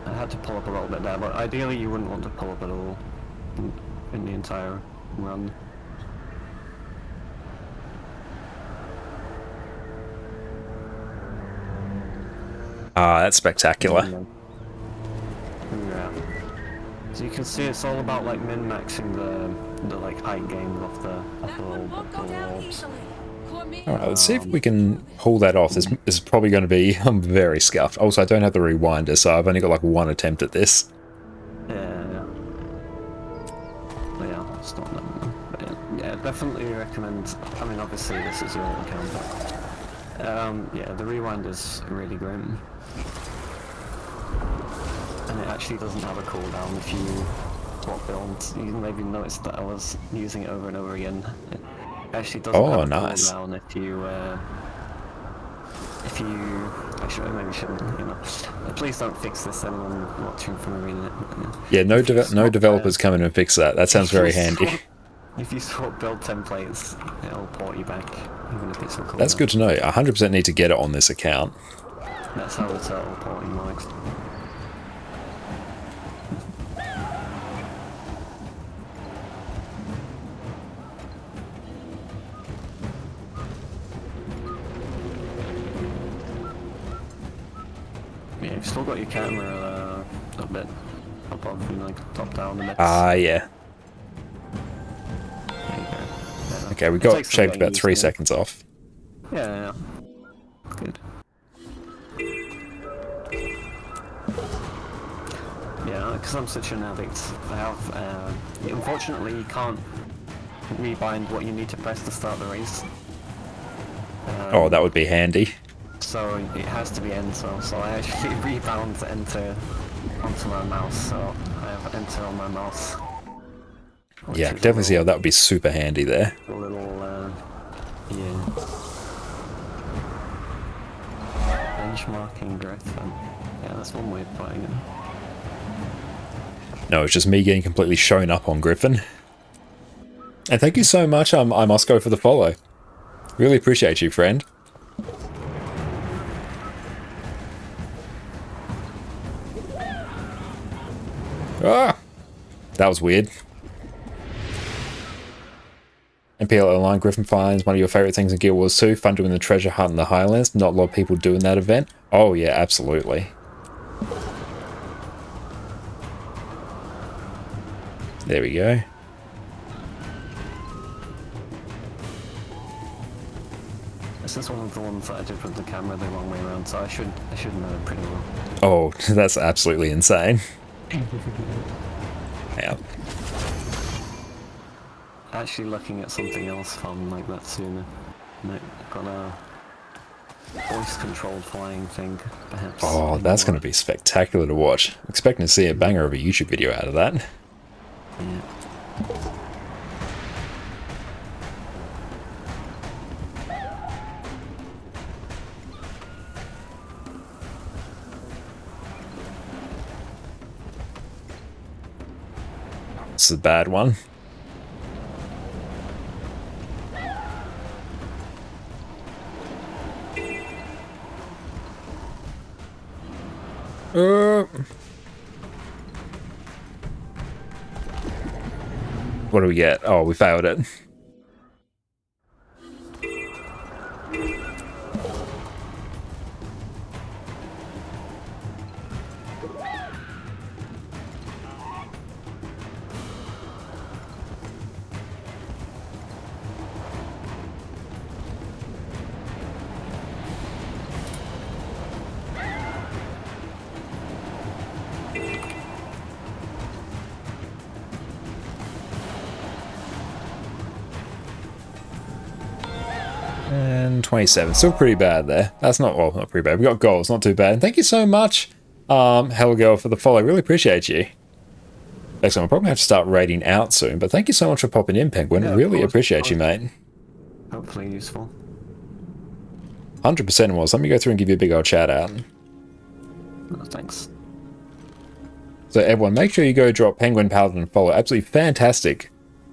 F: I had to pull up a little bit there, but ideally you wouldn't want to pull up at all in the entire run.
A: Ah, that's spectacular.
F: Yeah. So you can see it's all about like min-maxing the like height gain off the walls.
A: Alright, let's see if we can pull that off. This is probably going to be very scuffed. Also, I don't have the rewinder, so I've only got like one attempt at this.
F: Yeah. But yeah, I'll stop that. But yeah, definitely recommend. I mean, obviously this is your account, but yeah, the rewind is really great. And it actually doesn't have a cooldown if you swap builds. You maybe noticed that I was using it over and over again. It actually doesn't have a cooldown if you actually maybe shouldn't, you know. Please don't fix this, anyone watching from Arena.
A: Yeah, no developers come in and fix that. That sounds very handy.
F: If you swap build templates, it'll port you back, even if it's not cooldown.
A: That's good to know. 100% need to get it on this account.
F: That's how the turtle porting works. You've still got your camera a bit above, you know, like top down a bit.
A: Ah, yeah.
F: There you go. Yeah.
A: Okay, we
F: It
A: got
F: takes some
A: shaved
F: getting
A: about
F: used
A: 3
F: to.
A: seconds off.
F: Yeah. Good. Yeah, because I'm such an addict, I have, unfortunately you can't rebind what you need to press to start the race.
A: Oh, that would be handy.
F: So it has to be enter, so I actually rebound enter onto my mouse, so I have enter on my mouse.
A: Yeah, definitely see how that would be super handy there.
F: A little, yeah. Benchmarking Griffin. Yeah, that's one way of putting it.
A: No, it's just me getting completely shown up on Griffin. And thank you so much, I must go for the follow. Really appreciate you, friend. Ah! That was weird. MPL Online, Griffin finds one of your favourite things in Guild Wars 2, fun doing the treasure hunt in the Highlands. Not a lot of people doing that event. Oh yeah, absolutely. There we go.
F: This is one of the ones that I did with the camera the wrong way around, so I should know it pretty well.
A: Oh, that's absolutely insane. Yeah.
F: Actually looking at something else fun like that sooner. Like, got a voice-controlled flying thing, perhaps.
A: Oh, that's going to be spectacular to watch. I'm expecting to see a banger of a YouTube video out of that.
F: Yeah.
A: This is a bad one. What do we get? Oh, we failed it. And 27, still pretty bad there. That's not, well, not pretty bad. We got goals, not too bad. And thank you so much, Hellgirl, for the follow. Really appreciate you. Excellent. I'll probably have to start raiding out soon, but thank you so much for popping in, Penguin.
F: Yeah,
A: really appreciate you, mate.
F: Hopefully useful.
A: 100% was. Let me go through and give you a big old shout out.
F: Oh, thanks.
A: So everyone, make sure you go drop Penguin Paladin and follow. Absolutely fantastic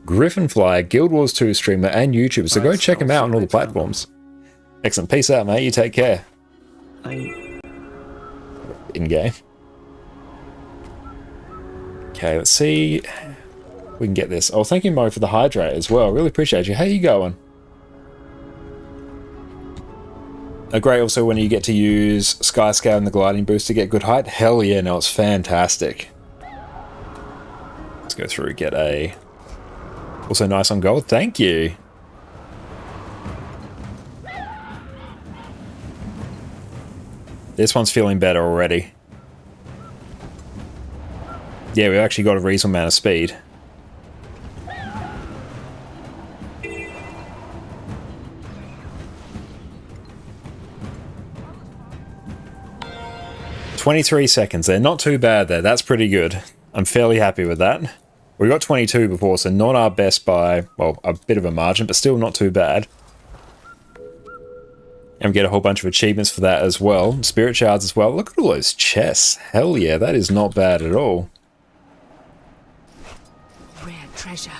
A: Griffin Flyer, Guild Wars 2 streamer, and YouTuber. So go check him out on all the platforms. Excellent. Peace out, mate. You take care.
F: Bye.
A: In-game. Okay, let's see if we can get this. Oh, thank you, Mo, for the hydrate as well. Really appreciate you. How you going? Great also when you get to use Skyscale and the gliding boost to get good height. Hell yeah, no, it's fantastic. Let's go through and get a... Also nice on gold. Thank you. This one's feeling better already. Yeah, we've actually got a reasonable amount of speed. "23 seconds there, not too bad there, that's pretty good. I'm fairly happy with that. We got 22 before, so not our best by, well, a bit of a margin, but still not too bad. And we get a whole bunch of achievements for that as well. Spirit shards as well. Look at all those chests. Hell yeah, that is not bad at all.
H: Rare treasure.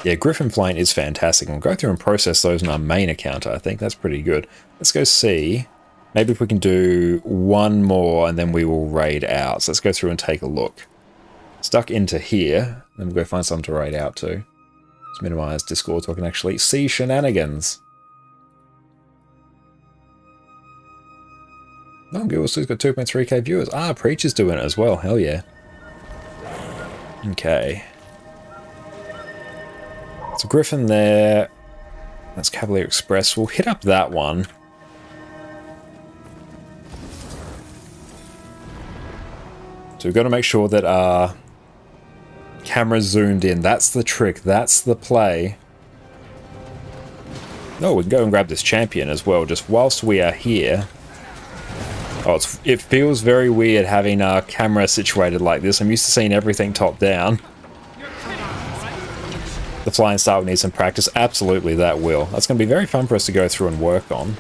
A: Yeah, Griffin Flight is fantastic. We'll go through and process those on our main account, I think. That's pretty good. Let's go see. Maybe if we can do one more and then we will raid out. So let's go through and take a look. Stuck into here. Then we'll go find something to raid out to. Let's minimize Discord so I can actually see shenanigans. Oh, Gil's got 2.3k viewers. Ah, Preacher's doing it as well. Hell yeah. Okay. So Griffin there. That's Cavalier Express. We'll hit up that one. So we've got to make sure that our camera's zoomed in. That's the trick. That's the play. Oh, we can go and grab this champion as well, just whilst we are here. Oh, it feels very weird having our camera situated like this. I'm used to seeing everything top down. The flying style needs some practice. Absolutely, that will. That's going to be very fun for us to go through and work on.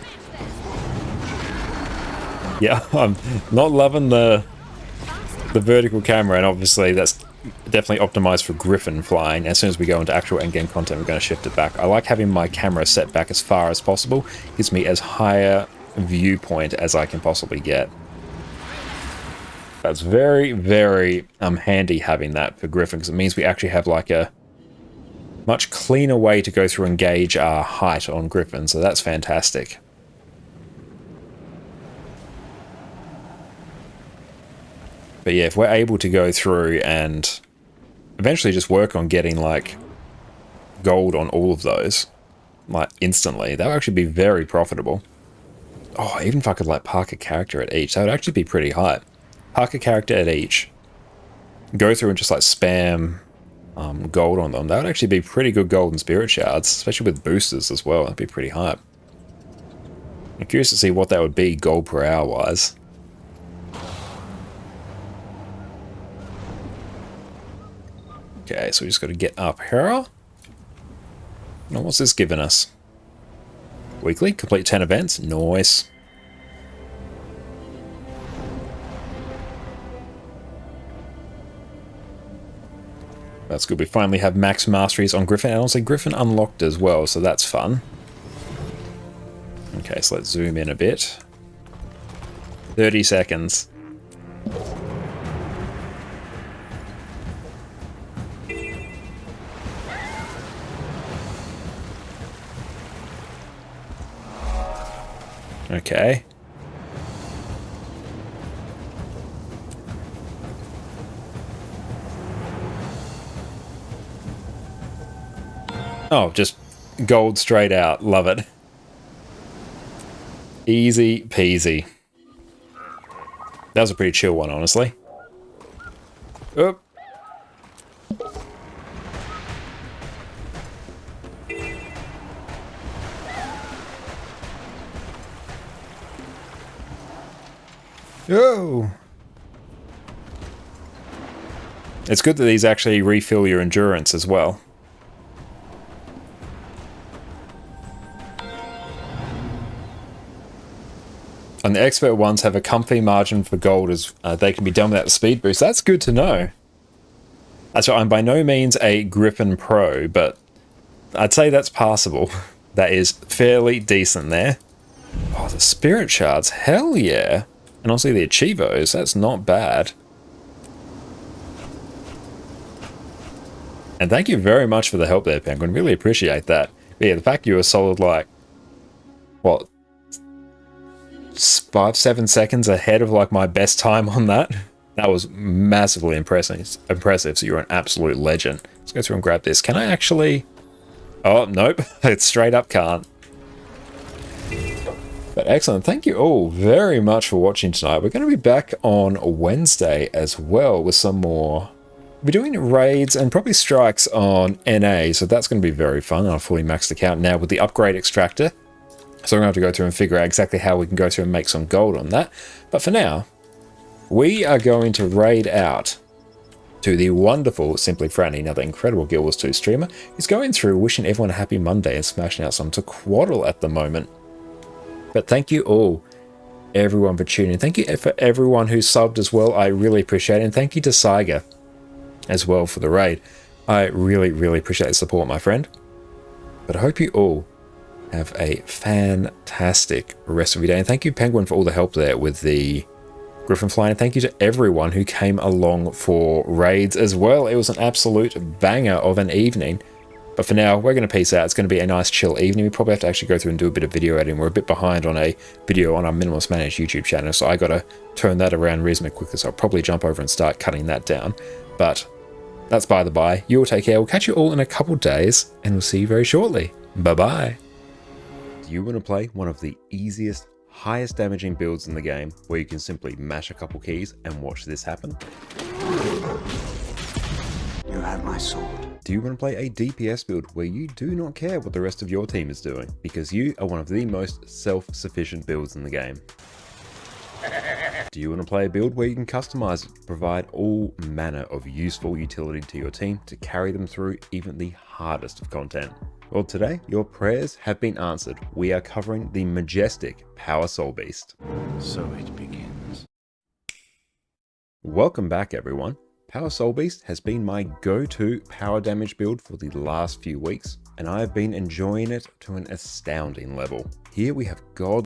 A: Yeah, I'm not loving the vertical camera, and obviously that's definitely optimized for Griffin flying. As soon as we go into actual endgame content, we're going to shift it back. I like having my camera set back as far as possible. Gives me as higher viewpoint as I can possibly get. That's very, very handy having that for Griffin, because it means we actually have like a much cleaner way to go through and gauge our height on Griffin, so that's fantastic. But yeah, if we're able to go through and eventually just work on getting like gold on all of those, like instantly, that would actually be very profitable. Oh, even if I could like park a character at each, that would actually be pretty high. Park a character at each, go through and just like spam gold on them. That would actually be pretty good gold and spirit shards, especially with boosters as well. That'd be pretty high. I'm curious to see what that would be gold per hour wise. Okay, so we just got to get up here. Now, what's this giving us? Weekly? Complete 10 events? Nice. That's good. We finally have max masteries on Griffin, and also Griffin unlocked as well, so that's fun. Okay, so let's zoom in a bit. 30 seconds. Okay. Oh, just gold straight out. Love it. Easy peasy. That was a pretty chill one, honestly. Oop. Oh. It's good that these actually refill your endurance as well. And the expert ones have a comfy margin for gold as they can be done without the speed boost. That's good to know. That's right, I'm by no means a Griffin pro, but I'd say that's passable. That is fairly decent there. Oh, the spirit shards, hell yeah. And also the achievos, that's not bad. And thank you very much for the help there, Penguin. Really appreciate that. But yeah, the fact you were solid like, what, 5-7 seconds ahead of like my best time on that. That was massively impressive. So you're an absolute legend. Let's go through and grab this. Can I actually? Oh, nope. It straight up can't. But excellent. Thank you all very much for watching tonight. We're going to be back on Wednesday as well with some more. We're doing raids and probably strikes on NA, so that's going to be very fun. I'll fully maxed account now with the upgrade extractor. So we're going to have to go through and figure out exactly how we can go through and make some gold on that. But for now, we are going to raid out to the wonderful Simply Franny, another incredible Guild Wars 2 streamer. He's going through wishing everyone a happy Monday and smashing out some to Quaddle at the moment. But thank you all, everyone, for tuning in. Thank you for everyone who subbed as well. I really appreciate it. And thank you to Saiga as well for the raid. I really, really appreciate the support, my friend. But I hope you all have a fantastic rest of your day. And thank you, Penguin, for all the help there with the Griffin flying. And thank you to everyone who came along for raids as well. It was an absolute banger of an evening. But for now, we're going to peace out. It's going to be a nice chill evening. We probably have to actually go through and do a bit of video editing. We're a bit behind on a video on our Minimalist Managed YouTube channel, so I got to turn that around reasonably quickly, so I'll probably jump over and start cutting that down. But that's by the by. You all take care. We'll catch you all in a couple days, and we'll see you very shortly. Bye-bye. Do you want to play one of the easiest, highest damaging builds in the game, where you can simply mash a couple keys and watch this happen?
D: You have my sword.
A: Do you want to play a DPS build where you do not care what the rest of your team is doing, because you are one of the most self-sufficient builds in the game? Do you want to play a build where you can customize it, provide all manner of useful utility to your team to carry them through even the hardest of content? Well, today your prayers have been answered. We are covering the majestic Power Soul Beast.
D: So it begins.
A: Welcome back, everyone. Power Soul Beast has been my go-to power damage build for the last few weeks, and I have been enjoying it to an astounding level. Here we have God